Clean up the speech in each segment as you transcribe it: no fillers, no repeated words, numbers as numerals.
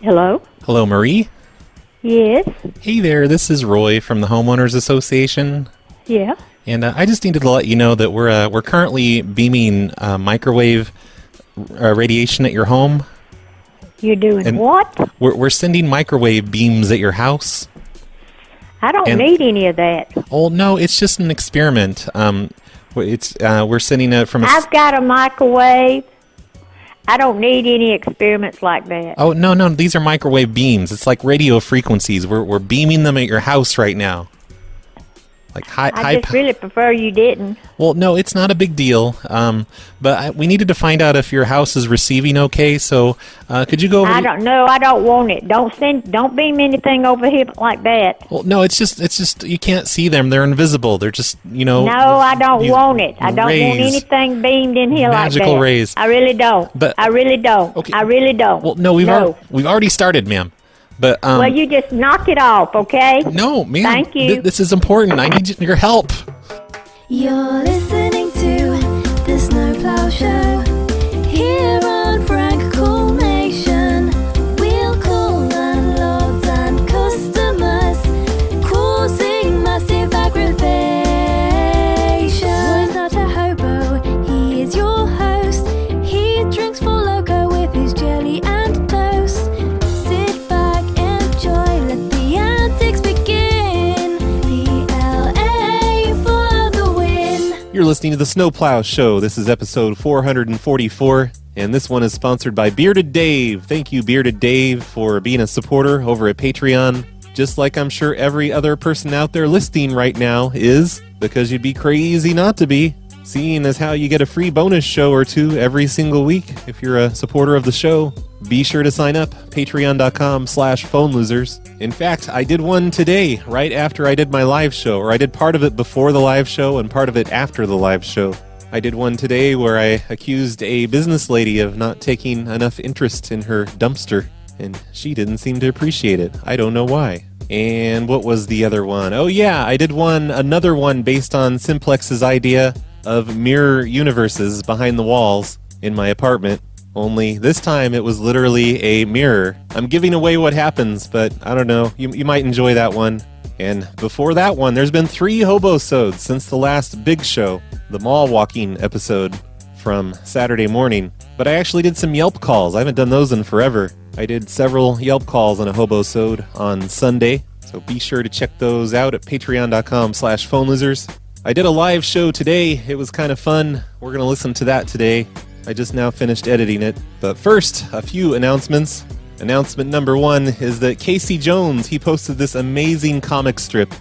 Hello? Hello, Marie. Yes? Hey there, this is Roy from the Homeowners Association. Yeah? And I just needed to let you know that we're currently beaming microwave radiation at your home. You're doing And what? We're sending microwave beams at your house. I don't need any of that. Oh, no, it's just an experiment. We're sending it from I've got a microwave. I don't need any experiments like that. Oh, no, these are microwave beams. It's like radio frequencies. We're beaming them at your house right now. Like I just really prefer you didn't. Well, no, it's not a big deal. But we needed to find out if your house is receiving okay. So, could you go over? I don't know. I don't want it. Don't beam anything over here like that. Well, no, it's just you can't see them. They're invisible. They're just No, I don't want it. I don't want anything beamed in here like that. Magical rays. I really don't. But I really don't. Okay. I really don't. Well, no, we've already started, ma'am. But well, you just knock it off, okay? No, ma'am. Thank you. This is important. I need your help. You're listening to the Snowplow Show here on Frank Cool Nation. We'll call landlords and customers, causing massive aggravation. He's not a hobo, he is your host. He drinks for loco with his jelly and toast. Sit back, enjoy, let the antics begin. The LA for the win. You're listening to the Snowplow Show. This is episode 444, and this one is sponsored by Bearded Dave. Thank you, Bearded Dave, for being a supporter over at Patreon. Just like I'm sure every other person out there listening right now is, because you'd be crazy not to be, seeing as how you get a free bonus show or two every single week if you're a supporter of the show. Be sure to sign up, patreon.com/phonelosers. In fact, I did one today, right after I did my live show, or I did part of it before the live show and part of it after the live show. I did one today where I accused a business lady of not taking enough interest in her dumpster, and she didn't seem to appreciate it. I don't know why. And what was the other one? Oh yeah, I did another one based on Simplex's idea of mirror universes behind the walls in my apartment. Only this time it was literally a mirror. I'm giving away what happens, but I don't know. You might enjoy that one. And before that one, there's been 3 hobosodes since the last big show, the mall walking episode from Saturday morning. But I actually did some Yelp calls. I haven't done those in forever. I did several Yelp calls on a hobosode on Sunday, so be sure to check those out at patreon.com/phonelosers. I did a live show today. It was kind of fun. We're going to listen to that today. I just now finished editing it. But first, a few announcements. Announcement number 1 is that Casey Jones, he posted this amazing comic strip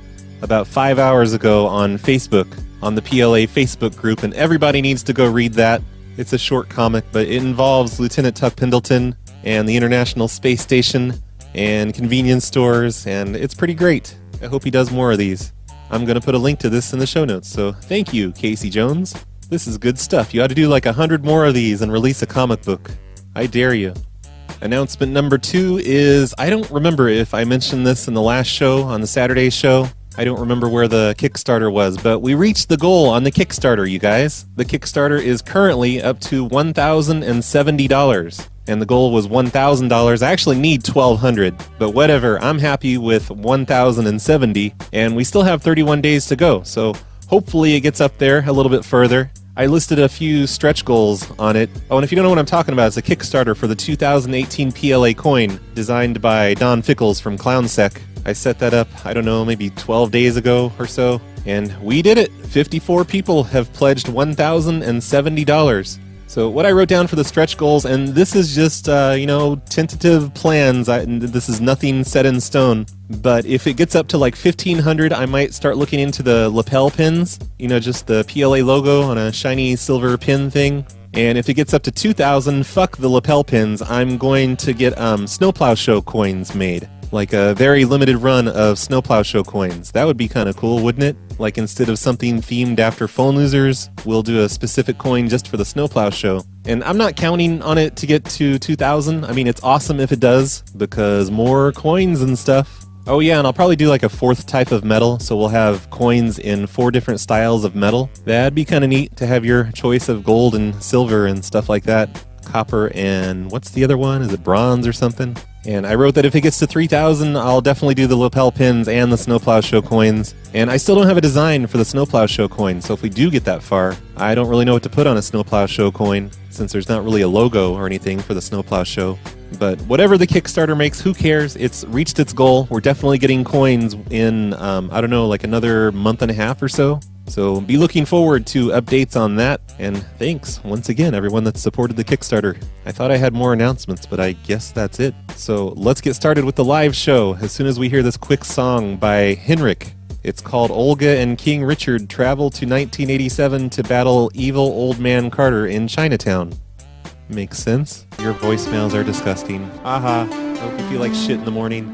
about 5 hours ago on Facebook, on the PLA Facebook group, and everybody needs to go read that. It's a short comic, but it involves Lieutenant Tuck Pendleton and the International Space Station and convenience stores, and it's pretty great. I hope he does more of these. I'm going to put a link to this in the show notes, so thank you, Casey Jones. This is good stuff. You ought to do like 100 more of these and release a comic book. I dare you. Announcement number 2 is, I don't remember if I mentioned this in the last show, on the Saturday show. I don't remember where the Kickstarter was, but we reached the goal on the Kickstarter, you guys. The Kickstarter is currently up to $1,070, and the goal was $1,000. I actually need $1,200, but whatever. I'm happy with $1,070, and we still have 31 days to go, so hopefully it gets up there a little bit further. I listed a few stretch goals on it. Oh, and if you don't know what I'm talking about, it's a Kickstarter for the 2018 PLA coin designed by Don Fickles from ClownSec. I set that up, I don't know, maybe 12 days ago or so, and we did it. 54 people have pledged $1,070. So what I wrote down for the stretch goals, and this is just, tentative plans. This is nothing set in stone. But if it gets up to like 1,500, I might start looking into the lapel pins. Just the PLA logo on a shiny silver pin thing. And if it gets up to 2,000, fuck the lapel pins. I'm going to get Snowplow Show coins made. Like a very limited run of Snowplow Show coins. That would be kind of cool, wouldn't it? Like instead of something themed after Phone Losers, we'll do a specific coin just for the Snowplow Show. And I'm not counting on it to get to 2,000. I mean, it's awesome if it does, because more coins and stuff. Oh yeah, and I'll probably do like a 4th type of metal, so we'll have coins in 4 different styles of metal. That'd be kind of neat to have your choice of gold and silver and stuff like that. Copper and what's the other one? Is it bronze or something? And I wrote that if it gets to 3,000, I'll definitely do the lapel pins and the Snowplow Show coins. And I still don't have a design for the Snowplow Show coin, so if we do get that far, I don't really know what to put on a Snowplow Show coin, since there's not really a logo or anything for the Snowplow Show. But whatever the Kickstarter makes, who cares? It's reached its goal. We're definitely getting coins in, I don't know, like another month and a half or so. So be looking forward to updates on that. And thanks once again, everyone that's supported the Kickstarter. I thought I had more announcements, but I guess that's it. So let's get started with the live show as soon as we hear this quick song by Henrik. It's called Olga and King Richard Travel to 1987 to battle evil old man Carter in Chinatown. Makes sense. Your voicemails are disgusting. Haha. Hope you feel like shit in the morning.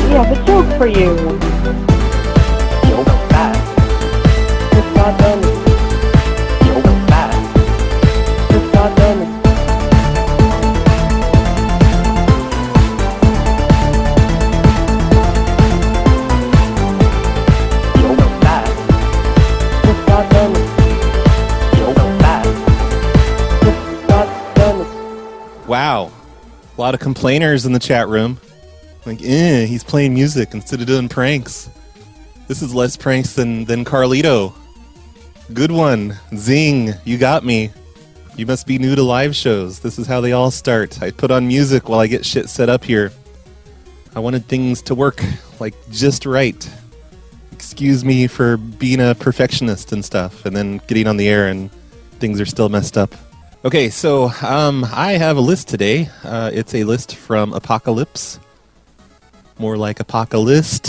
We have a joke for you. Joke bad. It's not done. Joke bad. It's not done. Joke bad. It's not done. Joke bad. It's not done. Wow. A lot of complainers in the chat room. Like, he's playing music instead of doing pranks. This is less pranks than Carlito. Good one. Zing. You got me. You must be new to live shows. This is how they all start. I put on music while I get shit set up here. I wanted things to work, like, just right. Excuse me for being a perfectionist and stuff, and then getting on the air and things are still messed up. Okay, so I have a list today. It's a list from Apocalypse. More like Apocalypse.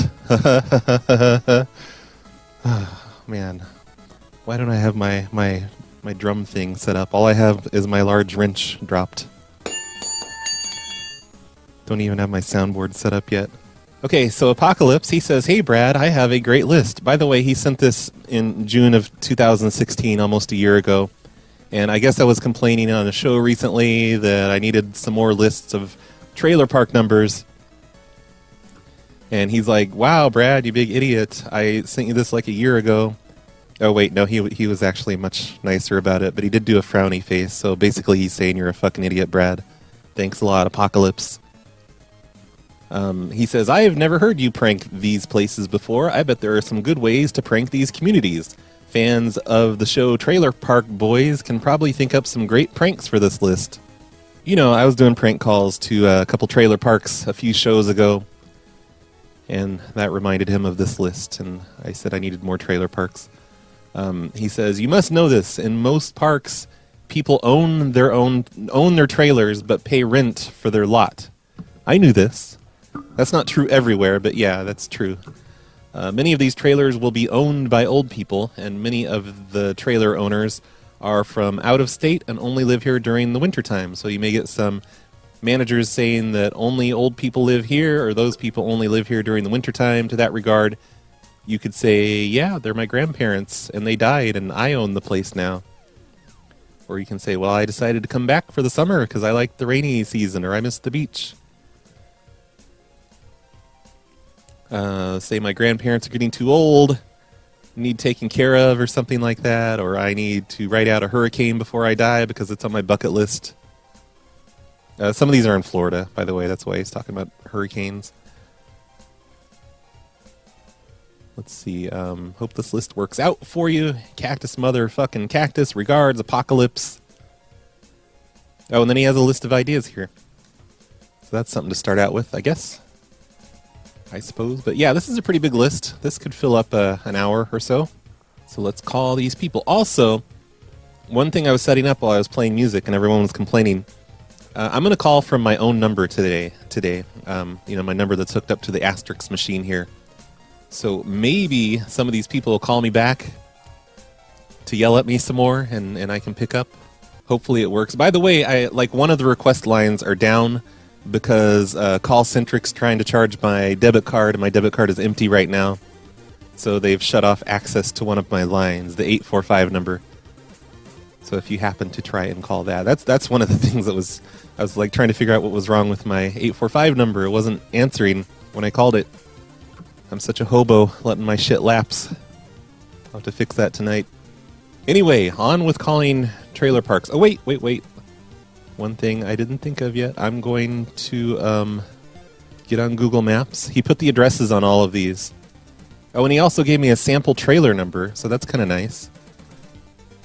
Man, why don't I have my drum thing set up? All I have is my large wrench dropped. Don't even have my soundboard set up yet. Okay, so Apocalypse, he says, "Hey Brad, I have a great list." By the way, he sent this in June of 2016, almost a year ago. And I guess I was complaining on a show recently that I needed some more lists of trailer park numbers. And he's like, "Wow, Brad, you big idiot. I sent you this like a year ago." Oh, wait, no, he was actually much nicer about it, but he did do a frowny face. So basically he's saying you're a fucking idiot, Brad. Thanks a lot, Apocalypse. He says, "I have never heard you prank these places before. I bet there are some good ways to prank these communities. Fans of the show Trailer Park Boys can probably think up some great pranks for this list." You know, I was doing prank calls to a couple trailer parks a few shows ago. And that reminded him of this list, and I said I needed more trailer parks. He says, "You must know this. In most parks, people own their trailers, but pay rent for their lot." I knew this. That's not true everywhere, but yeah, that's true. Many of these trailers will be owned by old people, and many of the trailer owners are from out of state and only live here during the wintertime. So you may get some managers saying that only old people live here, or those people only live here during the wintertime. To that regard, you could say, "Yeah, they're my grandparents, and they died, and I own the place now." Or you can say, "Well, I decided to come back for the summer because I like the rainy season, or I miss the beach." Say my grandparents are getting too old, need taken care of, or something like that, or I need to write out a hurricane before I die because it's on my bucket list. Some of these are in Florida, by the way. That's why he's talking about hurricanes. Let's see. Hope this list works out for you. Cactus motherfucking cactus. Regards, Apocalypse. Oh, and then he has a list of ideas here. So that's something to start out with, I guess. I suppose. But yeah, this is a pretty big list. This could fill up an hour or so. So let's call these people. Also, one thing I was setting up while I was playing music and everyone was complaining, I'm going to call from my own number today. My number that's hooked up to the Asterix machine here. So maybe some of these people will call me back to yell at me some more, and I can pick up. Hopefully it works. By the way, one of the request lines are down because CallCentric's trying to charge my debit card, and my debit card is empty right now. So they've shut off access to one of my lines, the 845 number. So if you happen to try and call that, that's one of the things that I was like trying to figure out what was wrong with my 845 number. It wasn't answering when I called it. I'm such a hobo letting my shit lapse. I'll have to fix that tonight. Anyway, on with calling trailer parks. Oh, wait. One thing I didn't think of yet. I'm going to get on Google Maps. He put the addresses on all of these. Oh, and he also gave me a sample trailer number, so that's kind of nice.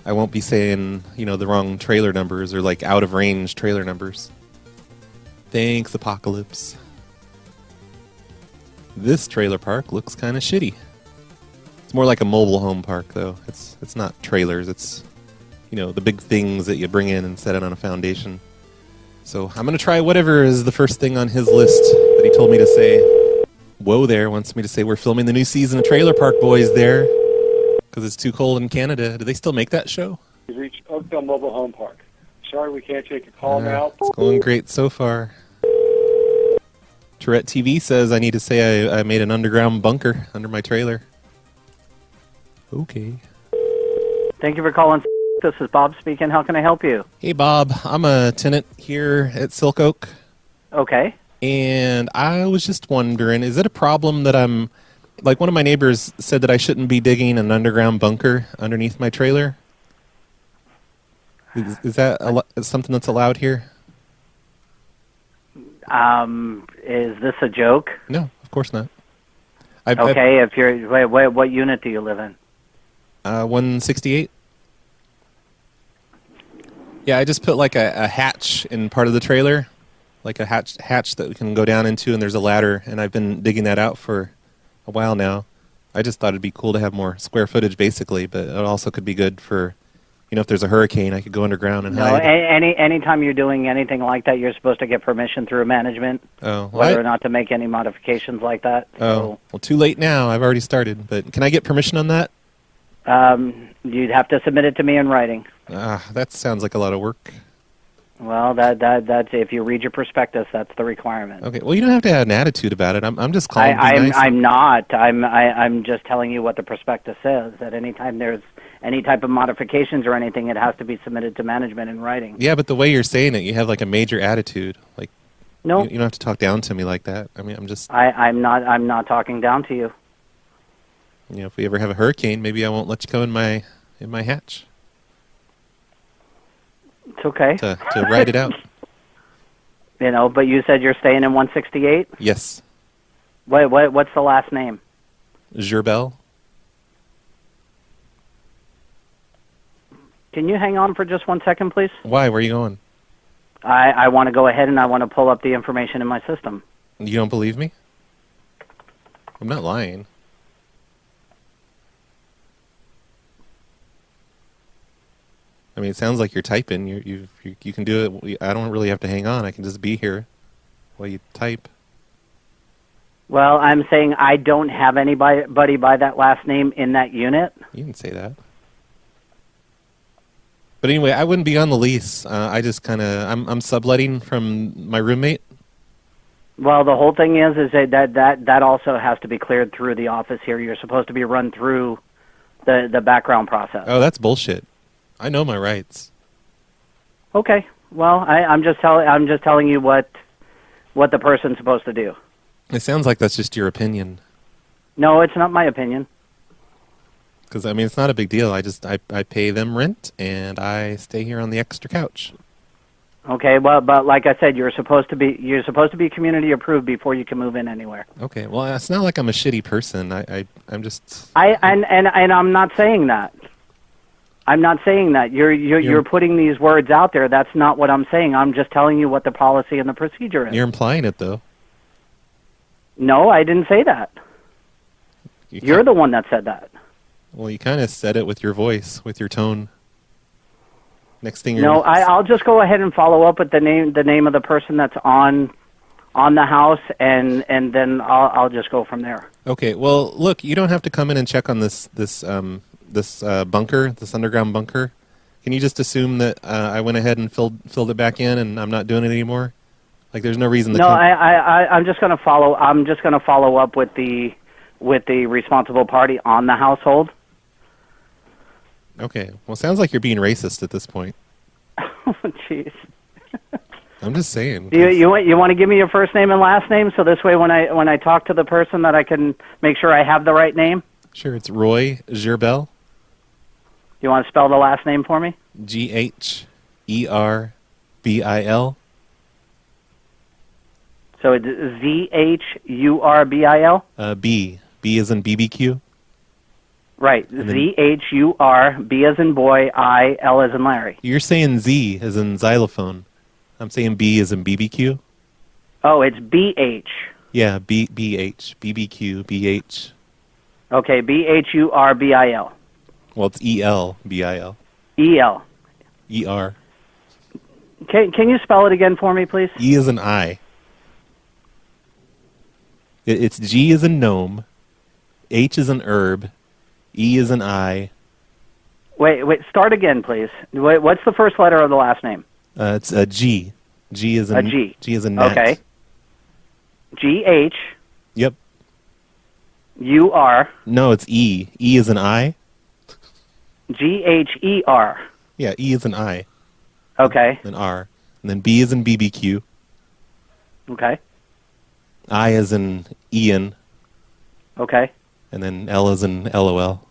I won't be saying, the wrong trailer numbers or like out of range trailer numbers. Thanks, Apocalypse. This trailer park looks kind of shitty. It's more like a mobile home park, though. It's not trailers. It's, the big things that you bring in and set it on a foundation. So I'm going to try whatever is the first thing on his list that he told me to say. Whoa there wants me to say we're filming the new season of Trailer Park Boys there. Because it's too cold in Canada. Do they still make that show? You've reached Oakville Mobile Home Park. Sorry we can't take a call now. It's going great so far. Tourette TV says I need to say I made an underground bunker under my trailer. Okay. Thank you for calling. This is Bob speaking. How can I help you? Hey, Bob. I'm a tenant here at Silk Oak. Okay. And I was just wondering, is it a problem that I'm... Like, one of my neighbors said that I shouldn't be digging an underground bunker underneath my trailer. Is that something that's allowed here? Is this a joke? No, of course not. If you're... what unit do you live in? 168. Yeah, I just put like a hatch in part of the trailer. Like a hatch that we can go down into, and there's a ladder, and I've been digging that out for a while now. I just thought it'd be cool to have more square footage, basically, but it also could be good for, if there's a hurricane, I could go underground and hide. Anytime you're doing anything like that, you're supposed to get permission through management, whether or not to make any modifications like that. Well, too late now. I've already started, but can I get permission on that? You'd have to submit it to me in writing. That sounds like a lot of work. Well, that's if you read your prospectus, that's the requirement. Okay. Well, you don't have to have an attitude about it. I'm just calling. I'm not. I'm just telling you what the prospectus says. That anytime there's any type of modifications or anything, it has to be submitted to management in writing. Yeah, but the way you're saying it, you have like a major attitude. Like, no, you don't have to talk down to me like that. I mean, I'm just. I'm not talking down to you. If we ever have a hurricane, maybe I won't let you go in my hatch. It's okay. To ride it out. But you said you're staying in 168? Yes. What's the last name? Gerbel. Can you hang on for just 1 second, please? Why? Where are you going? I want to go ahead and I want to pull up the information in my system. You don't believe me? I'm not lying. I mean, it sounds like you're typing. You can do it. I don't really have to hang on. I can just be here while you type. Well, I'm saying I don't have anybody by that last name in that unit. You can say that. But anyway, I wouldn't be on the lease. I just I'm subletting from my roommate. Well, the whole thing is that also has to be cleared through the office here. You're supposed to be run through the background process. Oh, that's bullshit. I know my rights. Okay. Well, I'm just telling you what the person's supposed to do. It sounds like that's just your opinion. No, it's not my opinion. Because I mean, it's not a big deal. I pay them rent and I stay here on the extra couch. Okay. Well, but like I said, you're supposed to be community approved before you can move in anywhere. Okay. Well, it's not like I'm a shitty person. I'm just. And I'm not saying that. I'm not saying that. You're putting these words out there. That's not what I'm saying. I'm just telling you what the policy and the procedure is. You're implying it, though. No, I didn't say that. You're the one that said that. Well, you kind of said it with your voice, with your tone. Next thing No, I'll just go ahead and follow up with the name of the person that's on the house, and then I'll just go from there. Okay. Well, look, you don't have to come in and check on this bunker, this underground bunker. Can you just assume that I went ahead and filled it back in, and I'm not doing it anymore? Like, there's no reason to. No, I'm just going to follow. I'm just going to follow up with the responsible party on the household. Okay. Well, sounds like you're being racist at this point. Oh, jeez. I'm just saying. You want to give me your first name and last name, so this way when I talk to the person that I can make sure I have the right name? Sure. It's Roy Gerbel. You want to spell the last name for me? Gherbil. So it's Zhurbil? B. B as in BBQ. Right. And then- Zhur, B as in boy, I, L as in Larry. You're saying Z as in xylophone. I'm saying B as in BBQ. Oh, it's BH. Yeah, BH, BBQ, BH. Okay, Bhurbil. Well, it's ELBIL. EL. ER. Can you spell it again for me, please? E as in I. It's G as in gnome, H as in herb, E as in I. Wait, start again, please. What's the first letter of the last name? It's a G. G as in A G. G as in gnat. Okay. GH. Yep. UR. No, it's E. E as in I. GHER. Yeah, E as in I. Okay. Then R. And then B as in BBQ. Okay. I as in Ian. Okay. And then L as in LOL.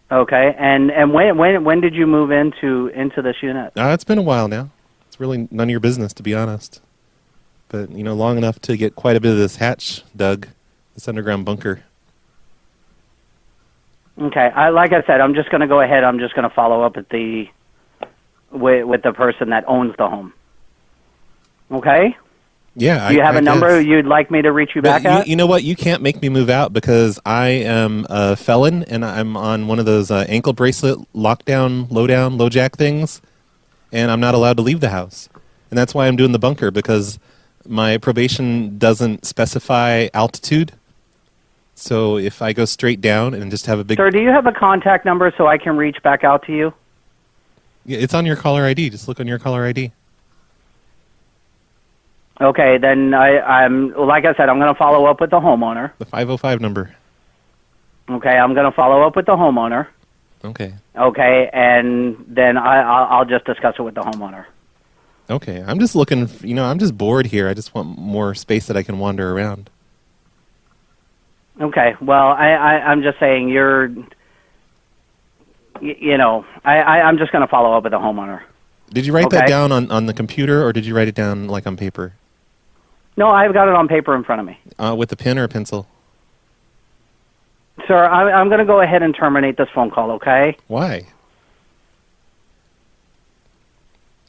Okay. And when did you move into this unit? It's been a while now. It's really none of your business, to be honest. But, long enough to get quite a bit of this hatch dug, this underground bunker. Okay. Like I said, I'm just going to go ahead. I'm just going to follow up with the person that owns the home. Okay? Yeah. Do you have I a number guess. you'd like me to reach you back at? You know what? You can't make me move out because I am a felon and I'm on one of those ankle bracelet lockdown, low jack things, and I'm not allowed to leave the house. And that's why I'm doing the bunker, because my probation doesn't specify altitude. So if I go straight down and just have a big... Sir, do you have a contact number so I can reach back out to you? Yeah, it's on your caller ID. Just look on your caller ID. Okay, then I'm like I said, I'm going to follow up with the homeowner. The 505 number. Okay, I'm going to follow up with the homeowner. Okay. Okay, and then I'll just discuss it with the homeowner. Okay. I'm just looking... I'm just bored here. I just want more space that I can wander around. Okay, well, I'm just saying I'm just going to follow up with the homeowner. Did you write that Okay. down on the computer, or did you write it down like on paper? No, I've got it on paper in front of me. With a pen or a pencil? Sir, I'm going to go ahead and terminate this phone call, okay? Why?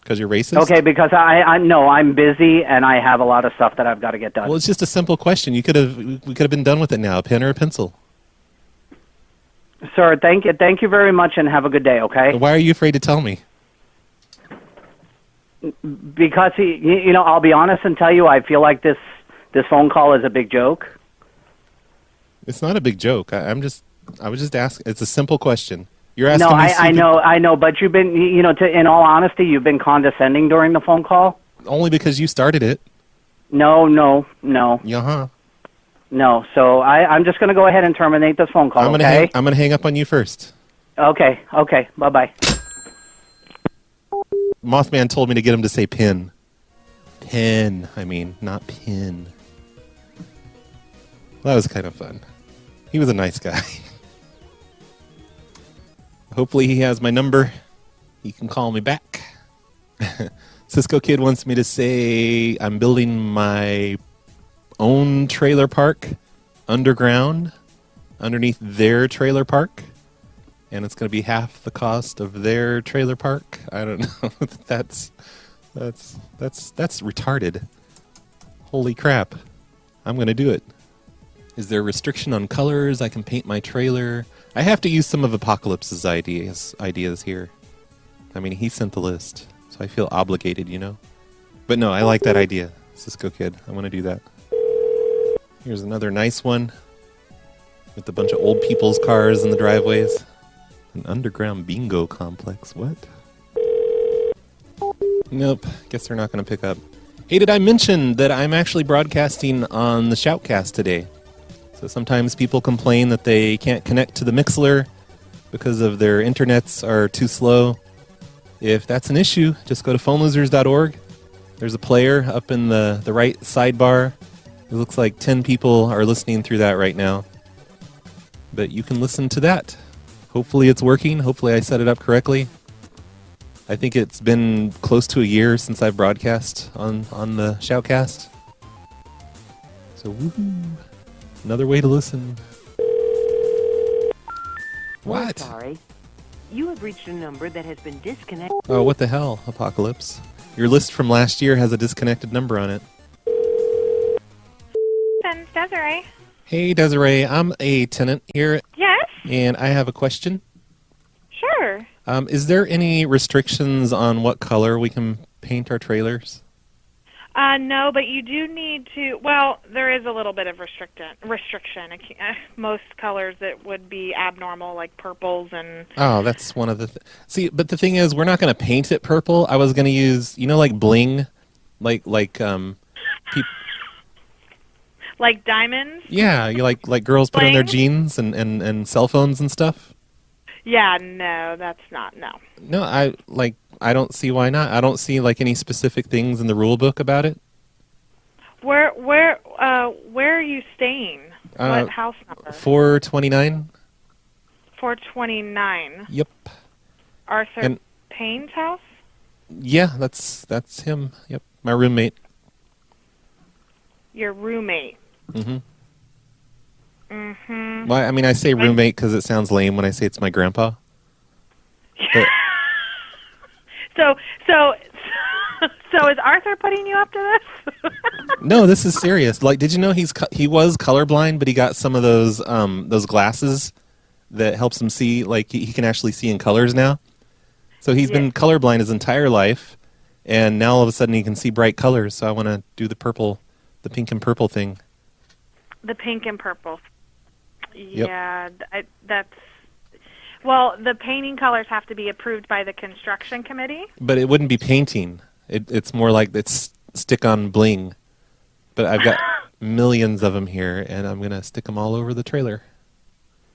Because you're racist? Okay, because I know I'm busy and I have a lot of stuff that I've got to get done. Well, it's just a simple question. We could have been done with it now. A pen or a pencil? Sir, thank you very much and have a good day, okay? Why are you afraid to tell me? Because I'll be honest and tell you, I feel like this phone call is a big joke. It's not a big joke. I was just asking. It's a simple question. You're asking No, me I know, but you've been, in all honesty, you've been condescending during the phone call. Only because you started it. No. Uh-huh. No, so I'm just going to go ahead and terminate this phone call, I'm gonna hang up on you first. Okay, bye-bye. Mothman told me to get him to say pin. Pen, not pin. Well, that was kind of fun. He was a nice guy. Hopefully he has my number. He can call me back. Cisco Kid wants me to say I'm building my own trailer park underground underneath their trailer park, and it's going to be half the cost of their trailer park. I don't know. That's retarded. Holy crap. I'm going to do it. Is there a restriction on colors? I can paint my trailer. I have to use some of Apocalypse's ideas here. He sent the list, so I feel obligated, But no, I like that idea, Cisco Kid. I want to do that. Here's another nice one with a bunch of old people's cars in the driveways. An underground bingo complex. What? Nope. Guess they're not going to pick up. Hey, did I mention that I'm actually broadcasting on the Shoutcast today? So sometimes people complain that they can't connect to the Mixler because of their internets are too slow. If that's an issue, just go to phonelosers.org. There's a player up in the right sidebar. It looks like 10 people are listening through that right now. But you can listen to that. Hopefully it's working. Hopefully I set it up correctly. I think it's been close to a year since I've broadcast on the Shoutcast. So, woohoo. Another way to listen. What? Sorry. You have reached a number that has been disconnected. Oh, what the hell, Apocalypse? Your list from last year has a disconnected number on it. It's Desiree. Hey, Desiree. I'm a tenant here, Yes? and I have a question. Sure. Is there any restrictions on what color we can paint our trailers? No, but you do need to. Well, there is a little bit of restriction. Most colors that would be abnormal, like purples and. Oh, that's one of the. See, but the thing is, we're not going to paint it purple. I was going to use, like bling, like. Like diamonds. Yeah, you like girls put in their Bling? jeans and cell phones and stuff. Yeah, no, that's not no. No, I don't see why not. I don't see like any specific things in the rule book about it. Where are you staying? What house number? 429. 429. Yep. Arthur And- Payne's house. Yeah, that's him. Yep, my roommate. Your roommate. Mhm. Mhm. Well, I mean, I say roommate because it sounds lame when I say it's my grandpa. But So is Arthur putting you up to this? no, this is serious. Like, did you know he was colorblind, but he got some of those glasses that helps him see. Like, he can actually see in colors now. So he's been colorblind his entire life, and now all of a sudden he can see bright colors. So I want to do the pink and purple thing. The pink and purple. Yep. Yeah, that's. Well, the painting colors have to be approved by the construction committee. But it wouldn't be painting. It's more like it's stick-on bling. But I've got millions of them here, and I'm gonna stick them all over the trailer.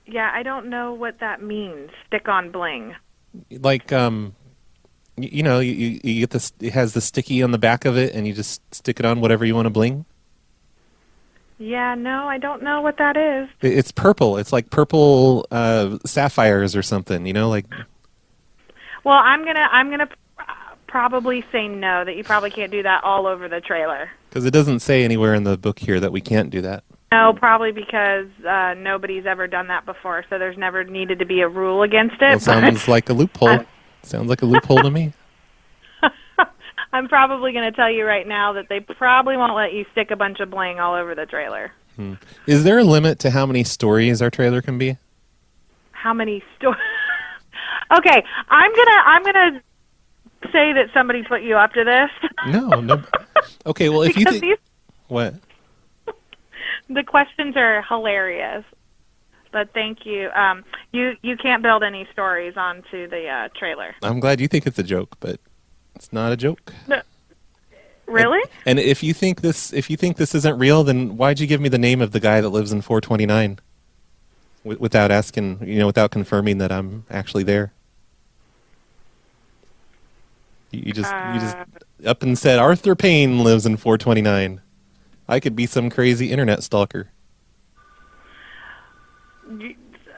Yeah, I don't know what that means. Stick on bling. Like you get this. It has the sticky on the back of it, and you just stick it on whatever you want to bling. Yeah, no, I don't know what that is. It's purple. It's like purple sapphires or something. Like. Well, I'm gonna probably say no. That you probably can't do that all over the trailer. Because it doesn't say anywhere in the book here that we can't do that. No, probably because nobody's ever done that before, so there's never needed to be a rule against it. Well, sounds like a loophole. Sounds like a loophole to me. I'm probably going to tell you right now that they probably won't let you stick a bunch of bling all over the trailer. Is there a limit to how many stories our trailer can be? How many stories? Okay, I'm gonna say that somebody put you up to this. No. Okay, well, if you Because think what? The questions are hilarious. But thank you. You can't build any stories onto the trailer. I'm glad you think it's a joke, but it's not a joke. No. Really? And if you think this isn't real, then why'd you give me the name of the guy that lives in 429 without asking, without confirming that I'm actually there? You just up and said Arthur Payne lives in 429. I could be some crazy internet stalker.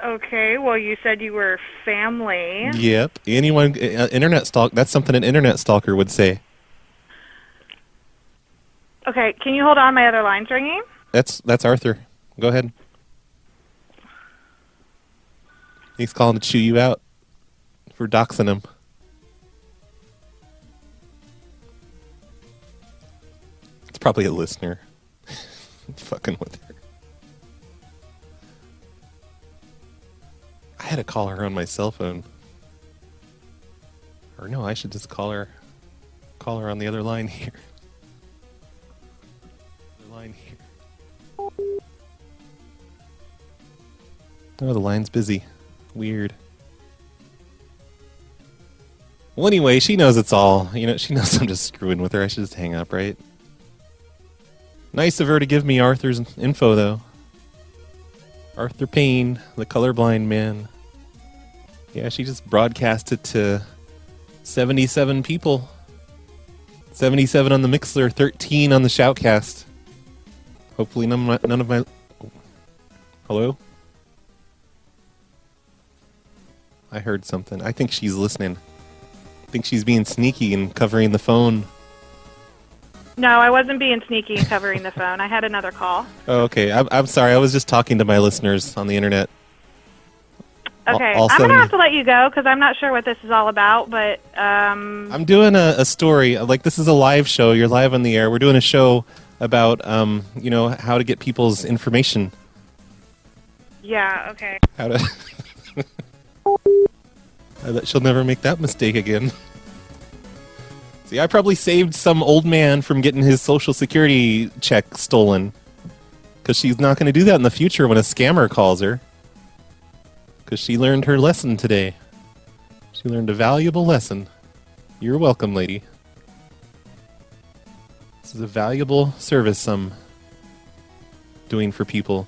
Okay, well, you said you were family. Yep. Anyone internet stalk? That's something an internet stalker would say. Okay, can you hold on? My other line's ringing. That's Arthur. Go ahead. He's calling to chew you out for doxing him. It's probably a listener. Fucking with her. I had to call her on my cell phone. Or no, I should just call her on the other line here. Oh, the line's busy. Weird. Well, anyway, she knows it's all. She knows I'm just screwing with her. I should just hang up, right? Nice of her to give me Arthur's info, though. Arthur Payne, the colorblind man. Yeah, she just broadcast it to 77 people. 77 on the Mixler, 13 on the Shoutcast. Hopefully none of my... Hello? I heard something. I think she's listening. I think she's being sneaky and covering the phone. No, I wasn't being sneaky and covering the phone. I had another call. Oh, okay. I'm sorry. I was just talking to my listeners on the internet. Okay, All I'm going to 70 have to let you go because I'm not sure what this is all about, but... I'm doing a story. Like, this is a live show. You're live on the air. We're doing a show about, how to get people's information. Yeah, okay. How to... I bet she'll never make that mistake again. See, I probably saved some old man from getting his Social Security check stolen. Because she's not going to do that in the future when a scammer calls her. Because she learned her lesson today. She learned a valuable lesson. You're welcome, lady. This is a valuable service I'm doing for people.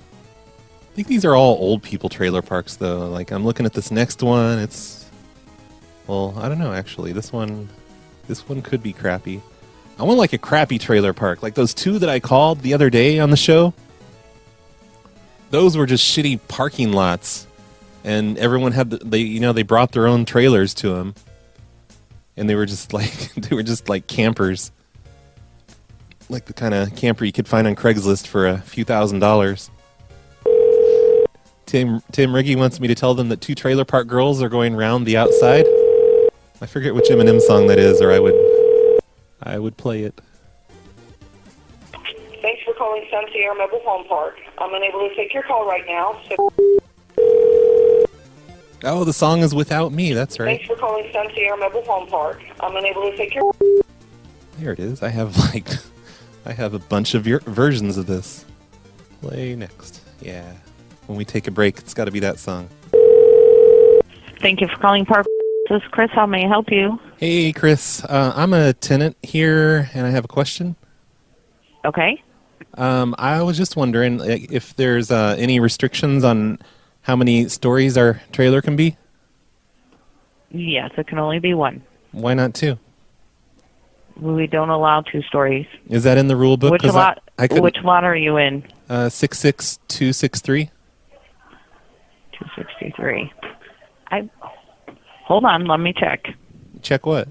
I think these are all old people trailer parks, though. Like, I'm looking at this next one. It's... Well, I don't know, actually. This one could be crappy. I want, like, a crappy trailer park. Like those two that I called the other day on the show. Those were just shitty parking lots. And everyone had they brought their own trailers to them, and they were just like campers, like the kind of camper you could find on Craigslist for a few $1,000s. Tim Riggy wants me to tell them that 2 trailer park girls are going round the outside. I forget which Eminem song that is, or I would play it. Thanks for calling Sun Sierra Mobile Home Park. I'm unable to take your call right now, so... Oh, the song is Without Me, that's right. Thanks for calling Sun Sierra Mobile Home Park. I'm unable to take your... There it is. I have a bunch of versions of this. Play next. Yeah. When we take a break, it's got to be that song. Thank you for calling Park. This is Chris. How may I help you? Hey, Chris. I'm a tenant here, and I have a question. Okay. I was just wondering if there's any restrictions on how many stories our trailer can be? Yes, it can only be 1. Why not 2? We don't allow 2 stories. Is that in the rule book? Which lot? Which lot are you in? 66263. 263. Hold on. Let me check. Check what?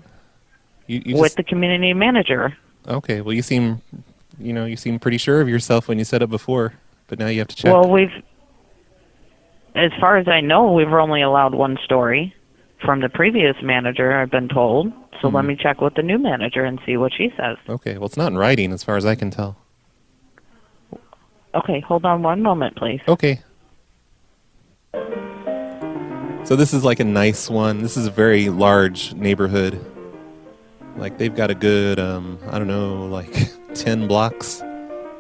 You with the community manager. Okay. Well, you seem pretty sure of yourself when you said it before, but now you have to check. Well, as far as I know, we've only allowed 1 story from the previous manager, I've been told. So let me check with the new manager and see what she says. Okay. Well, it's not in writing as far as I can tell. Okay. Hold on 1 moment, please. Okay. So this is like a nice one. This is a very large neighborhood. Like, they've got a good, 10 blocks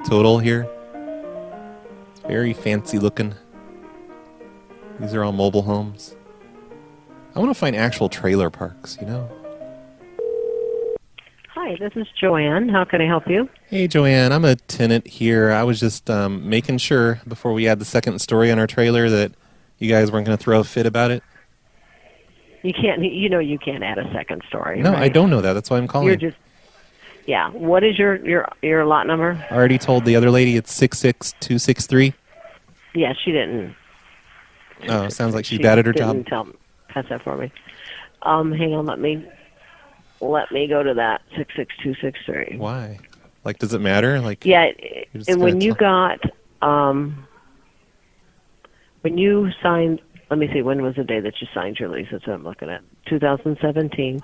total here. It's very fancy looking. These are all mobile homes. I want to find actual trailer parks, Hi, this is Joanne. How can I help you? Hey, Joanne. I'm a tenant here. I was just making sure before we add the second story on our trailer that you guys weren't going to throw a fit about it. You can't. You can't add a second story. No, right? I don't know that. That's why I'm calling. You're just. Yeah. What is your lot number? I already told the other lady it's 66263. Yeah, she didn't. Oh, sounds like she's bad at her didn't job. Pass that for me. Hang on. Let me go to that 66263. Why? Like, does it matter? Like, yeah. And when you got when you signed, let me see, when was the day that you signed your lease? That's what I'm looking at. 2017.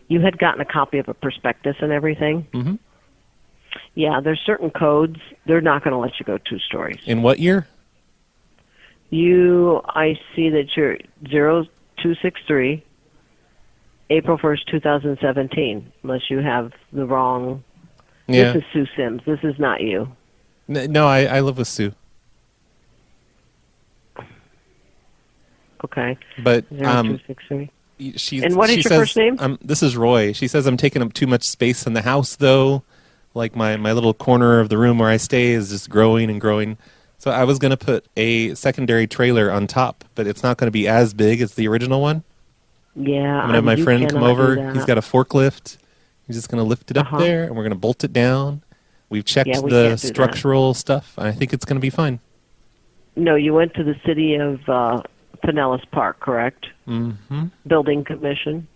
You had gotten a copy of a prospectus and everything. Mm-hmm. Yeah, there's certain codes. They're not going to let you go 2 stories. In what year? I see that you're 0263, April 1st, 2017, unless you have the wrong... Yeah. This is Sue Sims. This is not you. No, I live with Sue. Okay. But 0263. And what is your first name? This is Roy. She says I'm taking up too much space in the house, though. Like, my little corner of the room where I stay is just growing and growing. So I was going to put a secondary trailer on top, but it's not going to be as big as the original one. Yeah. I'm going to have my friend come over. He's got a forklift. He's just going to lift it up there, and we're going to bolt it down. We've checked the structural stuff. I think it's going to be fine. No, you went to the city of Pinellas Park, correct? Mm-hmm. Building commission.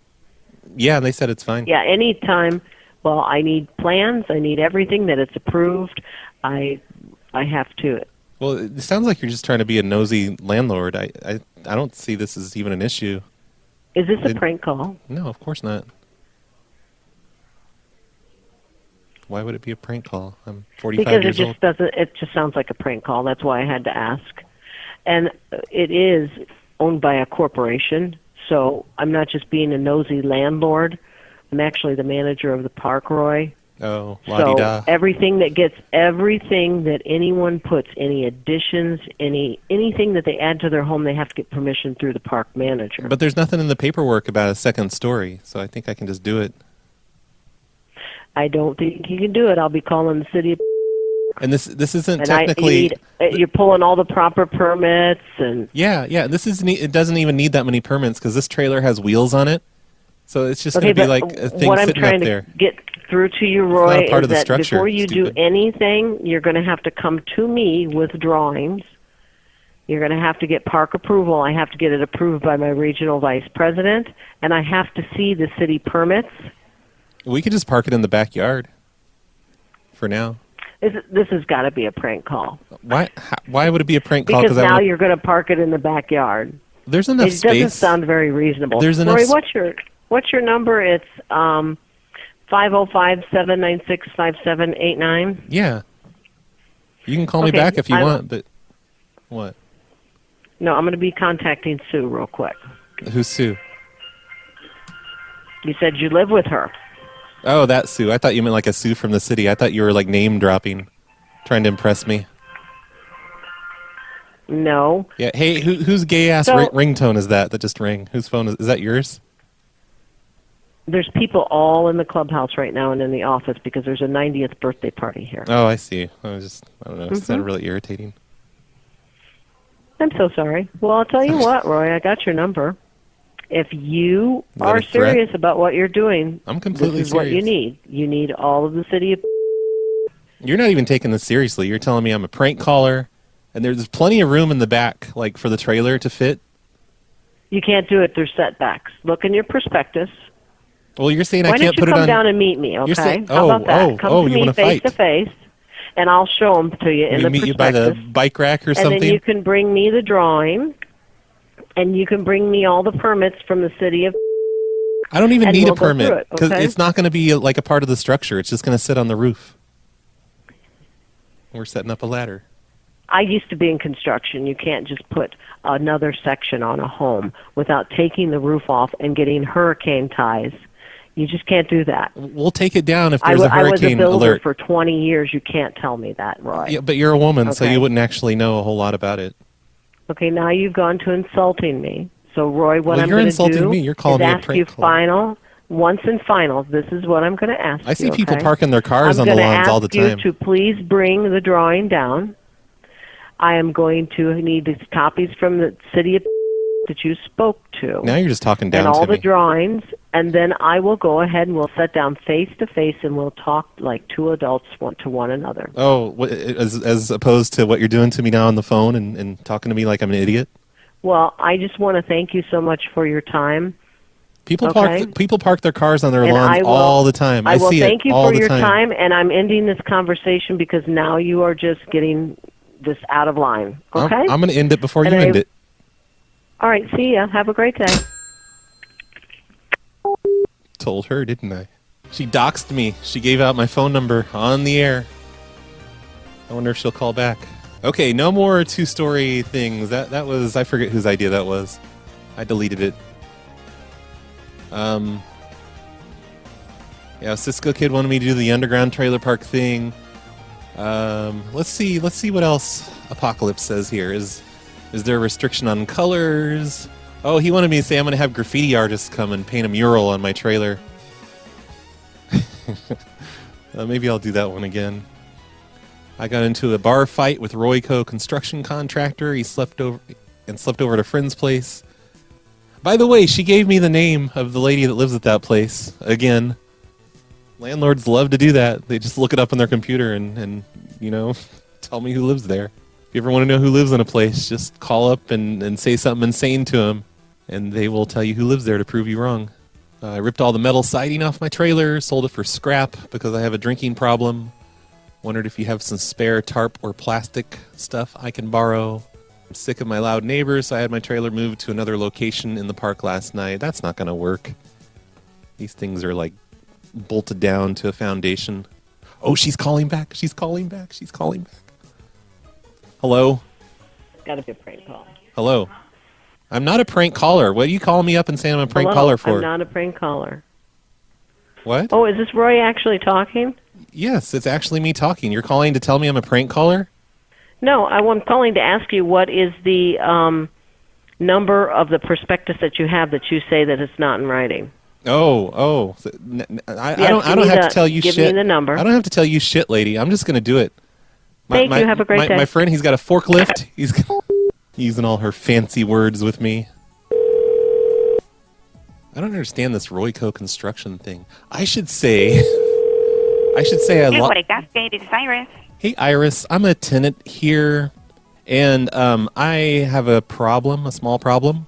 Yeah, they said it's fine. Yeah, anytime. Well, I need plans. I need everything that it's approved. I have to. Well, it sounds like you're just trying to be a nosy landlord. I don't see this as even an issue. Is this a prank call? No, of course not. Why would it be a prank call? I'm 45 years old. Because it just sounds like a prank call. That's why I had to ask. And it is owned by a corporation, so I'm not just being a nosy landlord. I'm actually the manager of the park, Roy. Oh, la-di-da. So everything that anyone puts, any additions, anything that they add to their home, they have to get permission through the park manager. But there's nothing in the paperwork about a second story, so I think I can just do it. I don't think you can do it. I'll be calling the city. And this isn't And technically. you're pulling all the proper permits and. Yeah. This isn't. It doesn't even need that many permits because this trailer has wheels on it, so it's just Okay, going to be but like a thing what I'm sitting trying up to there. get through to you, It's Roy, not a part is of the that structure. before you do anything, you're going to have to come to me with drawings. You're going to have to get park approval. I have to get it approved by my regional vice president, and I have to see the city permits. We could just park it in the backyard. For now. This has got to be a prank call. Why would it be a prank call? Because now you're going to park it in the backyard. There's enough space. It doesn't sound very reasonable. There's enough. Roy, what's your number? It's 505-796-5789. Yeah. You can call me back if you want, but what? No, I'm going to be contacting Sue real quick. Who's Sue? You said you live with her. Oh, that Sue. I thought you meant like a Sue from the city. I thought you were like name dropping, trying to impress me. No. Yeah. Hey, whose gay ass ringtone is that just rang? Whose phone is that? Yours? There's people all in the clubhouse right now and in the office because there's a 90th birthday party here. Oh, I see. I don't know. It's really irritating. I'm so sorry. Well, I'll tell you what, Roy. I got your number. If you are a threat? serious about what you're doing, I'm completely this is what you serious. need. You need all of the city of... You're not even taking this seriously. You're telling me I'm a prank caller, and there's plenty of room in the back, like for the trailer to fit. You can't do it through setbacks. Look in your prospectus. Well, you're saying Why I can't put it on. don't you come down and meet me, okay? saying- How about that? Come to you me wanna face fight. to face, and I'll show them to you in We the meet you prospectus. by the bike rack or and something. then you can bring me the drawing, and you can bring me all the permits from the city of... I don't even and need we'll a go through permit it, because okay? it's not going to be like a part of the structure. It's just going to sit on the roof. We're setting up a ladder. I used to be in construction. You can't just put another section on a home without taking the roof off and getting hurricane ties. You just can't do that. We'll take it down if there's a I was a hurricane builder alert. for 20 years. You can't tell me that, Roy. Yeah, but you're a woman, so Okay. you wouldn't actually know a whole lot about it. Okay, now you've gone to insulting me. So, Roy, what Well, I'm you're going to insulting do me. You're calling is me a ask prank you caller. once and final. This is what I'm going to ask you. I see people okay? parking their cars on the lawns all the time. I'm going to ask you to please bring the drawing down. I am going to need these copies from the city of that you spoke to. Now you're just talking down and all to the me. drawings, and then I will go ahead and we'll sit down face to face and we'll talk like two adults to one another. Oh, as opposed to what you're doing to me now on the phone and talking to me like I'm an idiot? Well, I just want to thank you so much for your time. People Okay. park their cars on their And lawns all the time. I will see thank it you all for the your time. and I'm ending this conversation because now you are just getting this out of line. Okay? I'm going to end it before And you end it. All right, see ya. Have a great day. Told her, didn't I? She doxed me. She gave out my phone number on the air. I wonder if she'll call back. Okay, no more two-story things. That was, I forget whose idea that was. I deleted it. Yeah, Cisco Kid wanted me to do the underground trailer park thing. Let's see what else Apocalypse says here. Is there a restriction on colors? Oh, he wanted me to say I'm going to have graffiti artists come and paint a mural on my trailer. Maybe I'll do that one again. I got into a bar fight with Royco construction contractor. He slept over at a friend's place. By the way, she gave me the name of the lady that lives at that place. Again, landlords love to do that. They just look it up on their computer and tell me who lives there. you ever want to know who lives in a place, just call up and say something insane to them, and they will tell you who lives there to prove you wrong. I ripped all the metal siding off my trailer, sold it for scrap because I have a drinking problem. Wondered if you have some spare tarp or plastic stuff I can borrow. I'm sick of my loud neighbors, so I had my trailer moved to another location in the park last night. That's not going to work. These things are like bolted down to a foundation. Oh, she's calling back. She's calling back. She's calling back. Hello? Got to be a prank call. Hello? I'm not a prank caller. What are you calling me up and saying I'm a prank caller for? I'm not a prank caller. What? Oh, is this Roy actually talking? Yes, it's actually me talking. You're calling to tell me I'm a prank caller? No, I'm calling to ask you what is the number of the prospectus that you have that you say that it's not in writing. Oh. I don't have to tell you shit. Give me the number. I don't have to tell you shit, lady. I'm just going to do it. Thank you. Have a great day. My friend, he's got a forklift. He's using all her fancy words with me. I don't understand this Royco construction thing. I should say I This is Iris. Hey, Iris. I'm a tenant here, and I have a problem, a small problem.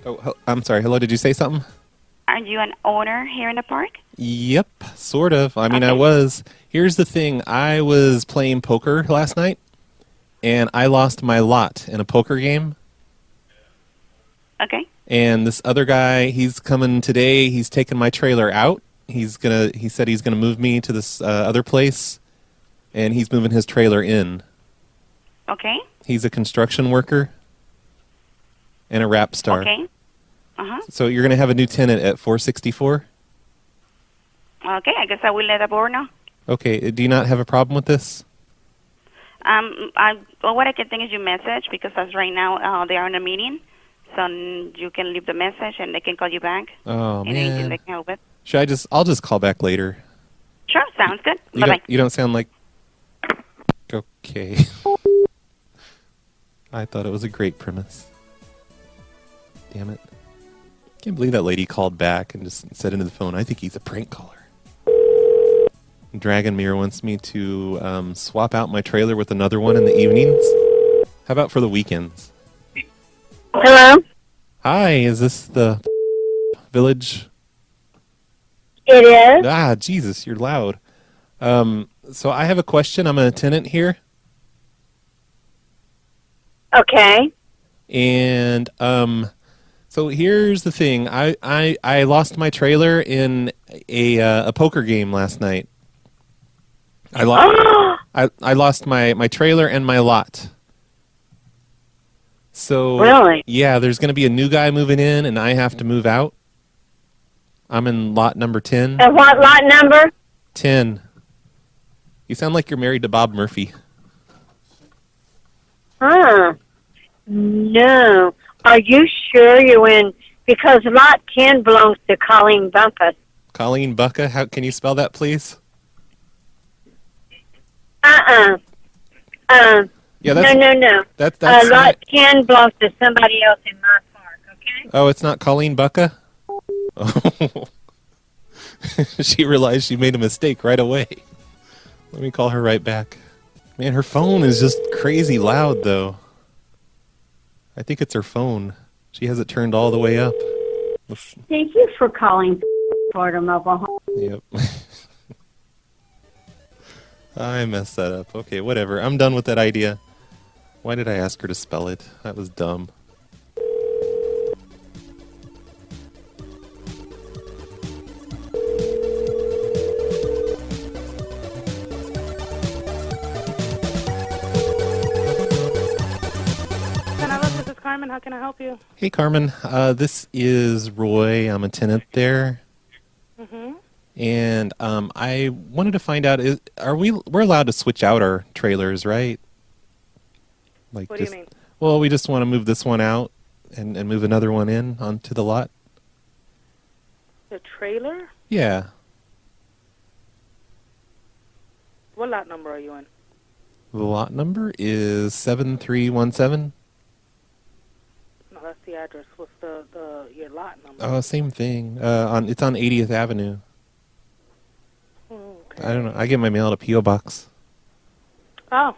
Oh, I'm sorry. Hello, did you say something? Are you an owner here in the park? Yep, sort of. I mean, Okay. I was. Here's the thing. I was playing poker last night, and I lost my lot in a poker game. Okay. And this other guy, he's coming today. He's taking my trailer out. He said he's gonna move me to this other place, and he's moving his trailer in. Okay. He's a construction worker and a rap star. Okay. Uh-huh. So you're gonna have a new tenant at 464? Okay, I guess I will let the board know. Okay. Do you not have a problem with this? What I can think is your message, because as right now they are in a meeting, so you can leave the message and they can call you back. Oh, Anything man. they can help with. I'll just call back later. Sure, sounds good. You Bye-bye. don't sound like... Okay. I thought it was a great premise. Damn it. Can't believe that lady called back and just said into the phone, I think he's a prank caller. Dragon Mirror wants me to swap out my trailer with another one in the evenings. How about for the weekends? Hello? Hi, is this the village? It is. Ah, Jesus, you're loud. So I have a question. I'm a tenant here. Okay. And so here's the thing. I lost my trailer in a poker game last night. I lost my trailer and my lot. So Really? Yeah, there's going to be a new guy moving in, and I have to move out. I'm in lot number 10. And what lot number? 10. You sound like you're married to Bob Murphy. Huh. No. Are you sure you're in? Because lot 10 belongs to Colleen Bumpus. Colleen Bucka, how can you spell that, please? Yeah, that's, No. That's lot 10 belongs to somebody else in my park, okay? Oh, it's not Colleen Bucka? Oh. She realized she made a mistake right away. Let me call her right back. Man, her phone is just crazy loud, though. I think it's her phone. She has it turned all the way up. Thank you for calling Florida Mobile Home. Yep. I messed that up. Okay, whatever. I'm done with that idea. Why did I ask her to spell it? That was dumb. This is Carmen. How can I help you? Hey, Carmen. This is Roy. I'm a tenant there. Mm-hmm. And I wanted to find out: we're allowed to switch out our trailers, right? Like, what do you mean? Well, we just want to move this one out and move another one in onto the lot. The trailer? Yeah. What lot number are you in? The lot number is 7317. No, that's the address. What's your lot number? Oh, same thing. It's on 80th Avenue. Okay. I don't know. I get my mail at a P.O. box. Oh,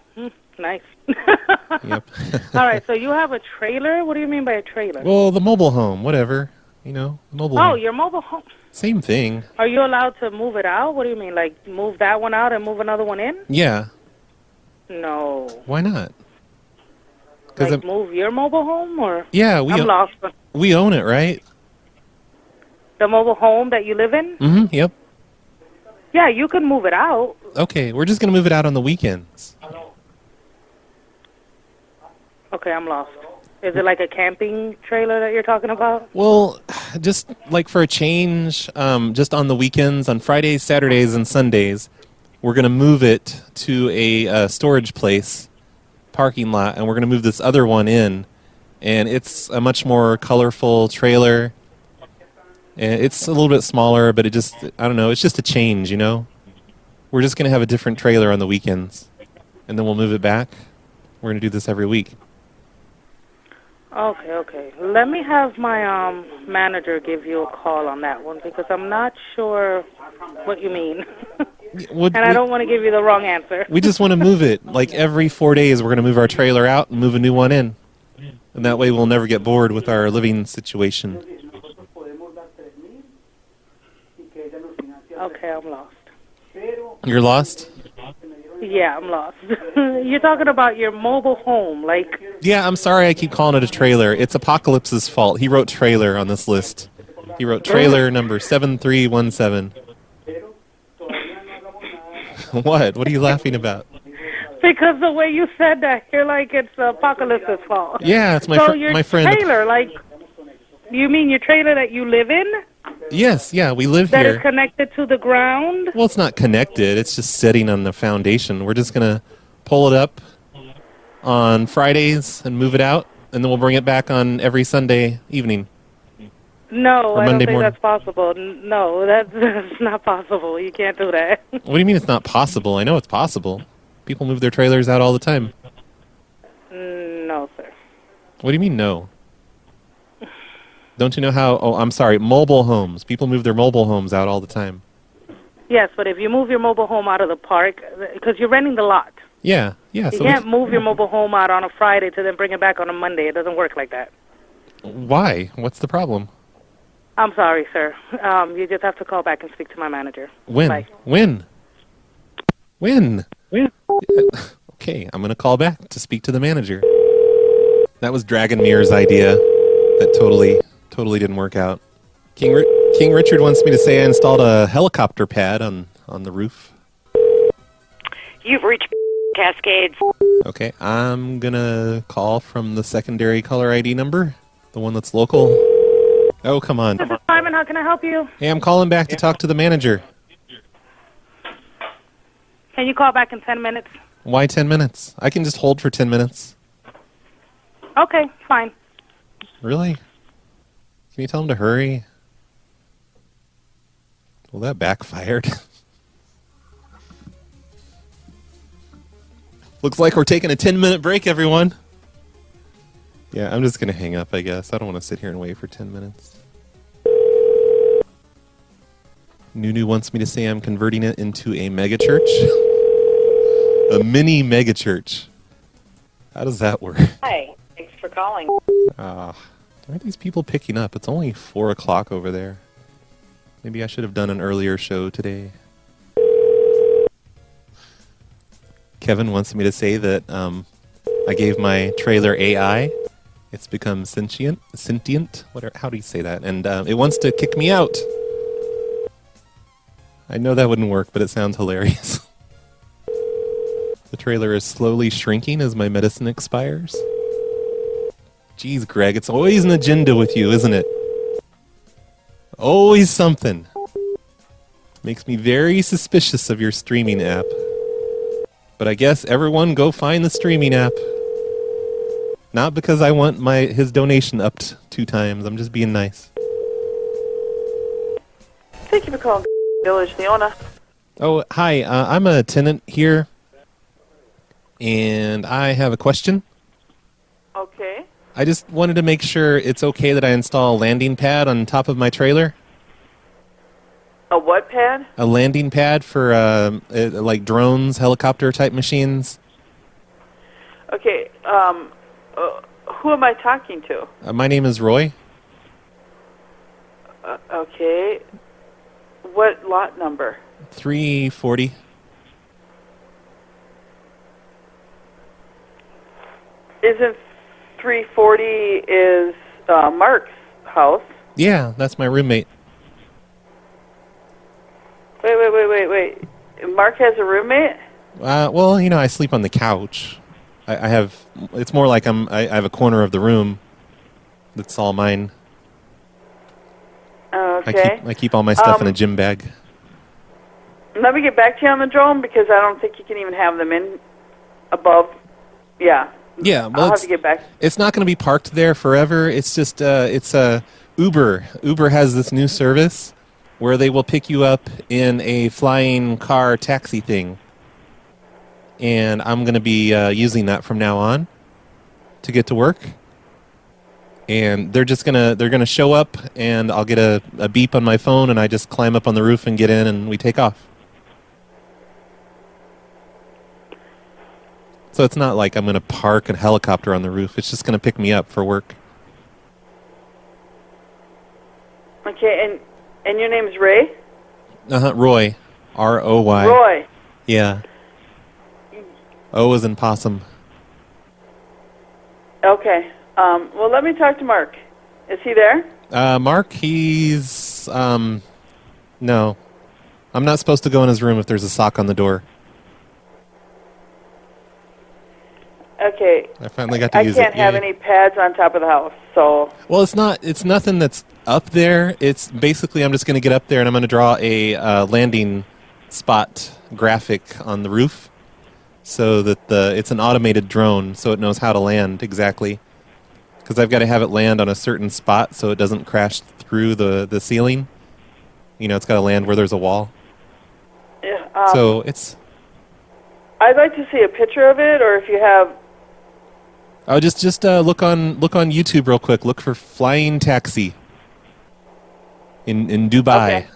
nice. Yep. All right, so you have a trailer? What do you mean by a trailer? Well, the mobile home, whatever. You know, the mobile home. Your mobile home. Same thing. Are you allowed to move it out? What do you mean, like move that one out and move another one in? Yeah. No. Why not? Like move your mobile home, or? Yeah, I'm lost. we own it, right? The mobile home that you live in? Mm-hmm, yep. Yeah, you can move it out. Okay, we're just going to move it out on the weekends. Okay, I'm lost. Is it like a camping trailer that you're talking about? Well, just like for a change, just on the weekends, on Fridays, Saturdays, and Sundays, we're going to move it to a storage place, parking lot, and we're going to move this other one in. And it's a much more colorful trailer. And it's a little bit smaller, but it just, I don't know, it's just a change, you know? We're just going to have a different trailer on the weekends. And then we'll move it back. We're going to do this every week. Okay. Let me have my manager give you a call on that one because I'm not sure what you mean. And I don't want to give you the wrong answer. We just want to move it. Like every 4 days, we're going to move our trailer out and move a new one in. And that way we'll never get bored with our living situation. Okay, I'm lost. You're lost? Yeah, I'm lost. You're talking about your mobile home, like... Yeah, I'm sorry I keep calling it a trailer. It's Apocalypse's fault. He wrote trailer on this list. He wrote trailer number 7317. What? What are you laughing about? Because the way you said that, you're like it's Apocalypse's fault. Yeah, it's my my friend. Trailer, like... You mean your trailer that you live in? Yes, yeah, we live That here. is connected to the ground? Well, it's not connected. It's just sitting on the foundation. We're just going to pull it up on Fridays and move it out, and then we'll bring it back on every Sunday evening. No, Or I don't Monday think morning. that's possible. No, that's not possible. You can't do that. What do you mean it's not possible? I know it's possible. People move their trailers out all the time. No, sir. What do you mean no? Don't you know how... Oh, I'm sorry. Mobile homes. People move their mobile homes out all the time. Yes, but if you move your mobile home out of the park, because you're renting the lot. Yeah. You So can't move your mobile home out on a Friday to then bring it back on a Monday. It doesn't work like that. Why? What's the problem? I'm sorry, sir. You just have to call back and speak to my manager. When? Bye. When? Okay, I'm going to call back to speak to the manager. That was Dragon Mirror's idea. That totally didn't work out. King Richard wants me to say I installed a helicopter pad on the roof. You've reached Cascades. Okay, I'm going to call from the secondary caller ID number, the one that's local. Oh, come on. This is Simon. How can I help you? Hey, I'm calling back to talk to the manager. Can you call back in 10 minutes? Why 10 minutes? I can just hold for 10 minutes. Okay, fine. Really? Can you tell him to hurry? Well, that backfired. Looks like we're taking a 10-minute break, everyone. Yeah, I'm just going to hang up, I guess. I don't want to sit here and wait for 10 minutes. Nunu wants me to say I'm converting it into a megachurch. A mini megachurch. How does that work? Hi, thanks for calling. Why are these people picking up? It's only 4 o'clock over there. Maybe I should have done an earlier show today. Kevin wants me to say that I gave my trailer AI. It's become sentient. How do you say that? And it wants to kick me out. I know that wouldn't work, but it sounds hilarious. The trailer is slowly shrinking as my medicine expires. Jeez, Greg, it's always an agenda with you, isn't it? Always something. Makes me very suspicious of your streaming app. But I guess everyone go find the streaming app. Not because I want his donation upped 2 times. I'm just being nice. Thank you for calling Village, the owner. Oh, hi. I'm a tenant here. And I have a question. Okay. I just wanted to make sure it's okay that I install a landing pad on top of my trailer. A what pad? A landing pad for like drones, helicopter type machines. Okay. Who am I talking to? My name is Roy. Okay. What lot number? 340. Isn't 340 is Mark's house? Yeah, that's my roommate. Wait. Mark has a roommate? Well, I sleep on the couch. I have. It's more like I have a corner of the room that's all mine. Okay. I keep all my stuff in a gym bag. Let me get back to you on the drone because I don't think you can even have them in above. Yeah. Yeah, well, I'll have to get back. It's not going to be parked there forever. It's just it's Uber. Uber has this new service where they will pick you up in a flying car taxi thing, and I'm going to be using that from now on to get to work. And they're gonna show up, and I'll get a beep on my phone, and I just climb up on the roof and get in, and we take off. So it's not like I'm going to park a helicopter on the roof. It's just going to pick me up for work. Okay, and your name's Ray? Roy. R-O-Y. Roy. Yeah. O as in possum. Okay. Well, let me talk to Mark. Is he there? Mark, he's... no. I'm not supposed to go in his room if there's a sock on the door. Okay. I finally got to use it. I can't have any pads on top of the house, so... Well, it's nothing that's up there. It's basically I'm just going to get up there and I'm going to draw a landing spot graphic on the roof so that it's an automated drone so it knows how to land exactly. Because I've got to have it land on a certain spot so it doesn't crash through the ceiling. It's got to land where there's a wall. Yeah, so it's... I'd like to see a picture of it, or if you have... Oh, just look on YouTube real quick. Look for flying taxi in Dubai.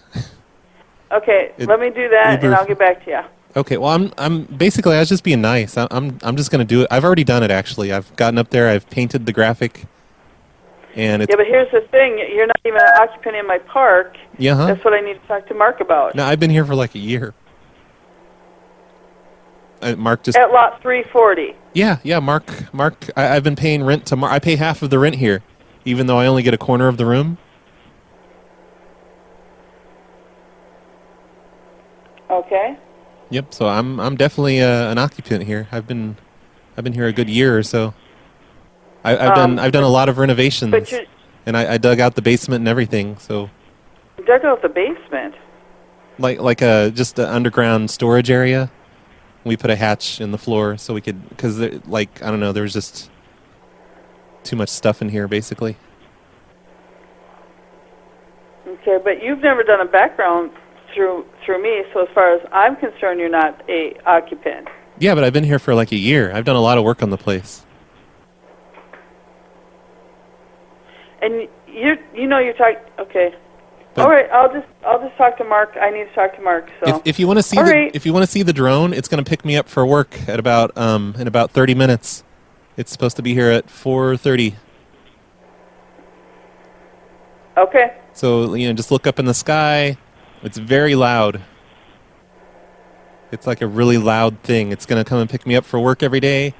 Okay, let me do that, Uber. and I'll get back to you. Okay, well, I'm basically I was just being nice. I'm just gonna do it. I've already done it actually. I've gotten up there. I've painted the graphic, and it's... Yeah, but here's the thing: you're not even an occupant in my park. Yeah. Huh? That's what I need to talk to Mark about. No, I've been here for like a year. Mark just... At lot 340. Yeah, Mark. I've been paying rent to Mark. I pay half of the rent here, even though I only get a corner of the room. Okay. Yep. So I'm definitely an occupant here. I've been here a good year or so. I've done a lot of renovations, and I dug out the basement and everything. So. You dug out the basement. Like just an underground storage area. We put a hatch in the floor so we could, because I don't know, there was just too much stuff in here basically. Okay, but you've never done a background through me, so as far as I'm concerned, you're not a occupant. Yeah, but I've been here for like a year. I've done a lot of work on the place. And you're talking. Okay. All right, I'll just talk to Mark. I need to talk to Mark. So if you want to see if you want to see the drone, it's going to pick me up for work at about in about 30 minutes. It's supposed to be here at 4:30. Okay. So just look up in the sky. It's very loud. It's like a really loud thing. It's going to come and pick me up for work every day,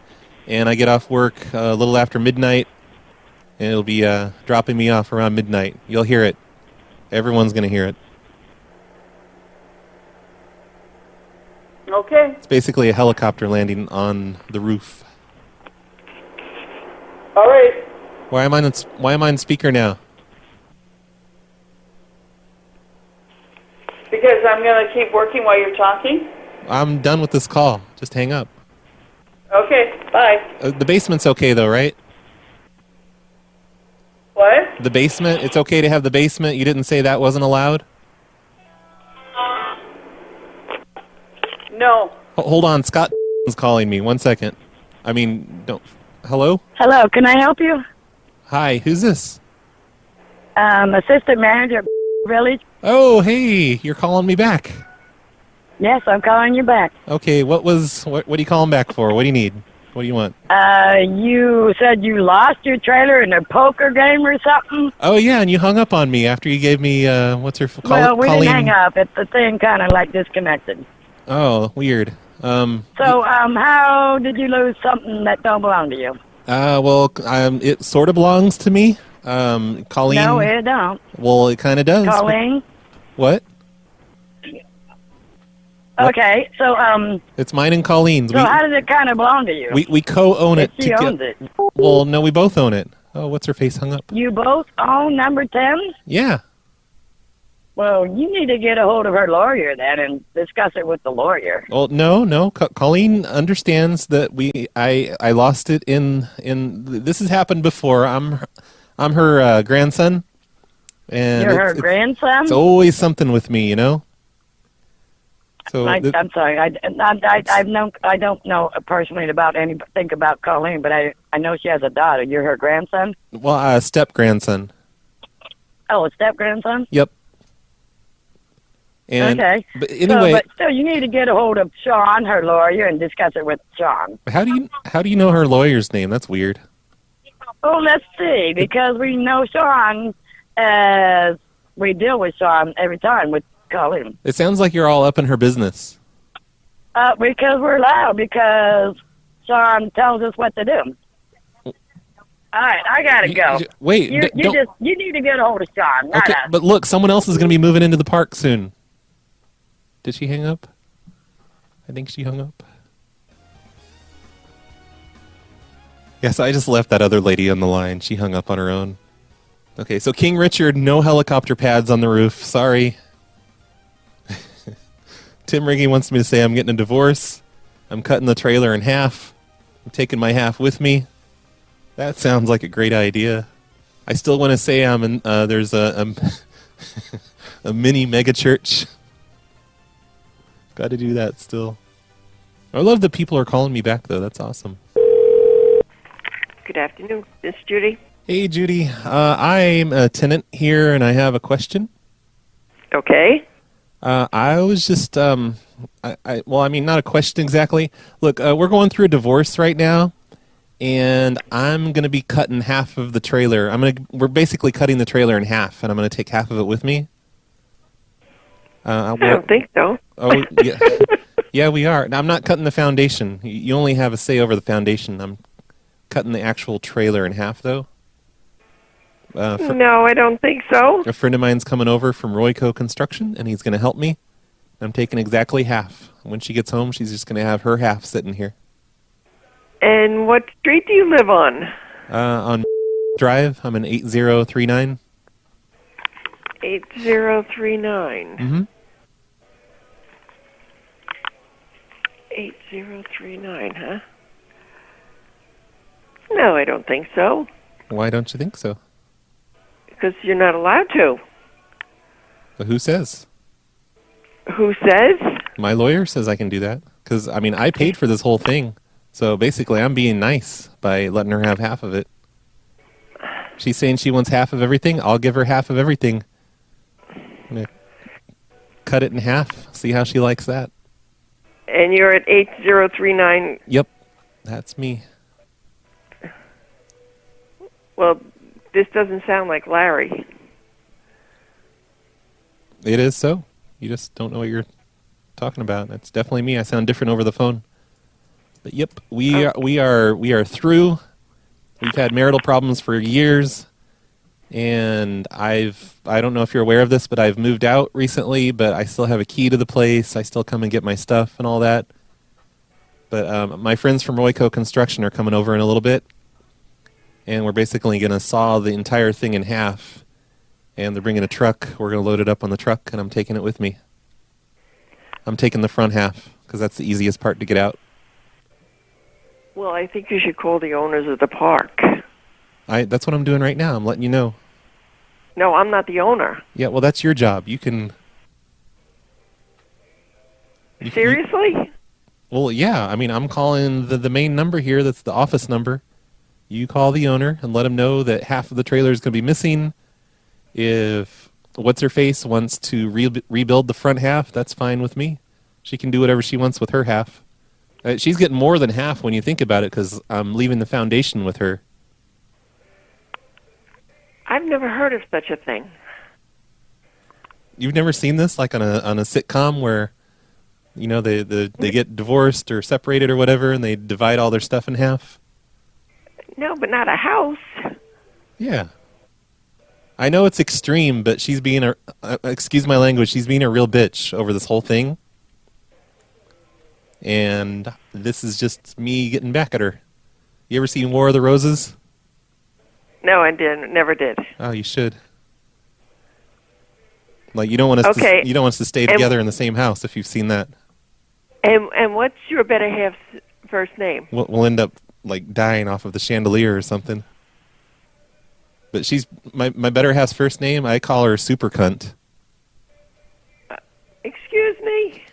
and I get off work a little after midnight, and it'll be dropping me off around midnight. You'll hear it. Everyone's going to hear it. Okay. It's basically a helicopter landing on the roof. All right. Why am I on speaker now? Because I'm going to keep working while you're talking. I'm done with this call. Just hang up. Okay, bye. The basement's okay though, right? What? The basement? It's okay to have the basement? You didn't say that wasn't allowed? No. Hold on, Scott is calling me. 1 second. I mean, don't... Hello? Hello, can I help you? Hi, who's this? Assistant manager, Village. Oh, hey, you're calling me back. Yes, I'm calling you back. Okay, what are you calling back for? What do you need? What do you want? You said you lost your trailer in a poker game or something? Oh, yeah, and you hung up on me after you gave me, what's her... Well, we Colleen. didn't hang up. The thing kind of like disconnected. Oh, weird. So, how did you lose something that don't belong to you? Well, it sort of belongs to me. Colleen... No, it don't. Well, it kind of does. Colleen? What? Okay, so, It's mine and Colleen's. so how does it kind of belong to you? We co-own it. She owns it. Well, no, we both own it. Oh, what's her face hung up? You both own number 10? Yeah. Well, you need to get a hold of her lawyer then and discuss it with the lawyer. Well, no. Colleen understands that I lost it in this has happened before. I'm her grandson. And You're her grandson? It's always something with me, you know. So I'm sorry. I don't know personally about anything about Colleen, but I know she has a daughter. You're her grandson? Well, step grandson. Oh, a step grandson? Yep. And, okay. But anyway, but still, you need to get a hold of Sean, her lawyer, and discuss it with Sean. How do you know her lawyer's name? That's weird. Oh, let's see, because we know Sean as we deal with Sean every time with Colleen. It sounds like you're all up in her business. Because we're allowed, because Sean tells us what to do. All right, I gotta go. Wait, you need to get a hold of Sean. Not Okay, us. but look, someone else is going to be moving into the park soon. Did she hang up? I think she hung up. Yes, I just left that other lady on the line. She hung up on her own. Okay, so King Richard, no helicopter pads on the roof. Sorry. Tim Riggy wants me to say I'm getting a divorce. I'm cutting the trailer in half. I'm taking my half with me. That sounds like a great idea. I still want to say I'm in, there's a mini mega church. Got to do that still. I love that people are calling me back, though. That's awesome. Good afternoon. This is Judy. Hey, Judy. I'm a tenant here, and I have a question. Okay. I was just, well, I mean, not a question exactly. Look, we're going through a divorce right now, and I'm going to be cutting half of the trailer. We're basically cutting the trailer in half, and I'm going to take half of it with me. I don't think so. Oh, yeah. Yeah, we are. Now, I'm not cutting the foundation. You only have a say over the foundation. I'm cutting the actual trailer in half, though. No, I don't think so. A friend of mine's coming over from Royco Construction, and he's going to help me. I'm taking exactly half. When she gets home, she's just going to have her half sitting here. And what street do you live on? On Drive. I'm in 8039. 8039. Mm-hmm. 8039, huh? No, I don't think so. Why don't you think so? Because you're not allowed to. But who says? Who says? My lawyer says I can do that. Because, I mean, I paid for this whole thing. So basically, I'm being nice by letting her have half of it. She's saying she wants half of everything. I'll give her half of everything. I'm going to cut it in half, see how she likes that. And you're at 8039. Yep, that's me. Well, this doesn't sound like Larry. It is so. You just don't know what you're talking about. That's definitely me. I sound different over the phone. But yep, we are through. We've had marital problems for years, and I don't know if you're aware of this, but I've moved out recently, but I still have a key to the place. I still come and get my stuff and all that. But my friends from Royco Construction are coming over in a little bit, and we're basically going to saw the entire thing in half, and they're bringing a truck. We're going to load it up on the truck, and I'm taking it with me. I'm taking the front half, because that's the easiest part to get out. Well, I think you should call the owners of the park. That's what I'm doing right now. I'm letting you know. No, I'm not the owner. Yeah, well, that's your job. You can... Seriously? Well, yeah. I mean, I'm calling the main number here. That's the office number. You call the owner and let him know that half of the trailer is going to be missing. If What's-Her-Face wants to rebuild the front half, that's fine with me. She can do whatever she wants with her half. She's getting more than half when you think about it, because I'm leaving the foundation with her. I've never heard of such a thing. You've never seen this, like on a sitcom where, they get divorced or separated or whatever, and they divide all their stuff in half? No, but not a house. Yeah. I know it's extreme, but she's being excuse my language, she's being a real bitch over this whole thing. And this is just me getting back at her. You ever seen War of the Roses? No, I didn't. Never did. Oh, you should. Like, you don't want us to stay together in the same house if you've seen that. And what's your better half's first name? We'll end up like dying off of the chandelier or something. But she's my better half's first name. I call her Super Cunt. Excuse me?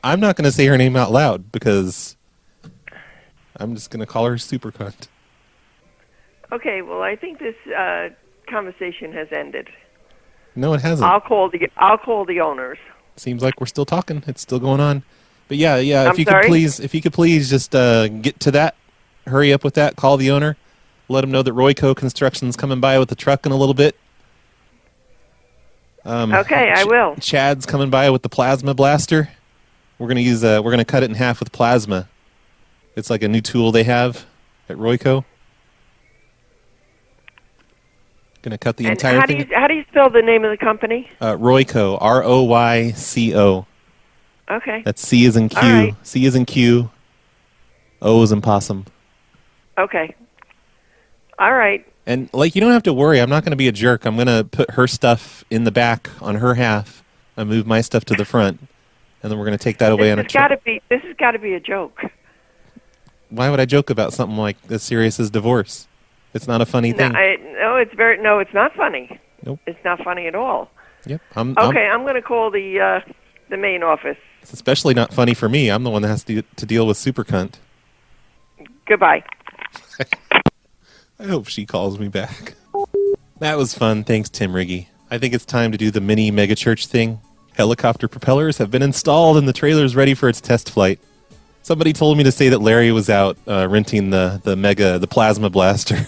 I'm not going to say her name out loud because I'm just going to call her Super Cunt. Okay, well, I think this conversation has ended. No, it hasn't. I'll call the owners. Seems like we're still talking. It's still going on. But yeah. If you could please just get to that. Hurry up with that. Call the owner. Let him know that Royco Construction's coming by with the truck in a little bit. Okay, I will. Chad's coming by with the plasma blaster. We're gonna cut it in half with plasma. It's like a new tool they have at Royco. Gonna cut the entire thing. How do you spell the name of the company? Royco, Royco. Okay. That's C as in Q. Right. C as in Q. O as in possum. Okay. All right. And you don't have to worry. I'm not going to be a jerk. I'm going to put her stuff in the back on her half. I move my stuff to the front, and then we're going to take that away on a trip. This has got to be a joke. Why would I joke about something like as serious as divorce? It's not a funny thing. It's not funny. Nope. It's not funny at all. Yep. I'm going to call the main office. It's especially not funny for me. I'm the one that has to deal with Super Cunt. Goodbye. I hope she calls me back. That was fun. Thanks, Tim Riggy. I think it's time to do the mini megachurch thing. Helicopter propellers have been installed and the trailer's ready for its test flight. Somebody told me to say that Larry was out renting the plasma blaster.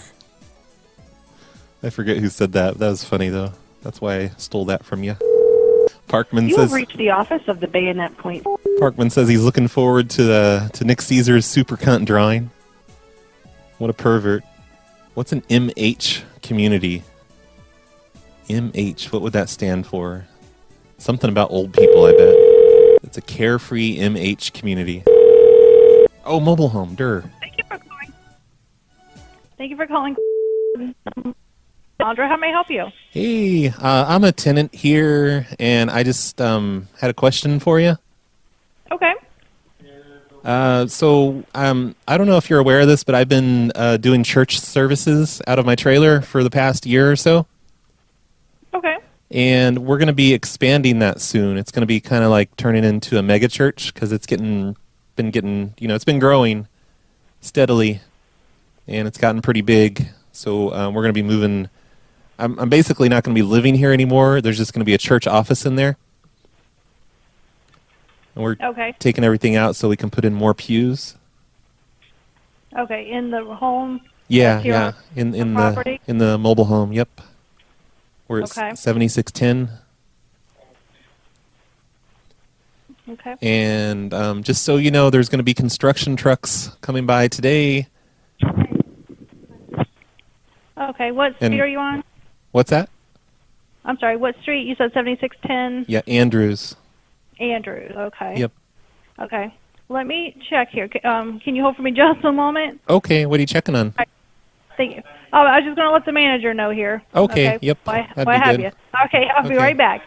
I forget who said that. That was funny, though. That's why I stole that from you. Parkman You says... have reached the office of the Bayonet Point. Parkman says he's looking forward to Nick Caesar's Super Cunt drawing. What a pervert. What's an MH community? MH, what would that stand for? Something about old people, I bet. It's a carefree MH community. Oh, mobile home, Durr. Thank you for calling. Andra, how may I help you? Hey, I'm a tenant here, and I just had a question for you. Okay. So I don't know if you're aware of this, but I've been doing church services out of my trailer for the past year or so. Okay. And we're going to be expanding that soon. It's going to be kind of like turning into a mega church because it's been growing steadily, and it's gotten pretty big. So we're going to be moving. I'm basically not going to be living here anymore. There's just going to be a church office in there. And we're taking everything out so we can put in more pews. Okay, in the home. Yeah. In the mobile home. Yep. We're at 7610. Okay. And just so you know, there's going to be construction trucks coming by today. Okay, what street are you on? What's that? I'm sorry, what street? You said 7610? Yeah, Andrews. Andrews, okay. Yep. Okay. Let me check here. Can you hold for me just a moment? Okay, what are you checking on? Thank you. Oh, I was just going to let the manager know here. Okay, yep. Why that'd be have good. you? Okay, I'll be right back.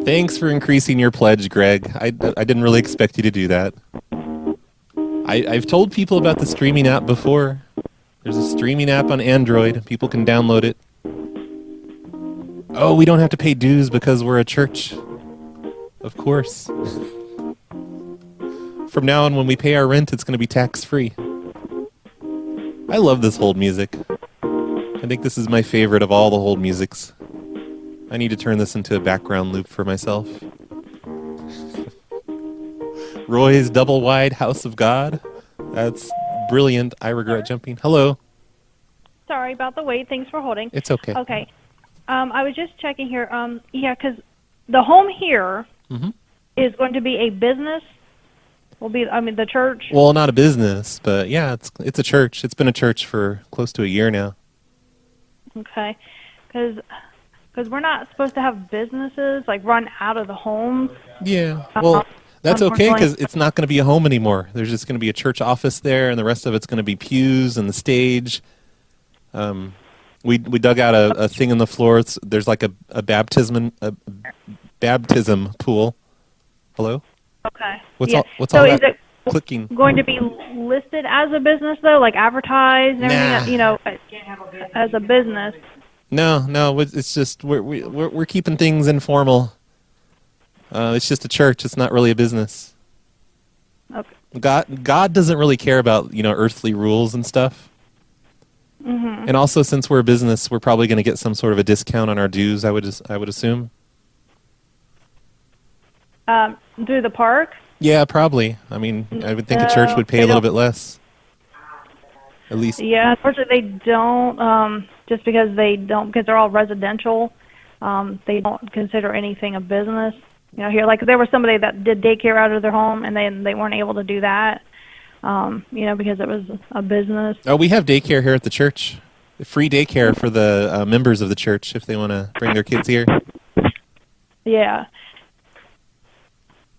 Thanks for increasing your pledge, Greg. I didn't really expect you to do that. I've told people about the streaming app before. There's a streaming app on Android. People can download it. Oh, we don't have to pay dues because we're a church. Of course. From now on, when we pay our rent, it's going to be tax-free. I love this hold music. I think this is my favorite of all the hold musics. I need to turn this into a background loop for myself. Roy's Double Wide House of God. That's brilliant. I regret jumping. Hello. Sorry about the wait. Thanks for holding. It's okay. Okay. I was just checking here. Yeah, because the home here is going to be a business. The church. Well, not a business, but yeah, it's a church. It's been a church for close to a year now. Okay. Because we're not supposed to have businesses like run out of the homes. Yeah. Well, that's okay because it's not going to be a home anymore. There's just going to be a church office there, and the rest of it's going to be pews and the stage. We dug out a thing in the floor. There's like a baptism pool. Hello? Okay. What's yeah. all so that is it clicking? going to be listed as a business though, like advertised and everything? As a business. No. It's just we're keeping things informal. It's just a church. It's not really a business. Okay. God doesn't really care about earthly rules and stuff. Mm-hmm. And also, since we're a business, we're probably going to get some sort of a discount on our dues. I would assume. Through the park? Yeah, probably. I mean, I would think a church would pay a little bit less. At least. Yeah, unfortunately they don't. Just because they're all residential. They don't consider anything a business. Here, like there was somebody that did daycare out of their home, and they weren't able to do that. Because it was a business. Oh, we have daycare here at the church. Free daycare for the members of the church if they want to bring their kids here. Yeah.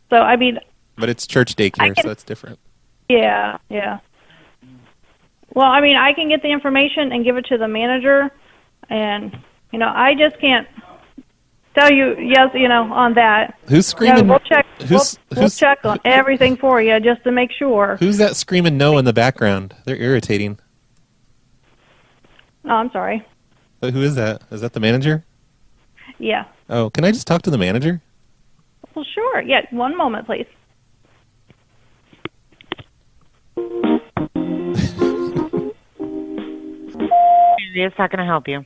So, I mean... But it's church daycare, so it's different. Yeah. Well, I mean, I can get the information and give it to the manager, and, I just can't tell you yes, on that. Who's screaming? We'll check. We'll check on everything for you just to make sure. Who's that screaming no in the background? They're irritating. Oh, I'm sorry. But who is that? Is that the manager? Yeah. Oh, can I just talk to the manager? Well, sure. Yeah, one moment, please. Yes, how can I help you?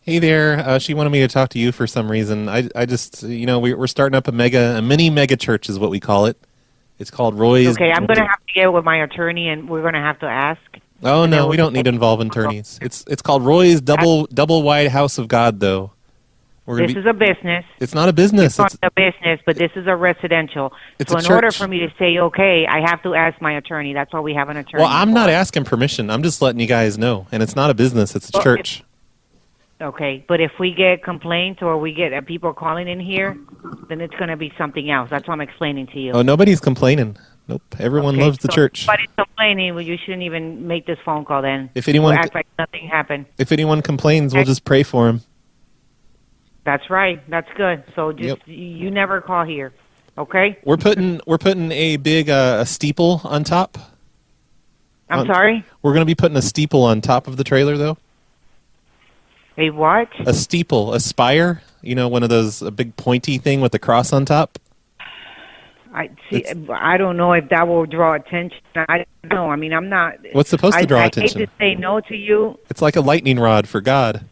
Hey there. She wanted me to talk to you for some reason. I just, we're starting up a mini mega church is what we call it. It's called Roy's. Okay, I'm going to have to get with my attorney, and we're going to have to ask. Oh no, we don't need to involve attorneys. It's called Roy's Double Wide House of God, though. This is a business. It's not a business. It's not a business, but this is a residential. It's so a in church. order for me to say okay, I have to ask my attorney. That's why we have an attorney. Well, I'm not asking permission. I'm just letting you guys know. And it's not a business. It's a church. Okay, but if we get complaints or we get people calling in here, then it's going to be something else. That's what I'm explaining to you. Oh, nobody's complaining. Nope. Everyone loves the church. If anybody's complaining, well, you shouldn't even make this phone call then. If anyone We'll act like nothing happened. If anyone complains, we'll just pray for them. That's right. That's good. So just you never call here, okay? We're putting a big steeple on top. I'm sorry? We're going to be putting a steeple on top of the trailer, though. A what? A steeple, a spire. One of those a big pointy thing with the cross on top. I don't know if that will draw attention. I don't know. I mean, I'm not. What's supposed to draw attention? I hate to say no to you. It's like a lightning rod for God.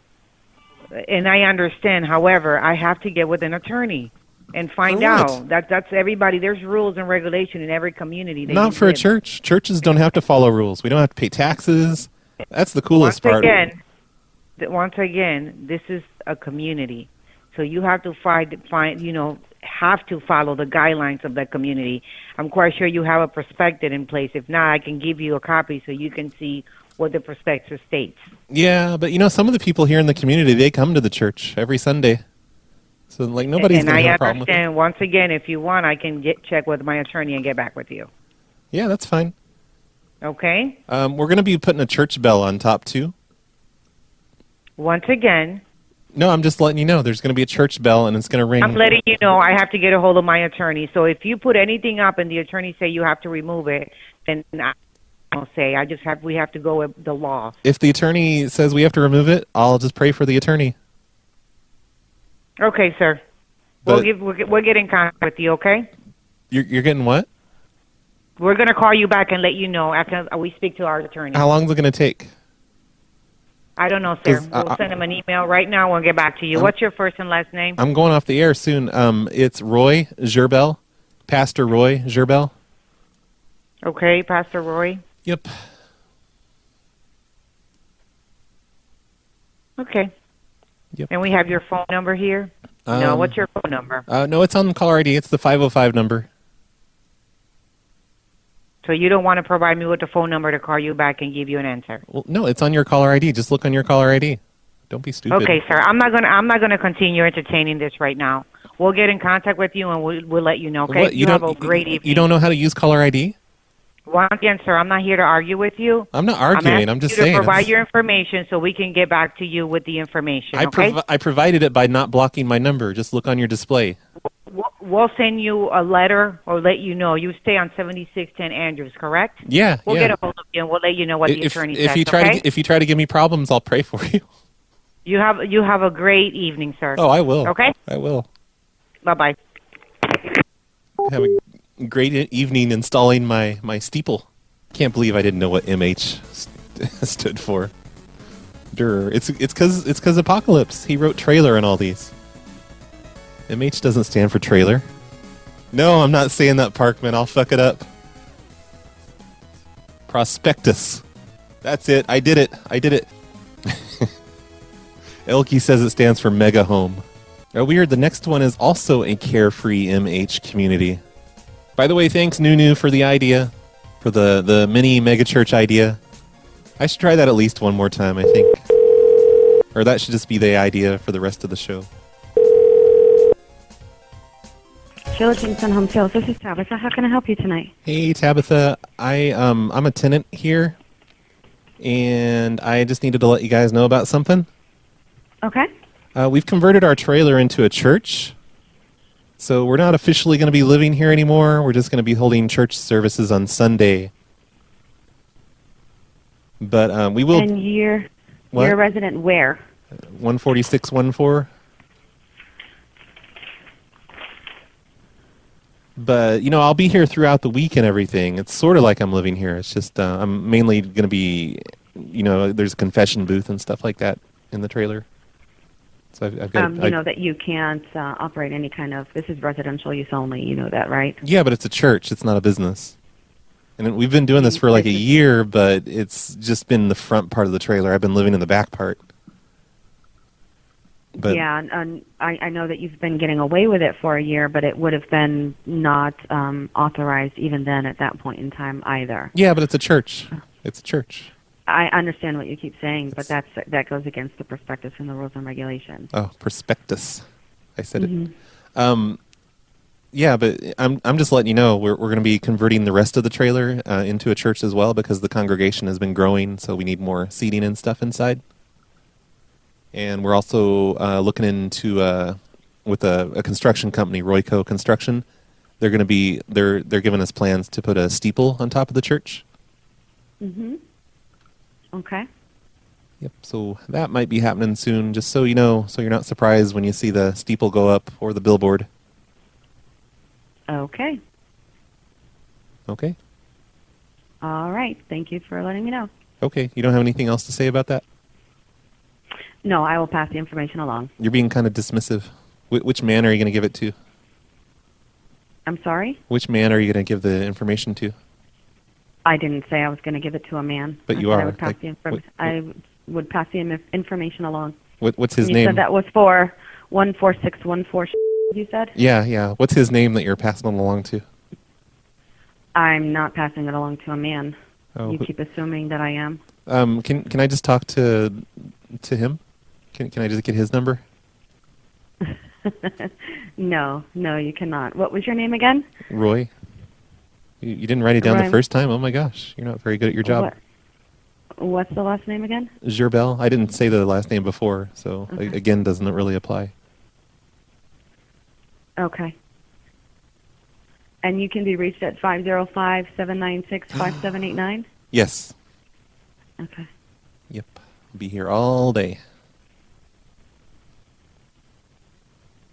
And I understand. However, I have to get with an attorney and find out. That's everybody. There's rules and regulation in every community. Not for a church. Churches don't have to follow rules. We don't have to pay taxes. That's the coolest part. Once again, this is a community, so you have to have to follow the guidelines of that community. I'm quite sure you have a prospectus in place. If not, I can give you a copy so you can see what the prospectus states. Yeah, but some of the people here in the community, they come to the church every Sunday. So nobody's going to have a problem with it. And I understand. Once again, if you want, I can check with my attorney and get back with you. Yeah, that's fine. Okay. We're going to be putting a church bell on top too. Once again. No, I'm just letting you know. There's going to be a church bell, and it's going to ring. I'm letting you know. I have to get a hold of my attorney. So if you put anything up and the attorney say you have to remove it, then I'll say we have to go with the law. If the attorney says we have to remove it, I'll just pray for the attorney. Okay, sir. We'll get in contact with you. Okay. You're getting what? We're going to call you back and let you know after we speak to our attorney. How long is it going to take? I don't know, sir. 'Cause We'll send him an email right now. We'll get back to you. What's your first and last name? I'm going off the air soon. It's Roy Gerbel, Pastor Roy Gerbel. Okay, Pastor Roy. Yep. Okay. Yep. And we have your phone number here? No, what's your phone number? No, it's on the caller ID. It's the 505 number. So you don't want to provide me with the phone number to call you back and give you an answer? Well, no, it's on your caller ID. Just look on your caller ID. Don't be stupid. Okay, sir. I'm not gonna continue entertaining this right now. We'll get in contact with you and we'll let you know. Okay. What, you have a great evening. You don't know how to use caller ID? Once again, sir, I'm not here to argue with you. I'm not arguing. I'm just saying. saying. To provide your information so we can get back to you with the information. Okay. I provided it by not blocking my number. Just look on your display. We'll send you a letter or let you know. You stay on 7610 Andrews, correct? Yeah. We'll get a hold of you and we'll let you know what the attorney says. If you try to give me problems, I'll pray for you. You have a great evening, sir. Oh, I will. Okay. I will. Bye-bye. Have a great evening installing my steeple. Can't believe I didn't know what MH stood for. Durr. It's because Apocalypse. He wrote trailer and all these. MH doesn't stand for trailer. No, I'm not saying that, Parkman. I'll fuck it up. Prospectus. That's it. I did it. Elkie says it stands for mega home. Oh, weird. The next one is also a carefree MH community. By the way, thanks, Nunu, for the idea. For the mini megachurch idea. I should try that at least one more time, I think. Or that should just be the idea for the rest of the show. Sheila Kingston Home Sales. This is Tabitha. How can I help you tonight? Hey, Tabitha. I'm a tenant here, and I just needed to let you guys know about something. Okay. We've converted our trailer into a church, so we're not officially going to be living here anymore. We're just going to be holding church services on Sunday. But we will... And you're What? a resident where? 14614. But, I'll be here throughout the week and everything. It's sort of like I'm living here. It's just I'm mainly going to be, there's a confession booth and stuff like that in the trailer. So I've got... you know that you can't operate any kind of... This is residential use only. You know that, right? Yeah, but it's a church. It's not a business. And we've been doing this for like a year, but it's just been the front part of the trailer. I've been living in the back part. But yeah, and I know that you've been getting away with it for a year, but it would have been not authorized even then at that point in time either. Yeah, but it's a church. It's a church. I understand what you keep saying, but that goes against the prospectus and the rules and regulations. Oh, prospectus. I said it. Yeah, but I'm just letting you know we're going to be converting the rest of the trailer into a church as well because the congregation has been growing, so we need more seating and stuff inside. And we're also looking into with a construction company, Royco Construction. They're going to be they're giving us plans to put a steeple on top of the church. Okay. Yep. So that might be happening soon. Just so you know, so you're not surprised when you see the steeple go up or the billboard. Okay. Okay. All right. Thank you for letting me know. Okay. You don't have anything else to say about that? No, I will pass the information along. You're being kind of dismissive. Which man are you going to give it to? I'm sorry? Which man are you going to give the information to? I didn't say I was going to give it to a man. But I you said are. I would pass I would pass the information along. What's his you name? You said that was for 14614, you said? Yeah. What's his name that you're passing it along to? I'm not passing it along to a man. Oh, you keep assuming that I am. Can I just talk to him? Can I just get his number? No, you cannot. What was your name again? Roy. You didn't write it down the first time? Oh my gosh, you're not very good at your job. What's the last name again? Gerbel. I didn't say the last name before, so Okay. Again, doesn't really apply. Okay. And you can be reached at 505-796-5789? Yes. Okay. Yep. I'll be here all day.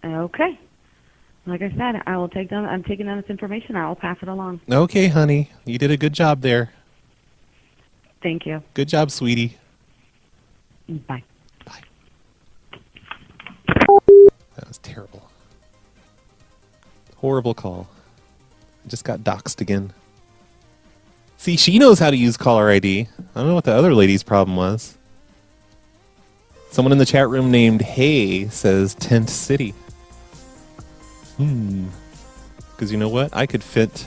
Okay. Like I said, I will take down. I'm taking down this information. I will pass it along. Okay, honey. You did a good job there. Thank you. Good job, sweetie. Bye. That was terrible. Horrible call. I just got doxxed again. See, she knows how to use caller ID. I don't know what the other lady's problem was. Someone in the chat room named Hey says Tent City. Because you know what? I could fit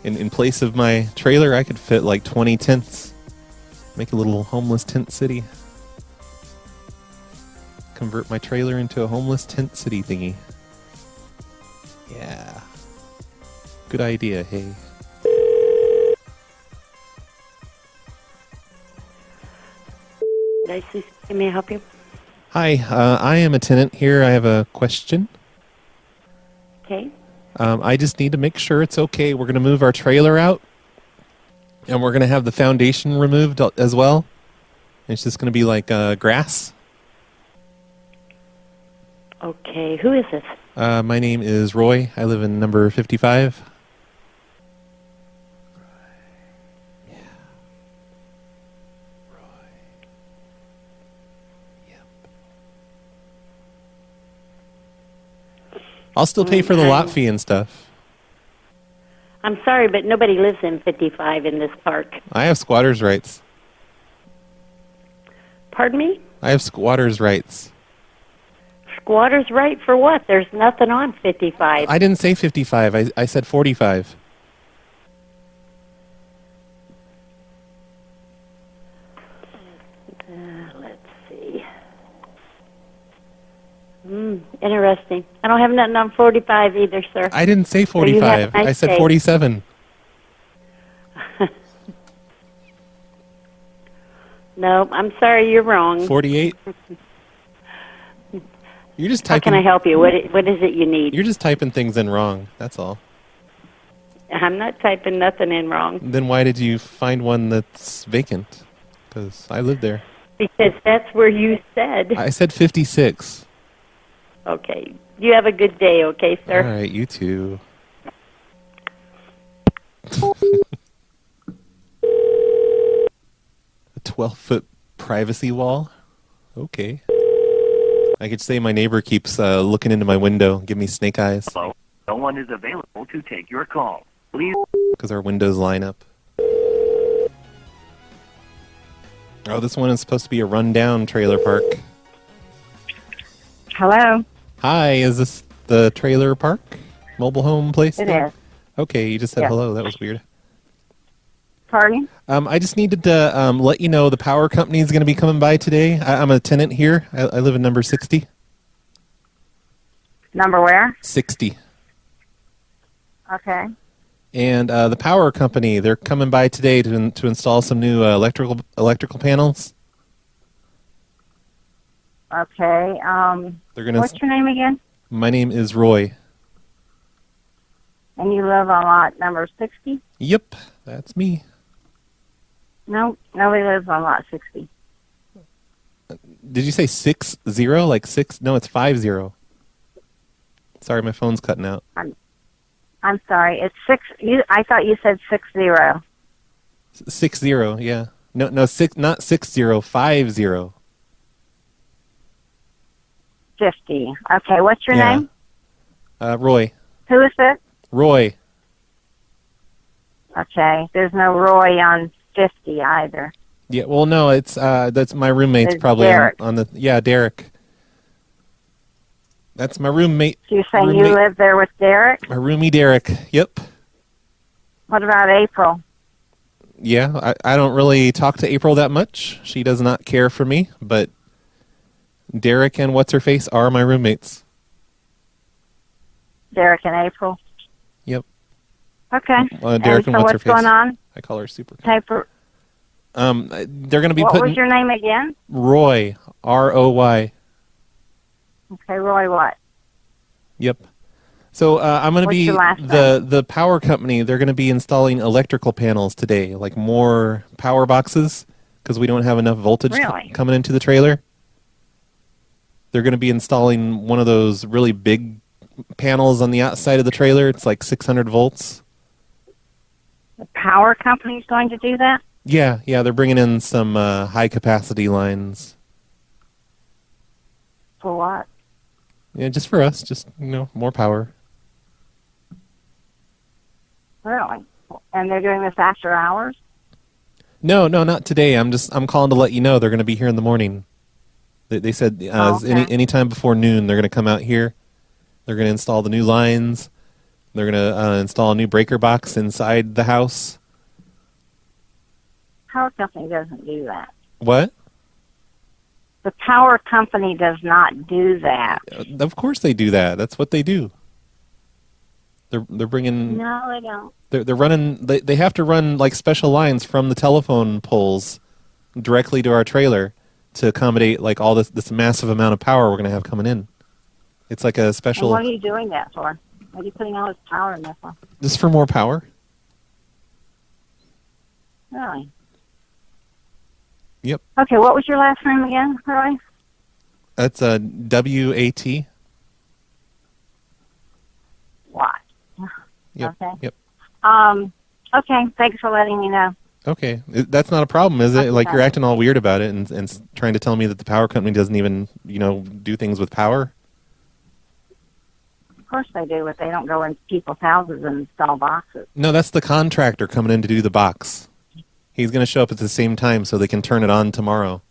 in place of my trailer, I could fit like 20 tents. Make a little homeless tent city. Convert my trailer into a homeless tent city thingy. Yeah. Good idea, Hey. May I help you? Hi, I am a tenant here. I have a question. Okay. I just need to make sure it's okay. We're going to move our trailer out, and we're going to have the foundation removed as well. It's just going to be like grass. Okay. Who is this? My name is Roy. I live in number 55. I'll still pay for the lot fee and stuff. I'm sorry, but nobody lives in 55 in this park. I have squatter's rights. Pardon me? I have squatter's rights. Squatter's right for what? There's nothing on 55. I didn't say 55. I said 45. Let's see. Interesting. I don't have nothing on 45 either, sir. I didn't say So you have 45. a nice I said day. 47. No, I'm sorry, you're wrong. 48. You're just How typing. can I help you? What is it you need? You're just typing things in wrong. That's all. I'm not typing nothing in wrong. Then why did you find one that's vacant? Because I live there. Because that's where you said. I said 56. Okay. You have a good day, okay, sir? All right, you too. A 12-foot privacy wall? Okay. I could say my neighbor keeps looking into my window, give me snake eyes. Hello. No one is available to take your call. Please. Because our windows line up. Oh, this one is supposed to be a rundown trailer park. Hello. Hi, is this the trailer park? Mobile home place? It thing? is. Okay, you just said Yes. hello. That was weird. Pardon? I just needed to let you know the power company is going to be coming by today. I'm a tenant here. I live in number 60. Number where? 60. Okay. And the power company, they're coming by today to install some new electrical panels. Okay. They're gonna. What's your name again? My name is Roy. And you live on lot number 60? Yep, that's me. No, nobody lives on lot 60. Did you say 60? Like 6? No, it's 50. Sorry, my phone's cutting out. I'm sorry. It's 6. I thought you said 60. 60, yeah. No, 6, not 60, 50. 50. Okay. What's your Yeah. name? Roy. Who is it? Roy. Okay. There's no Roy on 50 either. Yeah, well, no, it's that's my roommate's It's probably Derek. on the. Yeah, Derek. That's my roommate. So you're saying you live there with Derek? My roomie Derek. Yep. What about April? Yeah, I don't really talk to April that much. She does not care for me, but Derek and What's-Her-Face are my roommates. Derek and April? Yep. Okay. Derek and so What's-Her-Face. what's going on? I call her Super. Paper. They're going to be What putting was your name again? Roy, R-O-Y. Okay, Roy what? Yep. So I'm going to What's be your last the power company. They're going to be installing electrical panels today, like more power boxes, because we don't have enough voltage Really? coming into the trailer. They're going to be installing one of those really big panels on the outside of the trailer. It's like 600 volts. The power company's going to do that? Yeah, they're bringing in some high capacity lines. For what? Yeah, just for us, just more power. Really? And they're doing this after hours? No, not today. I'm calling to let you know they're going to be here in the morning. They said okay. any time before noon they're going to come out here. They're going to install the new lines. They're going to install a new breaker box inside the house. Power company doesn't do that. What? The power company does not do that. Of course they do that. That's what they do. They're bringing. No, they don't. They're running. They have to run like special lines from the telephone poles directly to our trailer to accommodate like all this massive amount of power we're going to have coming in. It's like a special. And what are you doing that for? What are you putting all this power in there for? Just for more power. Really? Yep. Okay, what was your last name again, Roy? That's a WAT. What? Yep. Okay. Yep. Okay, thanks for letting me know. Okay, that's not a problem, is it? Like you're acting all weird about it and trying to tell me that the power company doesn't even, do things with power? Of course they do, but they don't go into people's houses and install boxes. No, that's the contractor coming in to do the box. He's going to show up at the same time so they can turn it on tomorrow.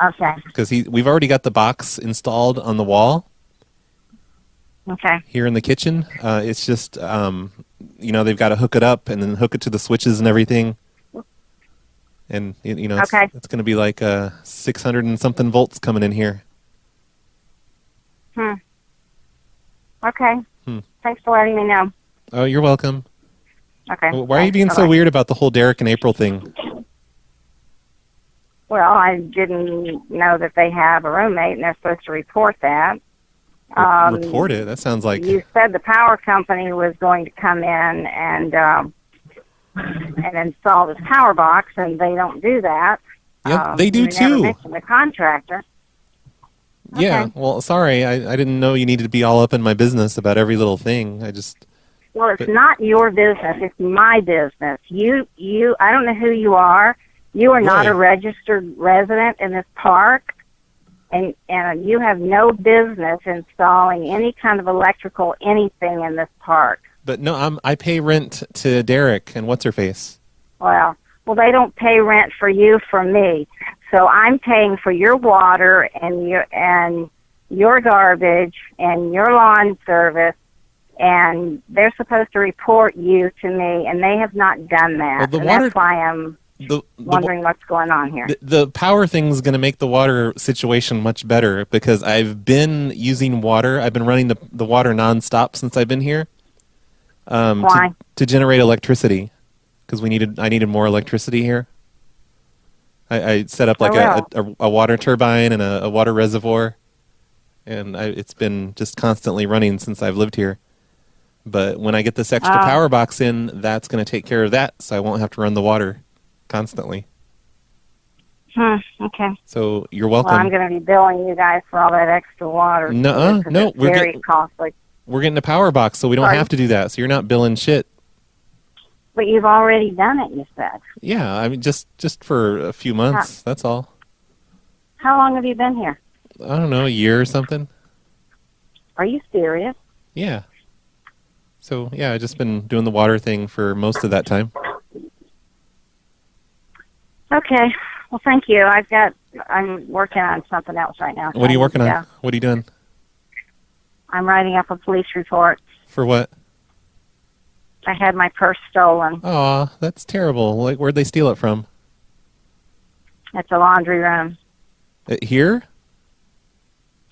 Okay. Because we've already got the box installed on the wall. Okay. Here in the kitchen. It's just, they've got to hook it up and then hook it to the switches and everything. And, okay. It's going to be like 600 and something volts coming in here. Okay. Thanks for letting me know. Oh, you're welcome. Okay. Why are you being so weird about the whole Derek and April thing? Well, I didn't know that they have a roommate and they're supposed to report that. Report it? That sounds like... You said the power company was going to come in and install this power box, and they don't do that. Yep, they do you too. Never mentioned the contractor. Yeah, well, sorry, I didn't know you needed to be all up in my business about every little thing. Well, it's not your business. It's my business. I don't know who you are. You are not a registered resident in this park, and you have no business installing any kind of electrical anything in this park. But no, I pay rent to Derek and what's her face. Well, they don't pay rent for you from me. So I'm paying for your water and your garbage and your lawn service, and they're supposed to report you to me, and they have not done that. Well, that's why I'm wondering what's going on here. The power thing is going to make the water situation much better because I've been using water. I've been running the water nonstop since I've been here. Why? To generate electricity, because I needed more electricity here. I set up like a water turbine and a water reservoir, and it's been just constantly running since I've lived here. But when I get this extra power box in, that's going to take care of that, so I won't have to run the water constantly. Okay. So you're welcome. Well, I'm going to be billing you guys for all that extra water. No, it's very costly. We're getting a power box, so we don't have to do that. So you're not billing shit. But you've already done it, you said. Yeah, I mean, just for a few months. That's all. How long have you been here? I don't know, a year or something. Are you serious? Yeah. So yeah, I've just been doing the water thing for most of that time. Okay. Well, thank you. I'm working on something else right now. What are you working on? What are you doing? I'm writing up a police report. For what? I had my purse stolen. Aw, that's terrible. Like, where'd they steal it from? It's a laundry room. Here?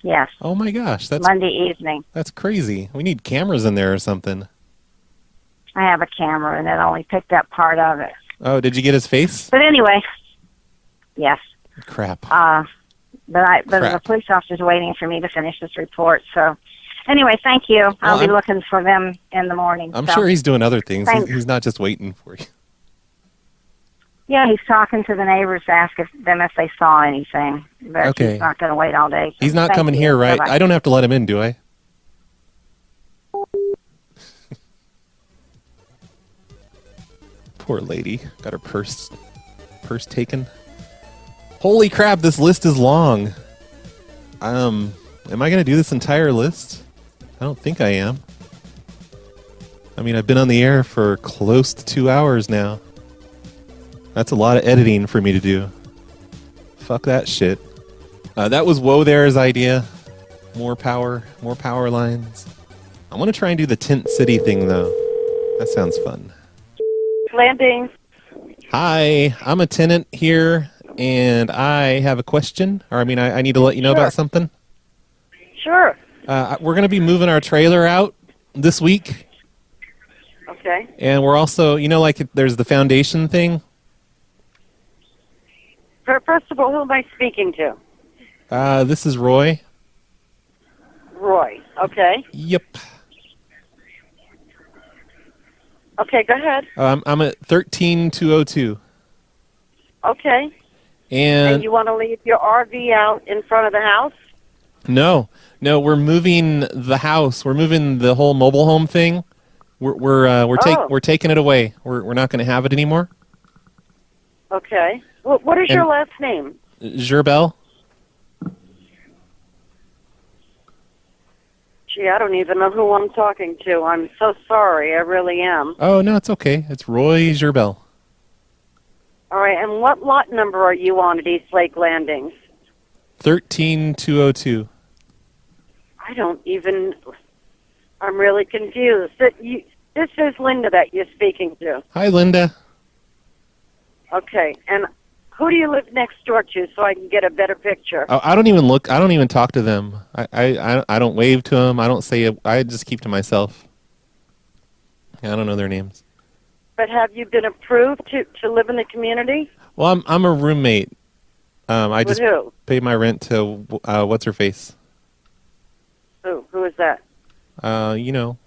Yes. Oh my gosh, that's Monday evening. That's crazy. We need cameras in there or something. I have a camera, and it only picked up part of it. Oh, did you get his face? But anyway, yes. Crap. But the police officer's waiting for me to finish this report. So, anyway, thank you. I'll be looking for them in the morning. I'm sure he's doing other things. He's not just waiting for you. Yeah, he's talking to the neighbors to ask them if they saw anything. But he's not going to wait all day. So he's not coming here, right? Bye-bye. I don't have to let him in, do I? Poor lady. Got her purse taken. Holy crap, this list is long. Am I going to do this entire list? I don't think I am. I mean, I've been on the air for close to 2 hours now. That's a lot of editing for me to do. Fuck that shit. That was Whoa There's idea. More power lines. I want to try and do the Tent City thing, though. That sounds fun. Landing. Hi, I'm a tenant here, and I have a question. Or, I need to let you know about something. Sure. We're going to be moving our trailer out this week. Okay. And we're also, there's the foundation thing. First of all, who am I speaking to? This is Roy. Roy. Okay. Yep. Okay, go ahead. I'm at 13202. Okay. And you want to leave your RV out in front of the house? No, we're moving the house. We're moving the whole mobile home thing. We're taking it away. We're not going to have it anymore. Okay. What is your last name? Gerbel. Gee, I don't even know who I'm talking to. I'm so sorry. I really am. Oh, no, it's okay. It's Roy Gerbel. All right, and what lot number are you on at East Lake Landings? 13202. I don't even... I'm really confused. This is Linda that you're speaking to. Hi, Linda. Okay, and who do you live next door to so I can get a better picture? Oh, I don't even talk to them. I don't wave to them. I don't say it. I just keep to myself. I don't know their names. But have you been approved to live in the community? Well, I'm a roommate. I With just who? pay my rent to what's her face. Who is that? You know.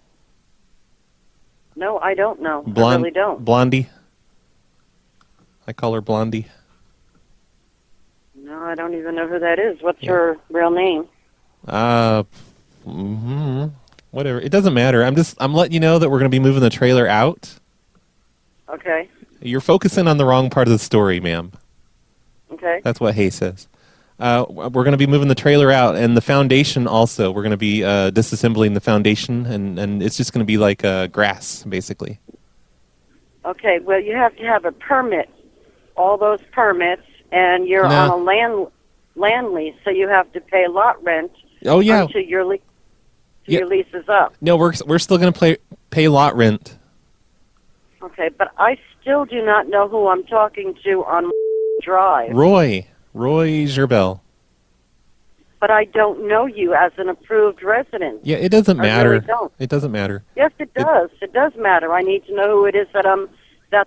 No, I don't know. Blonde, I really don't. Blondie. I call her Blondie. No, I don't even know who that is. What's her real name? Whatever. It doesn't matter. I'm letting you know that we're going to be moving the trailer out. Okay. You're focusing on the wrong part of the story, ma'am. Okay. That's what Hay says. We're going to be moving the trailer out, and the foundation also. We're going to be disassembling the foundation, and it's just going to be like grass, basically. Okay, well, you have to have a permit, all those permits, and you're on a land lease, so you have to pay lot rent until your lease is up. No, we're still going to pay lot rent. Okay, but I still do not know who I'm talking to on Drive. Roy Gerbel. But I don't know you as an approved resident. Yeah, it doesn't matter. I really don't. It doesn't matter. Yes, it does. It does matter. I need to know who it is that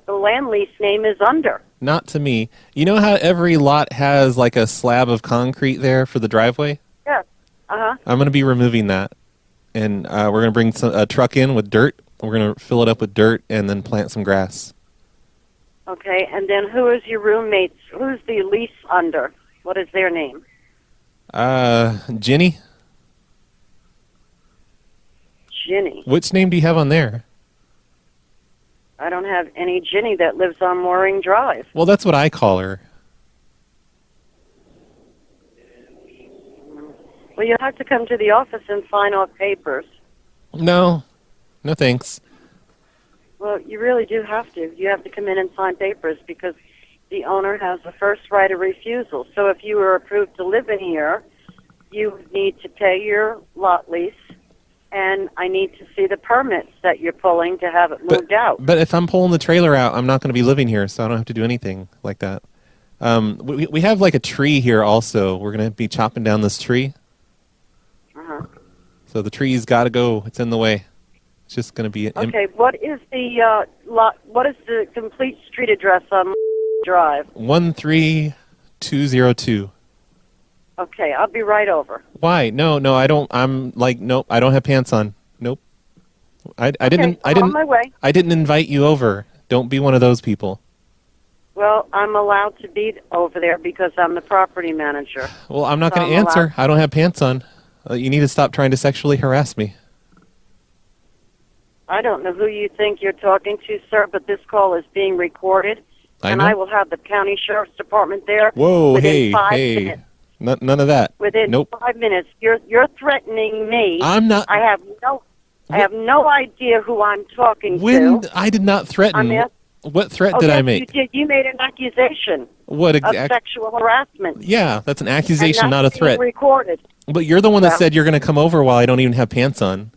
the land lease name is under. Not to me. You know how every lot has like a slab of concrete there for the driveway? Yes. Uh-huh. I'm going to be removing that. And we're going to bring a truck in with dirt. We're going to fill it up with dirt and then plant some grass. Okay, and then who is your roommates? Who's the lease under? What is their name? Jenny. Jenny. Which name do you have on there? I don't have any Jenny that lives on Mooring Drive. Well, that's what I call her. Well, you'll have to come to the office and sign off papers. No thanks. Well, you really do have to. You have to come in and sign papers because the owner has the first right of refusal. So if you were approved to live in here, you would need to pay your lot lease, and I need to see the permits that you're pulling to have it moved out. But if I'm pulling the trailer out, I'm not going to be living here, so I don't have to do anything like that. We have like a tree here also. We're going to be chopping down this tree. Uh-huh. So the tree's got to go. It's in the way. It's just going to be... Okay, what is the lot? What is the complete street address on Drive? 13202. Okay, I'll be right over. Why? No, I don't. Nope, I don't have pants on. Nope. I didn't on my way. I didn't invite you over. Don't be one of those people. Well, I'm allowed to be over there because I'm the property manager. Well, I'm not going to answer. I don't have pants on. You need to stop trying to sexually harass me. I don't know who you think you're talking to, sir, but this call is being recorded, and know. I will have the county sheriff's department there Whoa, within hey, 5 hey. minutes. None of that. Within Nope. 5 minutes, you're threatening me. I'm not. I have no idea who I'm talking When to. I did not threaten. What threat did yes, I make? You did. You made an accusation What of sexual harassment. Yeah, that's an accusation, and not a that's threat. being recorded. But you're the one that Well- said you're going to come over while I don't even have pants on.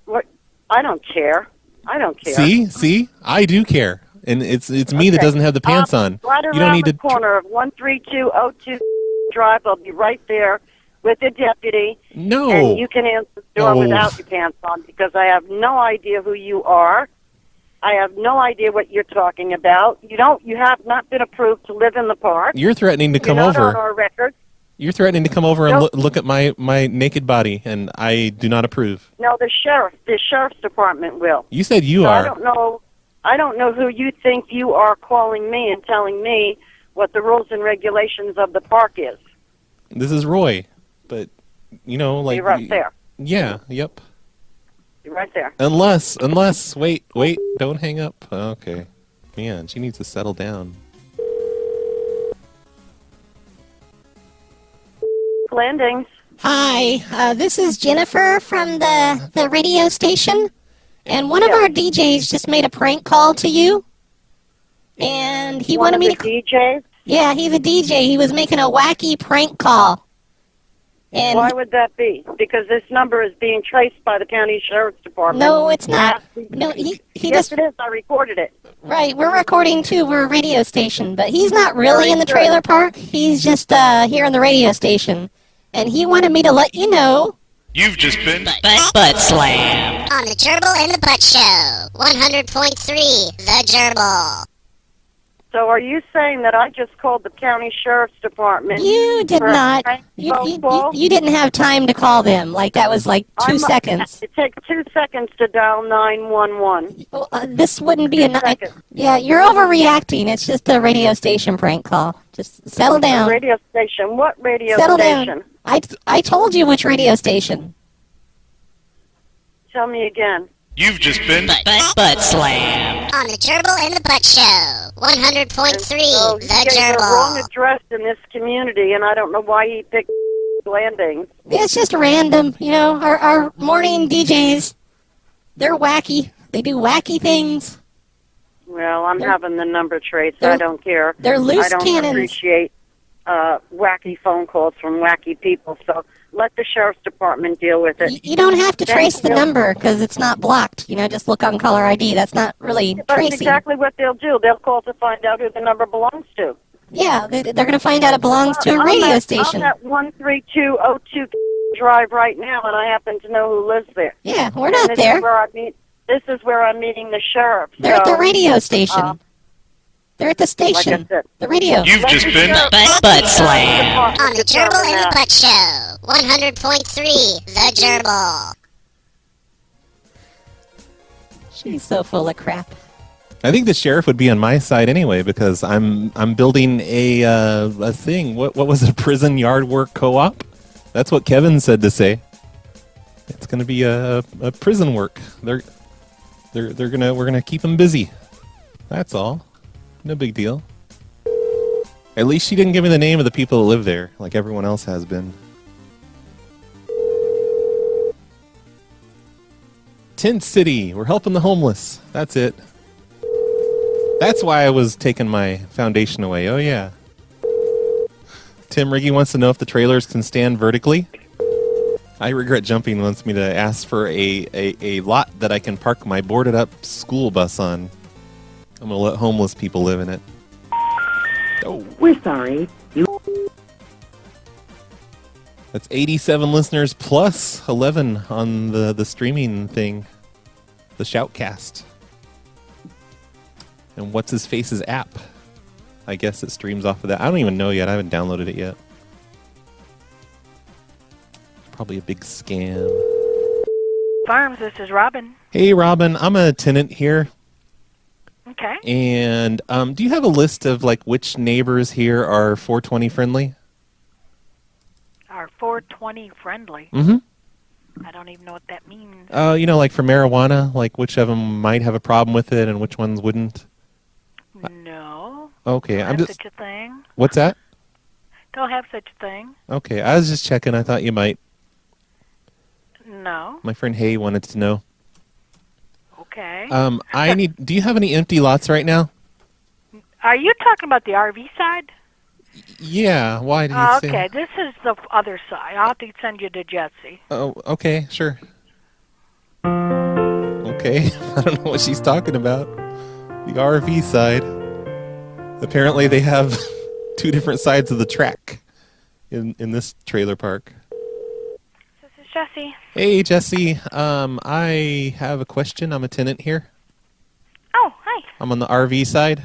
What? I don't care. I don't care. See, I do care, and it's me that doesn't have the pants on. Right You around don't need the to. corner of 13202 Drive. I'll be right there with the deputy. No. And you can answer the door No. without your pants on because I have no idea who you are. I have no idea what you're talking about. You have not been approved to live in the park. You're threatening to come You're not over. on our record. You're threatening to come over and Nope. look at my naked body, and I do not approve. No, the sheriff's department will. You said you So are. I don't know who you think you are calling me and telling me what the rules and regulations of the park is. This is Roy, but like You're right there. Yeah. Yep. You're right there. Unless, wait, don't hang up. Okay. Man, she needs to settle down. Landings. Hi, this is Jennifer from the radio station, and one of our DJs just made a prank call to you, and he wanted me to. DJs? Yeah, he's a DJ. He was making a wacky prank call. And Why would that be? Because this number is being traced by the county sheriff's department. No, it's not. No, he yes, just. it is. I recorded it. Right, we're recording too. We're a radio station, but he's not really in the trailer park. He's just here on the radio station, and he wanted me to let you know. You've just been Butt Slam on the Gerbil and the Butt Show. 100.3 The Gerbil. So are you saying that I just called the county sheriff's department? You did for a not. prank You phone call? didn't have time to call them. Like that was like 2 seconds. It takes 2 seconds to dial 911. Well, this wouldn't be a. Yeah, you're overreacting. It's just a radio station prank call. Just settle down. Radio station. What radio Settle station? down. I told you which radio station. Tell me again. You've just been Butt Slam on the Gerbil and the Butt Show. 100.3 You The gave the wrong Gerbil. address in this community, and I don't know why he picked Landings. It's just random. Our morning DJs, they're wacky. They do wacky things. Well, I'm having the number traced. I don't care. They're loose I don't cannons. appreciate wacky phone calls from wacky people, so let the sheriff's department deal with it. You don't have to Thank trace the you. number because it's not blocked. Just look on caller ID. That's not really That's tracing. exactly what they'll do. They'll call to find out who the number belongs to. Yeah, they're going to find out it belongs to a radio station. I'm at 13202 Drive right now, and I happen to know who lives there. Yeah, we're And not this there. Is where this is where I'm meeting the sheriff. They're at the So, radio station. They're at the station. Like I said. The radio. You've just been Butt Slam on the Gerbil and the Butt Show. 100.3 The Gerbil. She's so full of crap. I think the sheriff would be on my side anyway because I'm building a thing. What was it? Prison yard work co-op? That's what Kevin said to say. It's going to be a prison work. We're gonna keep them busy. That's all. No big deal. At least she didn't give me the name of the people that live there, like everyone else has been. Tent City. We're helping the homeless. That's it. That's why I was taking my foundation away. Oh, yeah. Tim Riggy wants to know if the trailers can stand vertically. I Regret Jumping wants me to ask for a lot that I can park my boarded up school bus on. I'm going to let homeless people live in it. Oh. We're sorry. That's 87 listeners plus 11 on the streaming thing. The Shoutcast. And What's His Face's app. I guess it streams off of that. I don't even know yet. I haven't downloaded it yet. Probably a big scam. Farms, this is Robin. Hey, Robin. I'm a tenant here. Okay. And do you have a list of like which neighbors here are 420 friendly? Are 420 friendly? Mm-hmm. I don't even know what that means. Like for marijuana, like which of them might have a problem with it and which ones wouldn't? No. Okay, Don't I'm have just... such a thing. What's that? Don't have such a thing. Okay, I was just checking. I thought you might. No. My friend Hay wanted to know. Okay. Do you have any empty lots right now? Are you talking about the RV side? Yeah, why did you say... Okay, this is the other side. I'll have to send you to Jesse. Oh, okay, sure. Okay, I don't know what she's talking about. The RV side. Apparently they have two different sides of the track in this trailer park. This is Jesse. Hey, Jesse. I have a question. I'm a tenant here. Oh, hi. I'm on the RV side.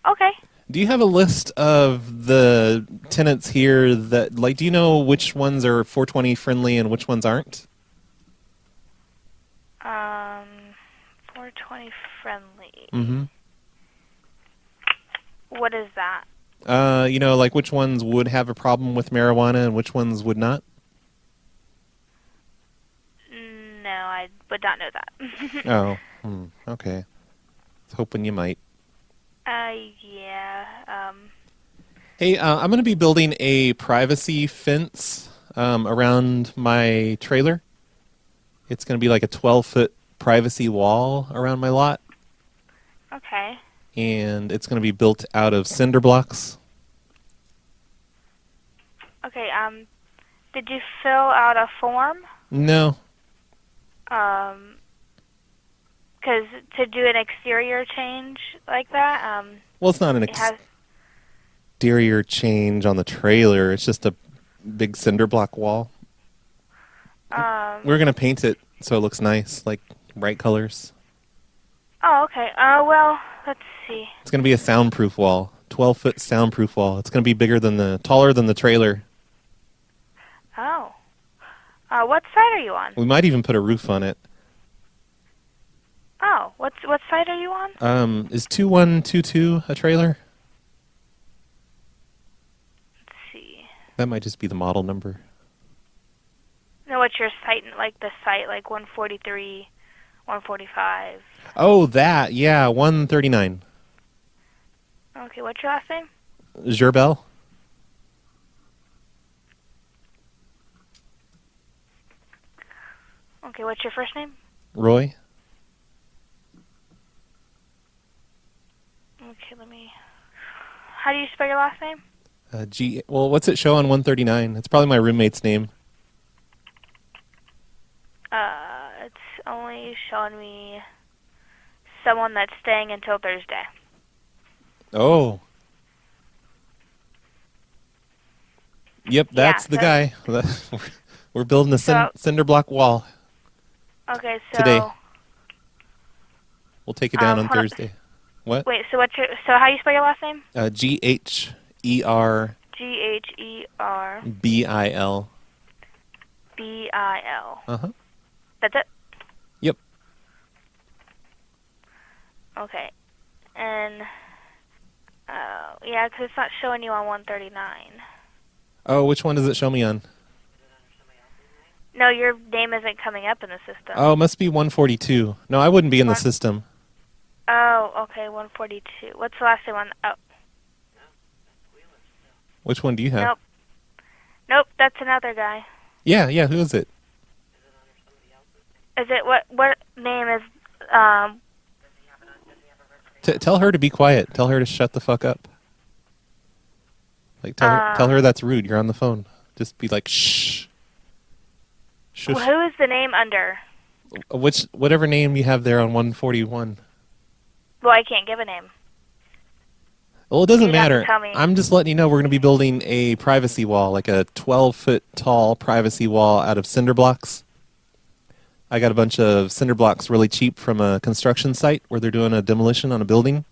Okay. Do you have a list of the tenants here that, like, do you know which ones are 420 friendly and which ones aren't? 420 friendly. Mm-hmm. What is that? Like which ones would have a problem with marijuana and which ones would not? No, I would not know that. Oh, okay. I was hoping you might. Yeah. Hey, I'm going to be building a privacy fence around my trailer. It's going to be like a 12-foot privacy wall around my lot. Okay. And it's going to be built out of cinder blocks. Okay, did you fill out a form? No. Because to do an exterior change like that, Well, it's not an exterior change on the trailer. It's just a big cinder block wall. We're going to paint it so it looks nice, like bright colors. Oh, okay. Well, let's see. It's going to be a soundproof wall, 12-foot soundproof wall. It's going to be taller than the trailer. Oh. What side are you on? We might even put a roof on it. Oh, what side are you on? Is 2122 a trailer? Let's see. That might just be the model number. No, what's your site, like the site, like 143, 145? Oh, that, yeah, 139. Okay, what's your last name? Gerbel? Okay, what's your first name? Roy? Okay, how do you spell your last name? Well, what's it show on 139? It's probably my roommate's name. It's only showing me someone that's staying until Thursday. Oh. Yep, that's the guy. We're building a cinder block wall. Okay, so... Today. We'll take it down on Thursday. What? Wait, so how do you spell your last name? Gher. Gher. Bil. Bil. Uh-huh. That's it? Yep. Okay. And, yeah, because it's not showing you on 139. Oh, which one does it show me on? No, your name isn't coming up in the system. Oh, it must be 142. No, I wouldn't be in the system. Oh, okay, 142. What's the last name on? Oh. Which one do you have? Nope, that's another guy. Yeah, who is it? Is it, what name is, Tell her to be quiet. Tell her to shut the fuck up. Like, tell her that's rude. You're on the phone. Just be like, shh. Shush. Well, who is the name under? Whatever name you have there on 141. Well, I can't give a name. Well, it doesn't You'd have to matter. tell me. I'm just letting you know we're going to be building a privacy wall, like a 12-foot tall privacy wall out of cinder blocks. I got a bunch of cinder blocks really cheap from a construction site where they're doing a demolition on a building.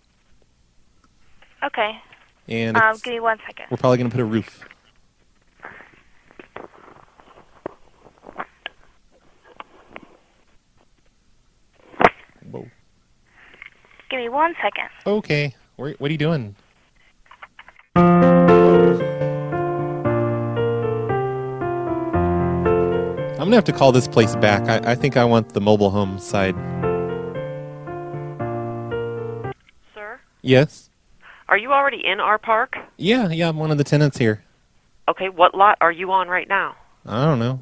Okay. And give me 1 second. we're probably going to put a roof. Whoa. Give me 1 second. Okay. What are you doing? I'm gonna have to call this place back. I think I want the mobile home side. Sir, Yes. are you already in our park? Yeah, I'm one of the tenants here. Okay, what lot are you on right now? I don't know.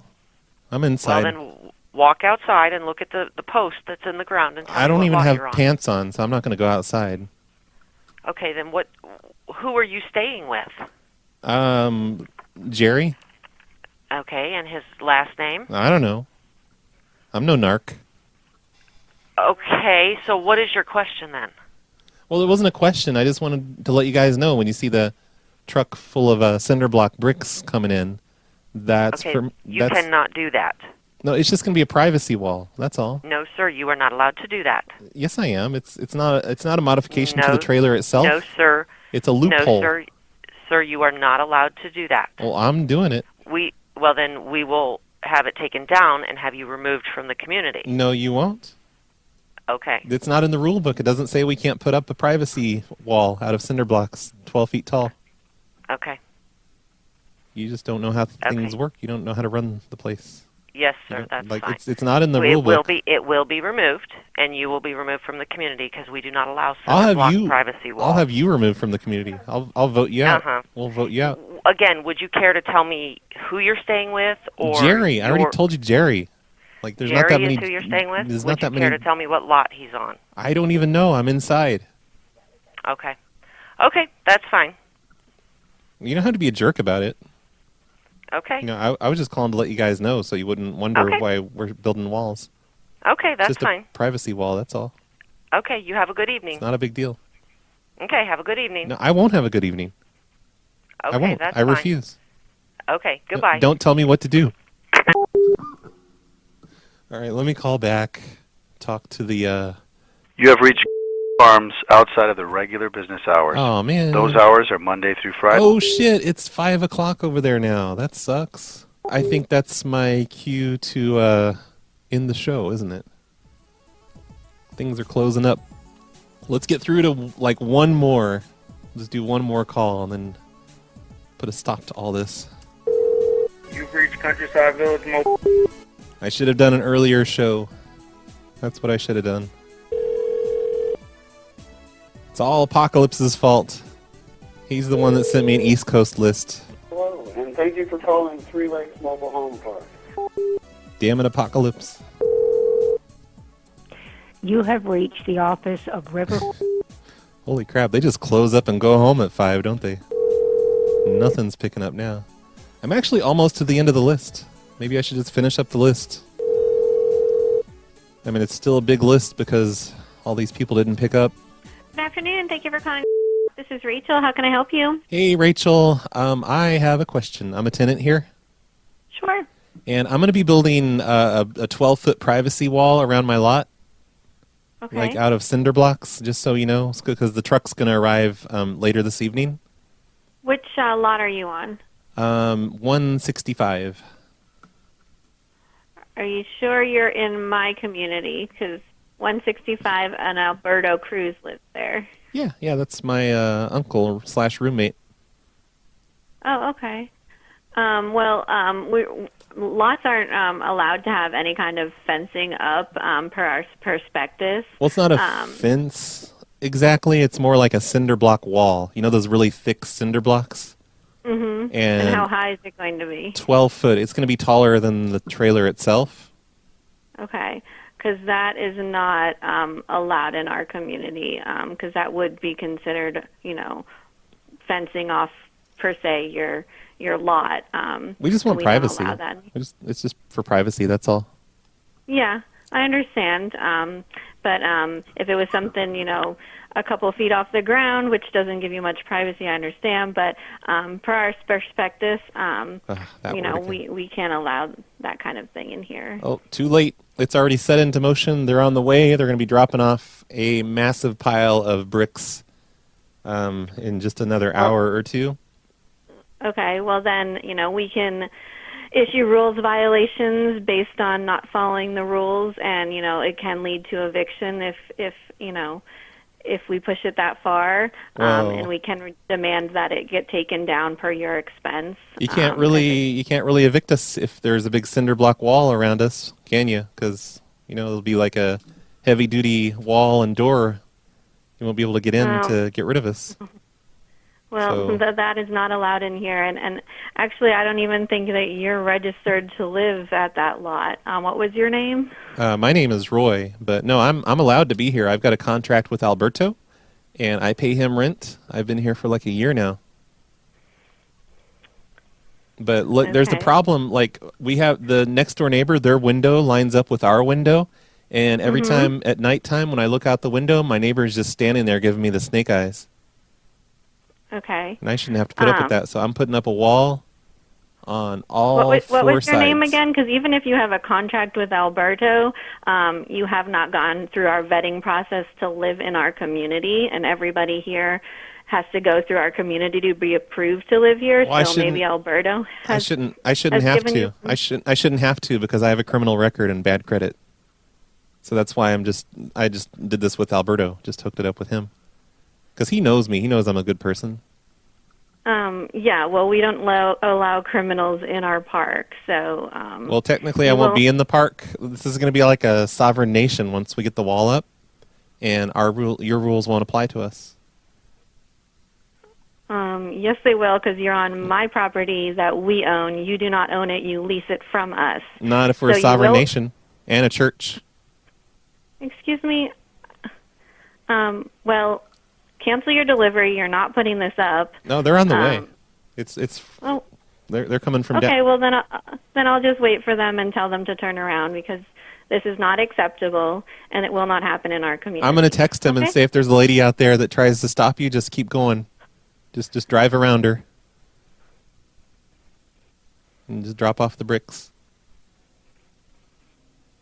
I'm inside. Well, then walk outside and look at the post that's in the ground and tell I me don't what even lot have you're on. pants on, so I'm not gonna go outside. Okay, then who are you staying with? Jerry? Okay, and his last name? I don't know. I'm no narc. Okay, so what is your question then? Well, it wasn't a question. I just wanted to let you guys know when you see the truck full of cinder block bricks coming in, that's Okay, for... you cannot do that. No, it's just going to be a privacy wall. That's all. No, sir, you are not allowed to do that. Yes, I am. It's not a modification to No, the trailer itself. No, sir. It's a loophole. No, sir, you are not allowed to do that. Well, I'm doing it. Well, then we will have it taken down and have you removed from the community. No, you won't. Okay. It's not in the rule book. It doesn't say we can't put up a privacy wall out of cinder blocks 12 feet tall. Okay. You just don't know how things work. You don't know how to run the place. Yes, sir, that's like fine. it's not in the rule book. It will be removed, and you will be removed from the community because we do not allow I'll cinder have block you. privacy walls. I'll have you removed from the community. I'll vote you out. Uh-huh. We'll vote you out. Again, would you care to tell me who you're staying with, or Jerry? I already told you Jerry. Like there's Jerry not that many. is who you're staying with? There's Would not that you many. care to tell me what lot he's on? I don't even know. I'm inside. Okay. Okay, that's fine. You don't have to be a jerk about it. Okay. You know, I was just calling to let you guys know so you wouldn't wonder why we're building walls. Okay, that's It's just fine. a privacy wall. That's all. Okay, you have a good evening. It's not a big deal. Okay, have a good evening. No, I won't have a good evening. Okay, I won't. that's I fine. refuse. Okay, goodbye. Don't tell me what to do. All right, let me call back. Talk to the. You have reached farms outside of the regular business hours. Oh man. Those hours are Monday through Friday. Oh shit! It's 5 o'clock over there now. That sucks. I think that's my cue to end the show, isn't it? Things are closing up. Let's get through to like one more. Let's do one more call and then put a stop to all this. You've reached Countryside Village Mobile. I should have done an earlier show. That's what I should have done. It's all Apocalypse's fault. He's the one that sent me an East Coast list. Hello, and thank you for calling Three Lakes Mobile Home Park. Damn it, Apocalypse. You have reached the office of River. Holy crap, they just close up and go home at 5, don't they? Nothing's picking up now. I'm actually almost to the end of the list. Maybe I should just finish up the list. I mean, it's still a big list because all these people didn't pick up. Good afternoon. Thank you for calling. This is Rachel. How can I help you? Hey, Rachel. I have a question. I'm a tenant here. Sure. And I'm going to be building a 12-foot privacy wall around my lot. Okay. Like out of cinder blocks, just so you know, because the truck's going to arrive later this evening. Which lot are you on? 165. Are you sure you're in my community? Because 165 and Alberto Cruz lives there. Yeah, that's my uncle / roommate. Oh, okay. Lots aren't allowed to have any kind of fencing up per our prospectus. Well, it's not a fence exactly. It's more like a cinder block wall. You know those really thick cinder blocks? Mm-hmm. And how high is it going to be? 12 foot. It's going to be taller than the trailer itself. Okay. Because that is not allowed in our community, because that would be considered, fencing off per se your lot. We just want so privacy. We don't allow that. It's just for privacy. That's all. Yeah, I understand. But if it was something, a couple of feet off the ground, which doesn't give you much privacy, I understand. But per our prospectus, we can't allow that kind of thing in here. Oh, too late. It's already set into motion. They're on the way. They're going to be dropping off a massive pile of bricks in just another hour or two. Okay, well then, we can issue rules violations based on not following the rules, and, it can lead to eviction if if we push it that far, Well- and we can demand that it get taken down per your expense. You can't really evict us if there's a big cinder block wall around us, can you? Because it'll be like a heavy duty wall and door. You won't be able to get in to get rid of us. Well, that is not allowed in here, and actually, I don't even think that you're registered to live at that lot. What was your name? My name is Roy, but no, I'm allowed to be here. I've got a contract with Alberto, and I pay him rent. I've been here for like a year now. But look, there's the problem. Like, we have the next door neighbor, their window lines up with our window, and every time at nighttime when I look out the window, my neighbor is just standing there giving me the snake eyes. Okay. And I shouldn't have to put up with that, so I'm putting up a wall on all what was four your sides. name again? Because even if you have a contract with Alberto, you have not gone through our vetting process to live in our community, and everybody here has to go through our community to be approved to live here. Well, so maybe Alberto I has. shouldn't has have given to. you- I shouldn't have to because I have a criminal record and bad credit. So that's why I just did this with Alberto. Just hooked it up with him. Because he knows me. He knows I'm a good person. Yeah, well, we don't allow criminals in our park, so. Well, technically, I won't be in the park. This is going to be like a sovereign nation once we get the wall up, and your rules won't apply to us. Yes, they will, because you're on my property that we own. You do not own it. You lease it from us. Not if we're So a sovereign you will- nation and a church. Excuse me. Well, cancel your delivery. You're not putting this up. No, they're on the way. It's. Oh. They're coming from. Okay, well then I'll just wait for them and tell them to turn around because this is not acceptable and it will not happen in our community. I'm going to text him and say if there's a lady out there that tries to stop you, just keep going. Just drive around her. And just drop off the bricks.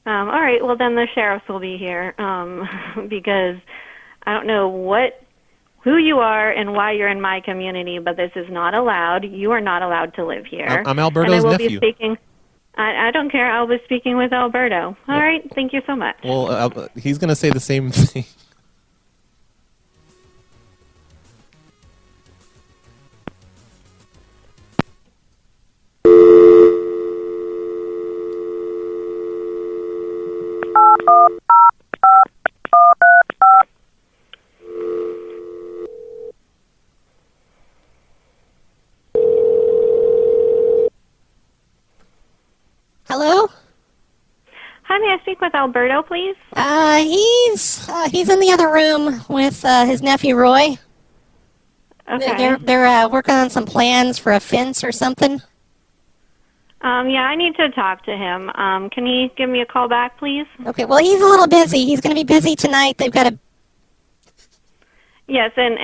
All right, well then the sheriffs will be here because I don't know who you are and why you're in my community, but this is not allowed. You are not allowed to live here. I'm Alberto's and I will nephew. Be speaking. I don't care. I'll be speaking with Alberto. All right, thank you so much. Well, he's going to say the same thing. Hello? Hi, may I speak with Alberto, please? He's in the other room with his nephew Roy. Okay. They're working on some plans for a fence or something. Yeah, I need to talk to him. Can he give me a call back, please? Okay, well, he's a little busy. He's going to be busy tonight. They've got a... Yes, and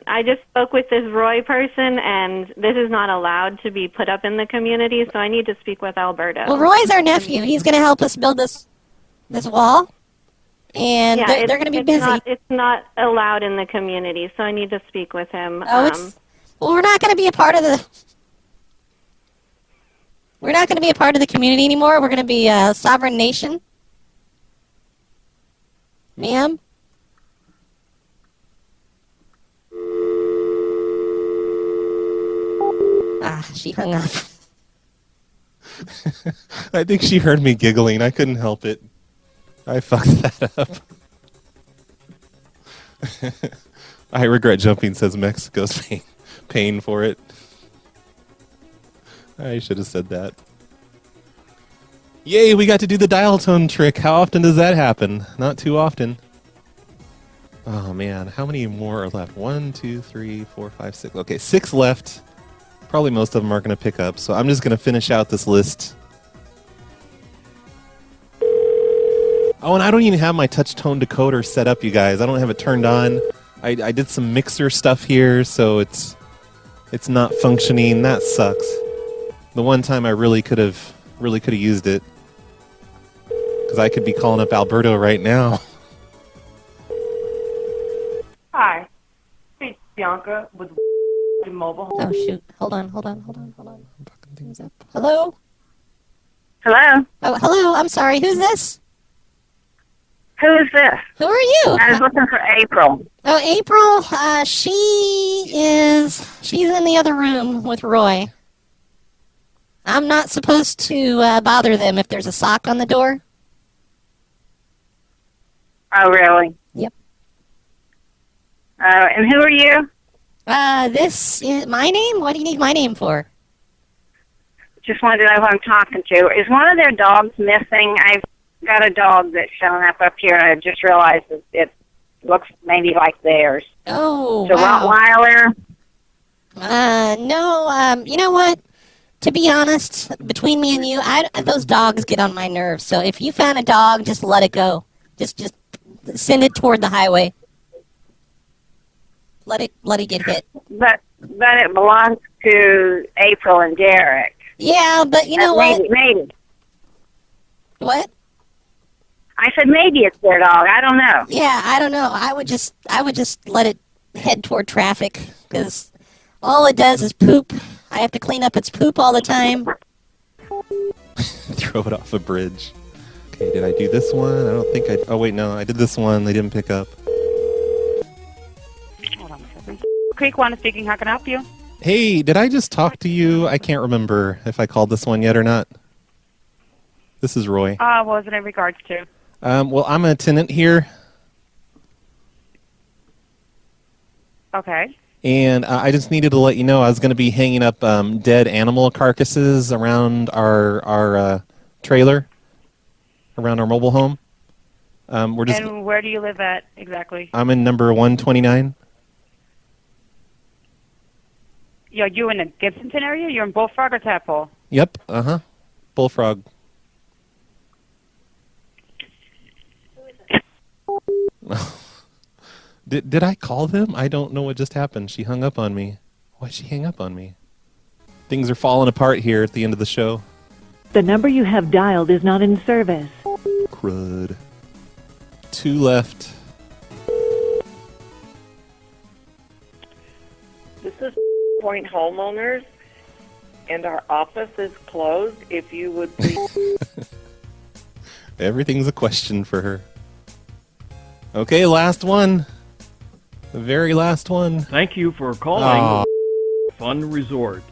I just spoke with this Roy person, and this is not allowed to be put up in the community, so I need to speak with Alberto. Well, Roy's our nephew. He's going to help us build this wall, and yeah, they're going to be busy. It's not allowed in the community, so I need to speak with him. Well, we're not going to be a part of the... We're not going to be a part of the community anymore. We're going to be a sovereign nation. Ma'am? She hung up. I think she heard me giggling. I couldn't help it. I fucked that up. I regret jumping, says Mexico's paying for it. I should have said that. Yay, we got to do the dial tone trick. How often does that happen? Not too often. Oh, man. How many more are left? 1, 2, 3, 4, 5, 6. Okay, 6 left. Probably most of them aren't going to pick up, so I'm just going to finish out this list. Oh, and I don't even have my touch tone decoder set up, you guys. I don't have it turned on. I did some mixer stuff here, so it's not functioning. That sucks. The one time I really could have used it, because I could be calling up Alberto right now. Hi, it's Bianca with Mobile Home. Oh, shoot. Hold on. Fucking things up. Hello? Hello? Oh, hello. I'm sorry. Who's this? Who is this? Who are you? I was looking for April. Oh, April, she's in the other room with Roy. I'm not supposed to bother them if there's a sock on the door. Oh, really? Yep. And who are you? This is my name? What do you need my name for? Just wanted to know who I'm talking to. Is one of their dogs missing? I've got a dog that's shown up here, and I just realized it looks maybe like theirs. Oh, It's a Rottweiler. No, you know what? To be honest, between me and you, those dogs get on my nerves. So if you found a dog, just let it go. Just send it toward the highway. Let it get hit. But it belongs to April and Derek. Yeah, but you know what? Maybe. What? I said maybe it's their dog. I don't know. Yeah, I don't know. I would just let it head toward traffic because all it does is poop. I have to clean up its poop all the time. Throw it off a bridge. Okay, did I do this one? I don't think I... Oh, wait, no. I did this one. They didn't pick up. Hold on a second. Creek One speaking. How can I help you? Hey, did I just talk to you? I can't remember if I called this one yet or not. This is Roy. What was it in regards to? Well, I'm a tenant here, Okay. and I just needed to let you know I was going to be hanging up dead animal carcasses around our trailer, around our mobile home. We're just. And where do you live at exactly? I'm in number 129. Are you in the Gibsonton area? You're in Bullfrog or Tadpole? Yep. Bullfrog. Did I call them? I don't know what just happened. She hung up on me. Why'd she hang up on me? Things are falling apart here at the end of the show. The number you have dialed is not in service. Crud. 2 left. This is Point Homeowners, and our office is closed. If you would please... Everything's a question for her. Okay, last one. The very last one. Thank you for calling Fun Resort.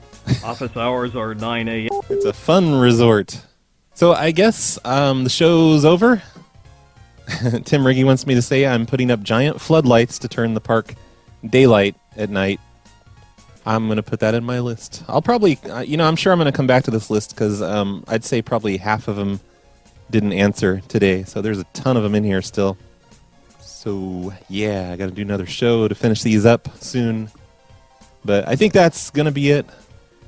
Office hours are 9 a.m. It's a fun resort. So I guess the show's over. Tim Riggy wants me to say I'm putting up giant floodlights to turn the park daylight at night. I'm going to put that in my list. I'll probably, I'm sure I'm going to come back to this list because I'd say probably half of them didn't answer today. So there's a ton of them in here still. So, yeah, I got to do another show to finish these up soon. But I think that's going to be it.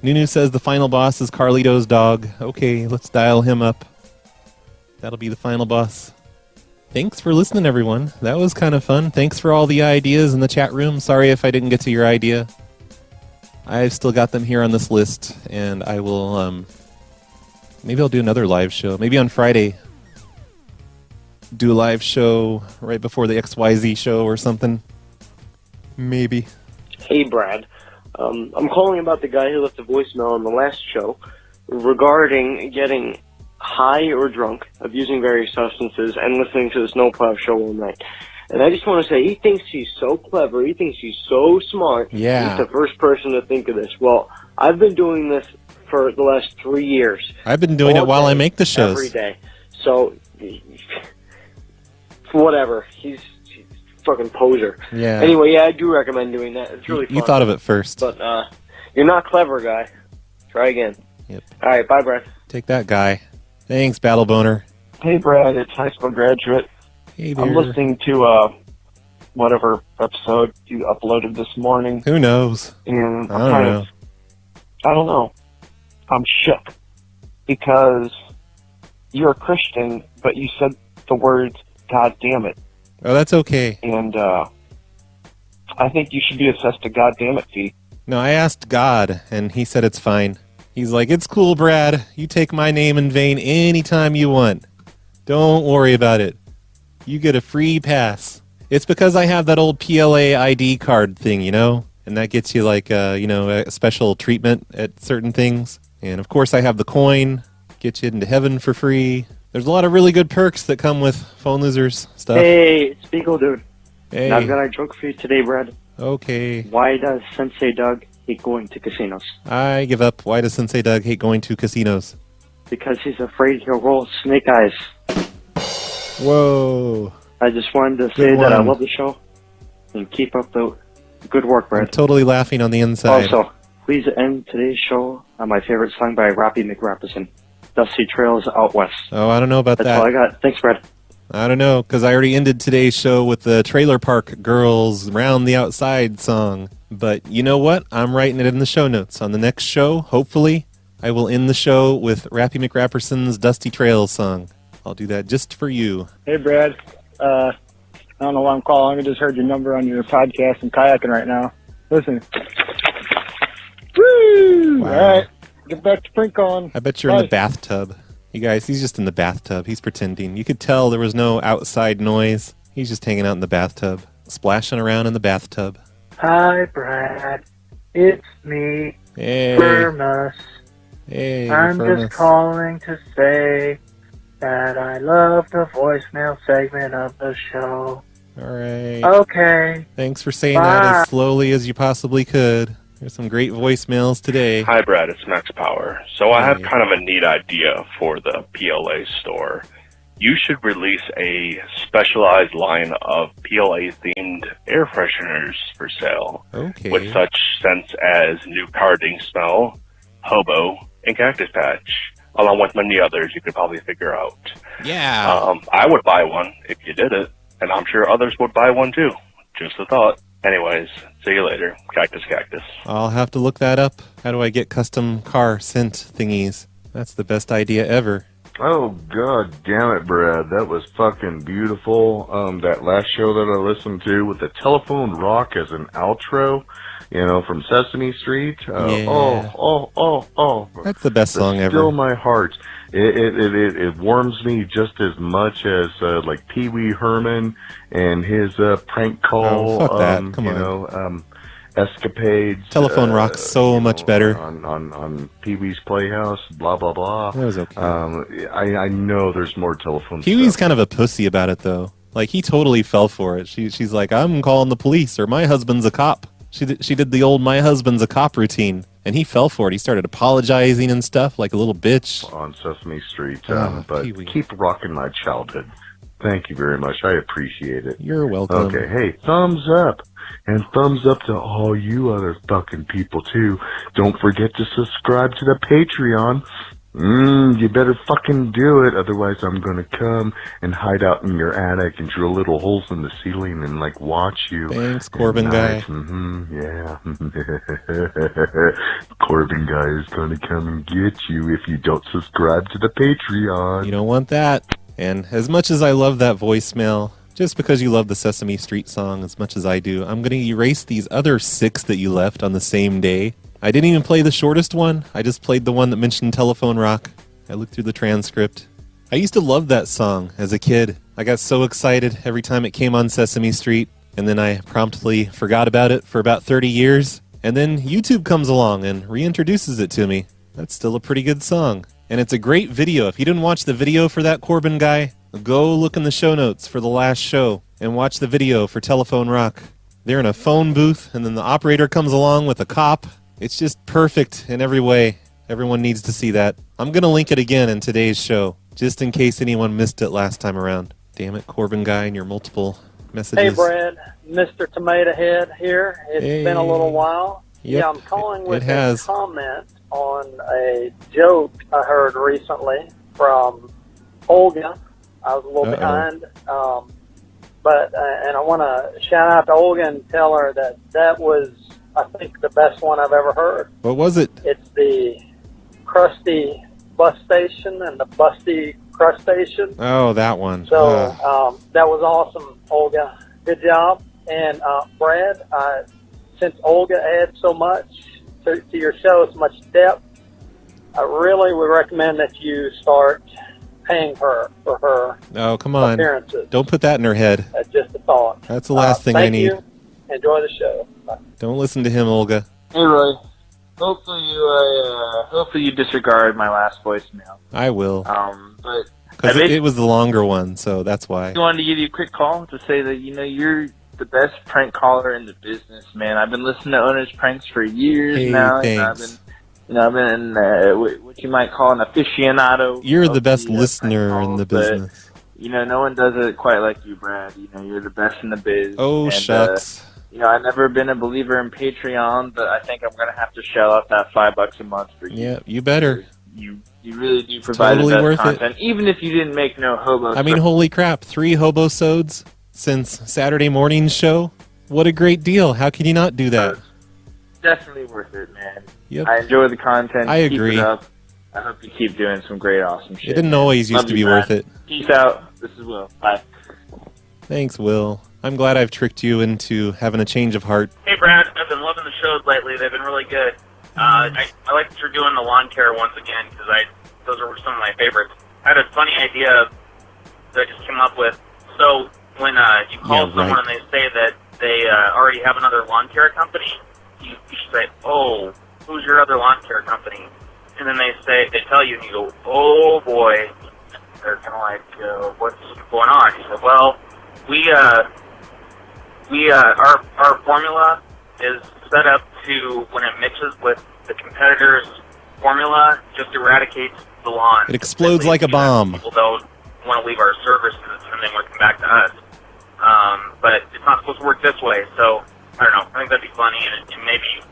Nunu says the final boss is Carlito's dog. Okay, let's dial him up. That'll be the final boss. Thanks for listening, everyone. That was kind of fun. Thanks for all the ideas in the chat room. Sorry if I didn't get to your idea. I've still got them here on this list, and I will, maybe I'll do another live show. Maybe on Friday, do a live show right before the XYZ show or something. Maybe. Hey, Brad. I'm calling about the guy who left a voicemail on the last show regarding getting high or drunk, abusing various substances, and listening to the Snowplow show all night. And I just want to say, he thinks he's so clever, he thinks he's so smart. Yeah. He's the first person to think of this. Well, I've been doing this for the last 3 years. I've been doing it while I make the shows. Every day. So, whatever. He's a fucking poser. Yeah. Anyway, yeah, I do recommend doing that. It's really fun. You thought of it first. But you're not clever, guy. Try again. Yep. All right, bye, Brad. Take that, guy. Thanks, Battle Boner. Hey, Brad. It's high school graduate. Hey there. I'm listening to whatever episode you uploaded this morning. Who knows? And I don't know. I don't know. I'm shook because you're a Christian, but you said the words "God damn it." Oh, that's okay. And I think you should be assessed a "God damn it" fee. No, I asked God, and he said it's fine. He's like, it's cool, Brad. You take my name in vain anytime you want. Don't worry about it. You get a free pass. It's because I have that old PLA ID card thing, and that gets you like, a special treatment at certain things. And of course I have the coin, get you into heaven for free. There's a lot of really good perks that come with phone losers stuff. Hey, it's Beagle Dude. Hey. Now I've got a joke for you today, Brad. Okay. Why does Sensei Doug hate going to casinos? I give up. Why does Sensei Doug hate going to casinos? Because he's afraid he'll roll snake eyes. Whoa. I just wanted to Good say that I one. love the show and keep up the good work, I'm Brad. totally laughing on the inside. Also, please end today's show on my favorite song by Rappy McRapperson, Dusty Trails Out West. Oh, I don't know about That's that. all I got. Thanks, Brad. I don't know, because I already ended today's show with the Trailer Park Girls Round the Outside song. But you know what? I'm writing it in the show notes. On the next show, hopefully, I will end the show with Rappy McRapperson's Dusty Trails song. I'll do that just for you. Hey, Brad. I don't know why I'm calling. I just heard your number on your podcast. I'm kayaking right now. Listen. Woo! Wow. All right. Get back to prank calling. I bet you're in the bathtub. You guys, he's just in the bathtub. He's pretending. You could tell there was no outside noise. He's just hanging out in the bathtub, splashing around in the bathtub. Hi, Brad. It's me, Hey. Firmus. Hey, I'm Firmus. just calling to say that I love the voicemail segment of the show. All right. Okay. Thanks for saying Bye. that as slowly as you possibly could. There's some great voicemails today. Hi, Brad. It's Max Power. So I have kind of a neat idea for the PLA store. You should release a specialized line of PLA-themed air fresheners for sale. Okay. With such scents as New Carding Smell, Hobo, and Cactus Patch, along with many others you could probably figure out. Yeah. I would buy one if you did it, and I'm sure others would buy one too. Just a thought. Anyways, see you later. Cactus. I'll have to look that up. How do I get custom car scent thingies? That's the best idea ever. Oh, god damn it, Brad. That was fucking beautiful. That last show that I listened to with the telephone rock as an outro, you know, from Sesame Street. Yeah. Oh. That's the best song ever. Still my heart. It warms me just as much as, like Pee Wee Herman and his, prank call, Oh, fuck that. Come you on. know, escapades. Telephone rock's so much better. On Pee Wee's Playhouse, blah, blah, blah. That was okay. I know there's more telephone Pee-wee's kind of a pussy about it, though. Like, he totally fell for it. She's like, I'm calling the police, or my husband's a cop. She did the old my husband's a cop routine, and he fell for it. He started apologizing and stuff like a little bitch. On Sesame Street, Oh, but Pee-wee. keep rocking my childhood. Thank you very much. I appreciate it. You're welcome. Okay, hey, thumbs up. And thumbs up to all you other fucking people, too. Don't forget to subscribe to the Patreon. You better fucking do it, otherwise I'm gonna come and hide out in your attic and drill little holes in the ceiling and, like, watch you. Thanks, Corbin guy. Yeah. Corbin guy is gonna come and get you if you don't subscribe to the Patreon. You don't want that. And as much as I love that voicemail, just because you love the Sesame Street song as much as I do, I'm going to erase these other 6 that you left on the same day. I didn't even play the shortest one. I just played the one that mentioned Telephone Rock. I looked through the transcript. I used to love that song as a kid. I got so excited every time it came on Sesame Street, and then I promptly forgot about it for about 30 years. And then YouTube comes along and reintroduces it to me. That's still a pretty good song. And it's a great video. If you didn't watch the video for that Corbin guy, go look in the show notes for the last show and watch the video for Telephone Rock. They're in a phone booth, and then the operator comes along with a cop. It's just perfect in every way. Everyone needs to see that. I'm going to link it again in today's show, just in case anyone missed it last time around. Damn it, Corbin guy, and your multiple messages. Hey, Brad. Mr. Tomato Head here. It's been a little while. Yep, Yeah, I'm calling with it has. a comment on a joke I heard recently from Olga. I was a little behind, and I want to shout out to Olga and tell her that was, I think, the best one I've ever heard. What was it? It's the Krusty Bus Station and the Busty Crustation. Oh, that one. So that was awesome, Olga. Good job. And Brad, since Olga adds so much to your show, so much depth, I really would recommend that you start paying her for her Oh, come on. appearances. Don't put that in her head. That's just a thought. That's the last thing I thank need. you. Enjoy the show. Bye. Don't listen to him, Olga. Hey, Roy. Hopefully you disregard my last voicemail. I will. But Because it was the longer one, so that's why. I wanted to give you a quick call to say that, you're the best prank caller in the business, man. I've been listening to Owner's Pranks for years now. Thanks. I've been what you might call an aficionado. You're the best listener in the business. No one does it quite like you, Brad. You're the best in the biz. Oh, shucks. I've never been a believer in Patreon, but I think I'm going to have to shell out that $5 a month for you. Yeah, you better. You really do provide totally the best worth content, even if you didn't make no hobo. I mean, holy crap, 3 hobo-sodes since Saturday morning's show? What a great deal. How can you not do that? Definitely worth it, man. Yep. I enjoy the content. I agree. Keep it up. I hope you keep doing some great, awesome shit. It didn't always used to be worth it. Peace out. This is Will. Bye. Thanks, Will. I'm glad I've tricked you into having a change of heart. Hey, Brad. I've been loving the shows lately. They've been really good. I like that you're doing the lawn care ones again, because those are some of my favorites. I had a funny idea that I just came up with. So when you call someone and they say that they already have another lawn care company, you should say, "Oh, who's your other lawn care company?" And then they tell you, and you go, "Oh boy." They're kind of like, "What's going on?" You say, "Well, our formula is set up to, when it mixes with the competitor's formula, just eradicates the lawn. It explodes like a bomb." People don't want to leave our services and then want to come back to us. But it's not supposed to work this way, so I don't know. I think that'd be funny, and maybe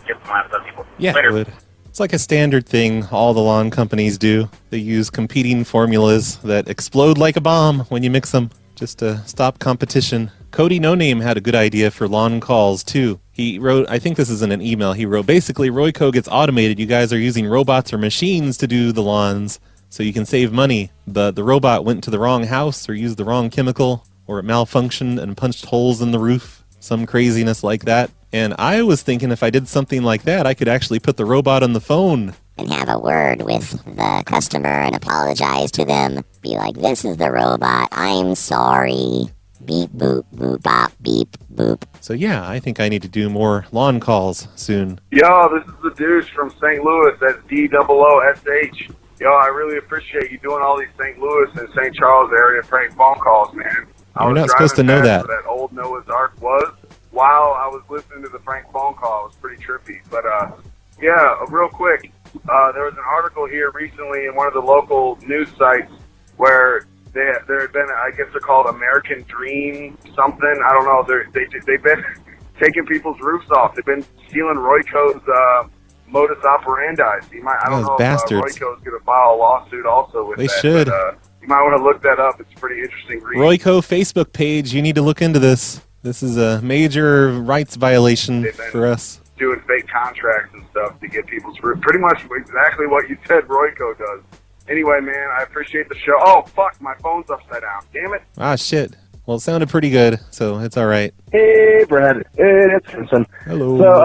get some laughs out of people. Yeah, Later. it would. It's like a standard thing all the lawn companies do. They use competing formulas that explode like a bomb when you mix them, just to stop competition. Cody No Name had a good idea for lawn calls, too. He wrote, I think this is in an email, he wrote, basically, Royco gets automated. You guys are using robots or machines to do the lawns, so you can save money. But the robot went to the wrong house or used the wrong chemical, or it malfunctioned and punched holes in the roof. Some craziness like that. And I was thinking if I did something like that, I could actually put the robot on the phone. And have a word with the customer and apologize to them. Be like, "This is the robot. I'm sorry. Beep, boop, boop, bop, beep, boop." So yeah, I think I need to do more lawn calls soon. Yo, this is the douche from St. Louis. That's DOOSH. Yo, I really appreciate you doing all these St. Louis and St. Charles area prank phone calls, man. You're not supposed to know that. Where that old Noah's Ark was while I was listening to the prank phone call. It was pretty trippy. But, yeah, real quick, there was an article here recently in one of the local news sites where there had been, I guess they're called American Dream something. I don't know. They've been taking people's roofs off. They've been stealing Royco's modus operandi. I don't know bastards. if Royco's going to file a lawsuit also with They that. should. But, you might want to look that up. It's a pretty interesting read. Royco Facebook page, you need to look into this. This is a major rights violation for us. Doing fake contracts and stuff to get people's roof. Pretty much exactly what you said Royco does. Anyway, man, I appreciate the show. Oh, fuck, my phone's upside down. Damn it. Ah, shit. Well, it sounded pretty good, so it's all right. Hey, Brad. It's Vincent. Hello. So,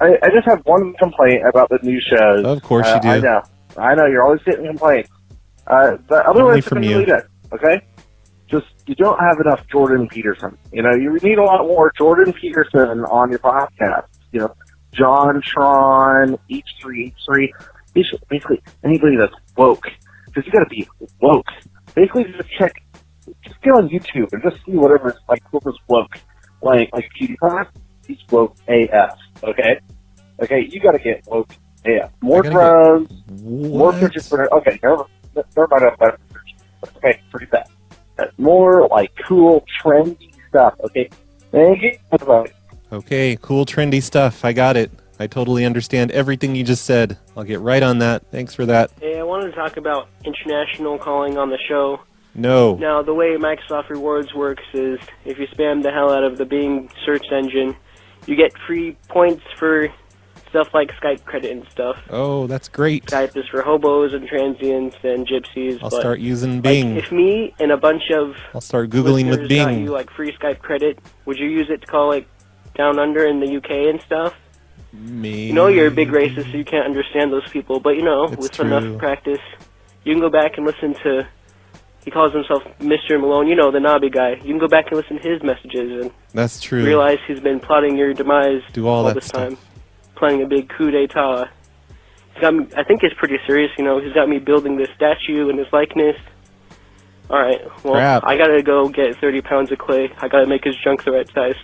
I just have one complaint about the new shows. Of course you do. I know. You're always getting complaints. But otherwise, it's been really good. Okay? Just, you don't have enough Jordan Peterson. You need a lot more Jordan Peterson on your podcast. John Tron, H3H3. Basically, anybody that's woke. Because you gotta be woke. Basically, just get on YouTube and just see whatever's woke. Like PewDiePie, he's woke AF. Okay? Okay, you gotta get woke AF. More drugs, more pictures for. Okay, never mind. Okay, pretty bad. More cool, trendy stuff. Okay, thank you. Okay, cool, trendy stuff. I got it. I totally understand everything you just said. I'll get right on that. Thanks for that. Hey, I wanted to talk about international calling on the show. No. Now, the way Microsoft Rewards works is if you spam the hell out of the Bing search engine, you get free points for stuff like Skype credit and stuff. Oh, that's great. Skype is for hobos and transients and gypsies. I'll start using Bing. If me and a bunch of I'll start Googling with Bing. got you free Skype credit, would you use it to call down under in the UK and stuff? Me. You're a big racist, so you can't understand those people. But with enough practice, you can go back and listen to. He calls himself Mr. Malone. The knobby guy. You can go back and listen to his messages and that's true. Realize he's been plotting your demise all that this stuff. time, planning a big coup d'état. He's got me, I think it's pretty serious, you know. He's got me building this statue in his likeness. All right, well, Crap. I gotta go get 30 pounds of clay. I gotta make his junk the right size.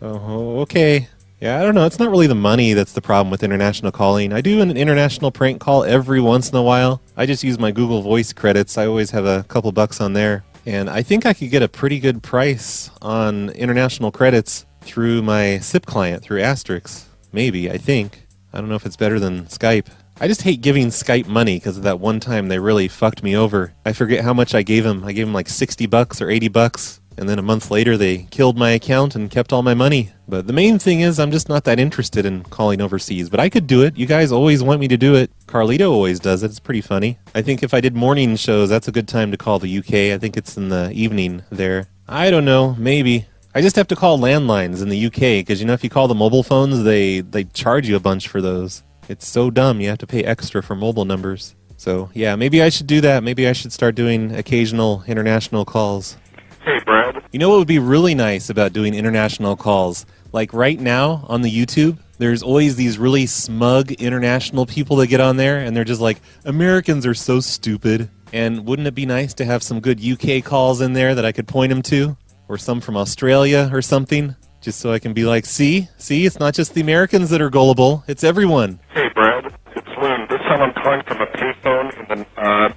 Oh, okay. Yeah, I don't know. It's not really the money that's the problem with international calling. I do an international prank call every once in a while. I just use my Google Voice credits. I always have a couple bucks on there. And I think I could get a pretty good price on international credits through my SIP client, through Asterix. Maybe, I think. I don't know if it's better than Skype. I just hate giving Skype money because of that one time they really fucked me over. I forget how much I gave them. I gave them like $60 or $80. And then a month later, they killed my account and kept all my money. But the main thing is I'm just not that interested in calling overseas. But I could do it. You guys always want me to do it. Carlito always does it. It's pretty funny. I think if I did morning shows, that's a good time to call the UK. I think it's in the evening there. I don't know. Maybe. I just have to call landlines in the UK because, you know, if you call the mobile phones, they charge you a bunch for those. It's so dumb. You have to pay extra for mobile numbers. So, yeah, maybe I should do that. Maybe I should start doing occasional international calls. Hey, Brad. You know what would be really nice about doing international calls? Like right now on the YouTube, there's always these really smug international people that get on there, and they're just like, Americans are so stupid. And wouldn't it be nice to have some good UK calls in there that I could point them to? Or some from Australia or something? Just so I can be like, see, it's not just the Americans that are gullible, it's everyone. Hey, Brad. It's Lynn. This time I'm calling from a payphone in the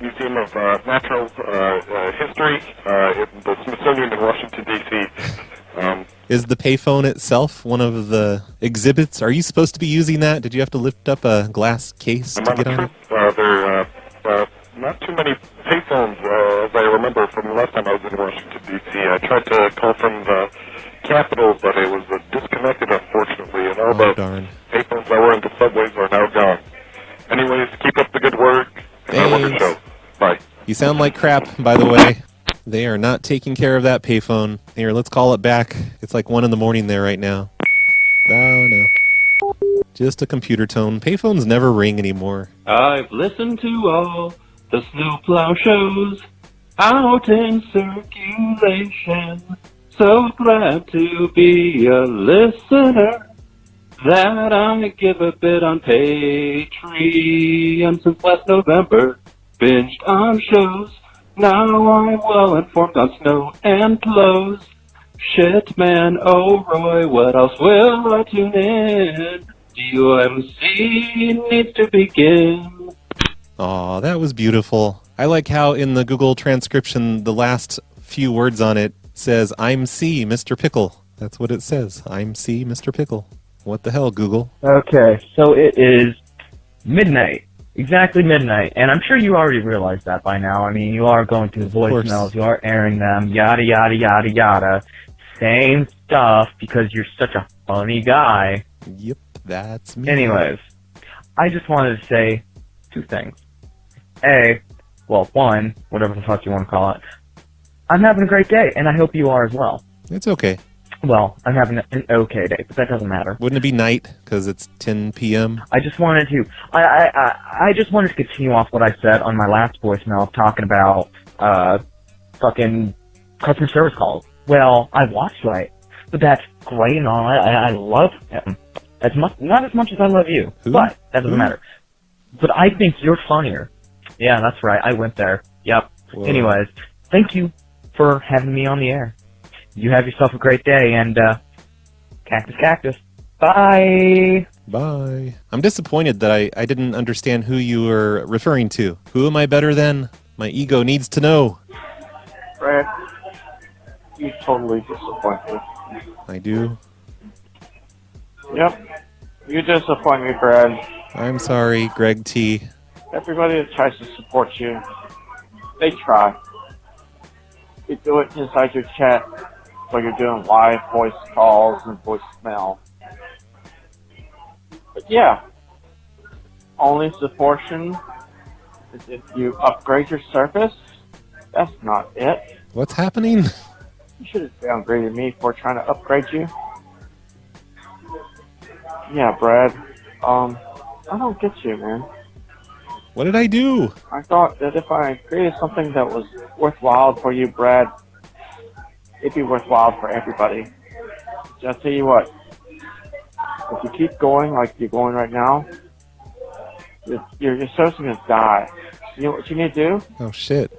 Museum of Natural History in the Smithsonian in Washington, D.C. Is the payphone itself one of the exhibits? Are you supposed to be using that? Did you have to lift up a glass case to get on it? There are not too many payphones, as I remember from the last time I was in Washington, D.C. I tried to call from the Capitol, but it was disconnected, unfortunately, and all the payphones that were in the subways are now gone. Anyways, keep up the good work, and I love your show. Bye. You sound like crap, by the way. They are not taking care of that payphone. Here, let's call it back. It's like 1 a.m. there right now. Oh, no. Just a computer tone. Payphones never ring anymore. I've listened to all the Snowplow shows out in circulation. So glad to be a listener that I give a bit on Patreon since last November. Binged on shows. Now I'm well informed on snow and plows. Shit, man, oh Roy, what else will I tune in? DUMC needs to begin. Aw, that was beautiful. I like how in the Google transcription, the last few words on it says, I'm C, Mr. Pickle. That's what it says. I'm C, Mr. Pickle. What the hell, Google? Okay, so it is midnight. Exactly midnight. And I'm sure you already realized that by now. I mean, you are going through the voicemails, you are airing them, yada, yada, yada, yada. Same stuff because you're such a funny guy. Yep, that's me. Anyways, I just wanted to say 2 things. One, whatever the fuck you want to call it. I'm having a great day, and I hope you are as well. It's okay. Well, I'm having an okay day, but that doesn't matter. Wouldn't it be night because it's 10 p.m.? I just wanted to, I just wanted to continue off what I said on my last voicemail talking about fucking customer service calls. Well, I watched Right, but that's great and all. I love him not as much as I love you, but that doesn't matter. But I think you're funnier. Yeah, that's right. I went there. Yep. Whoa. Anyways, thank you for having me on the air. You have yourself a great day, and cactus. Bye. Bye. I'm disappointed that I didn't understand who you were referring to. Who am I better than? My ego needs to know. Brad, you totally disappoint me. I do. Yep. You disappoint me, Brad. I'm sorry, Greg T. Everybody that tries to support you, they try. You do it inside your chat, so you're doing live voice calls and voicemail. But yeah, only supportion is if you upgrade your service. That's not it. What's happening? You should have downgraded me for trying to upgrade you. Yeah, Brad. I don't get you, man. What did I do? I thought that if I created something that was worthwhile for you, Brad, it'd be worthwhile for everybody. Just tell you what, if you keep going like you're going right now, Your show's gonna die. You know what you need to do? Oh shit.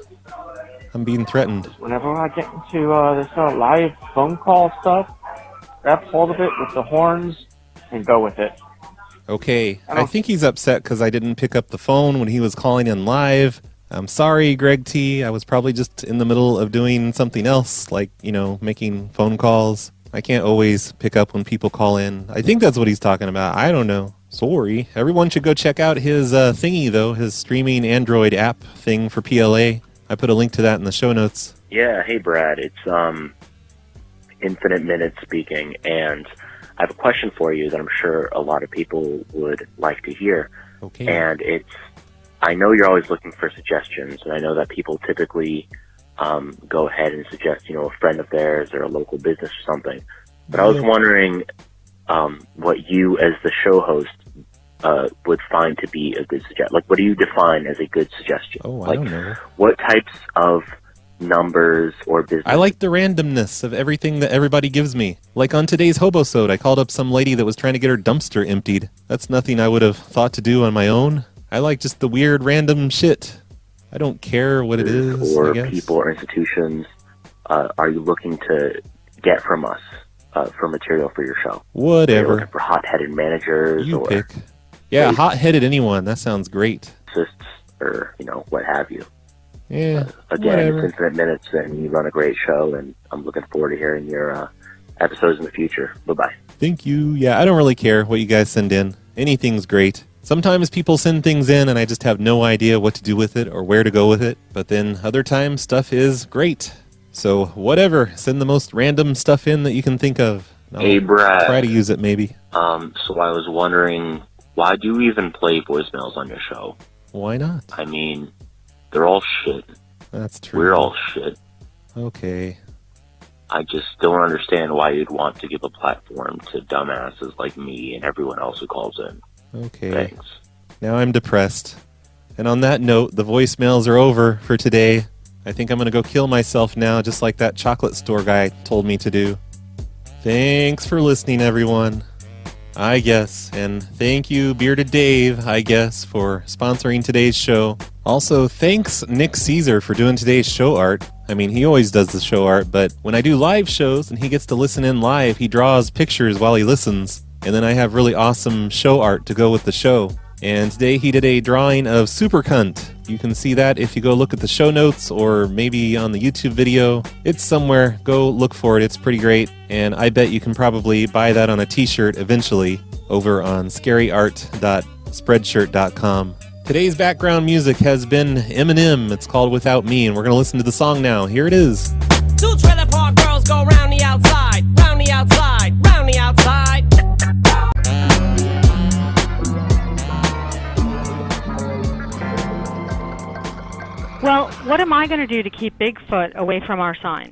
I'm being threatened. Whenever I get into this live phone call stuff, grab hold of it with the horns and go with it. Okay, I think he's upset because I didn't pick up the phone when he was calling in live. I'm sorry, Greg T. I was probably just in the middle of doing something else, like, making phone calls. I can't always pick up when people call in. I think that's what he's talking about. I don't know. Sorry. Everyone should go check out his thingy, though, his streaming Android app thing for PLA. I put a link to that in the show notes. Yeah, hey, Brad. It's Infinite Minutes speaking, and I have a question for you that I'm sure a lot of people would like to hear. Okay. And I know you're always looking for suggestions, and I know that people typically go ahead and suggest, a friend of theirs or a local business or something. But I was wondering what you, as the show host, would find to be a good suggestion. Like, what do you define as a good suggestion? Oh, I don't know. What types of numbers or business? I like the randomness of everything that everybody gives me. Like on today's Hobosode, I called up some lady that was trying to get her dumpster emptied. That's nothing I would have thought to do on my own. I like just the weird random shit. I don't care what it is, or I guess. people or institutions are you looking to get from us for material for your show? Whatever. Are you looking for hot-headed managers? You or pick. Yeah, hot-headed anyone. That sounds great. assists or, what have you. Yeah, Again, whatever. it's Infinite Minutes, and you run a great show, and I'm looking forward to hearing your episodes in the future. Bye-bye. Thank you. Yeah, I don't really care what you guys send in. Anything's great. Sometimes people send things in and I just have no idea what to do with it or where to go with it. But then other times stuff is great. So whatever, send the most random stuff in that you can think of. Hey, Brad. Try to use it maybe. So I was wondering, why do you even play voicemails on your show? Why not? I mean, they're all shit. That's true. We're all shit. Okay. I just don't understand why you'd want to give a platform to dumbasses like me and everyone else who calls in. Okay. Thanks. Now I'm depressed. And on that note, the voicemails are over for today. I think I'm going to go kill myself now, just like that chocolate store guy told me to do. Thanks for listening, everyone. I guess. And thank you, Bearded Dave, I guess, for sponsoring today's show. Also, thanks, Nick Caesar, for doing today's show art. I mean, he always does the show art, but when I do live shows and he gets to listen in live, he draws pictures while he listens. And then I have really awesome show art to go with the show. And today he did a drawing of Super Cunt. You can see that if you go look at the show notes or maybe on the YouTube video. It's somewhere. Go look for it. It's pretty great. And I bet you can probably buy that on a t-shirt eventually over on scaryart.spreadshirt.com. Today's background music has been Eminem. It's called Without Me, and we're going to listen to the song now. Here it is. Two trailer park girls go round the outside, round the outside, round the outside. Well, what am I going to do to keep Bigfoot away from our sign?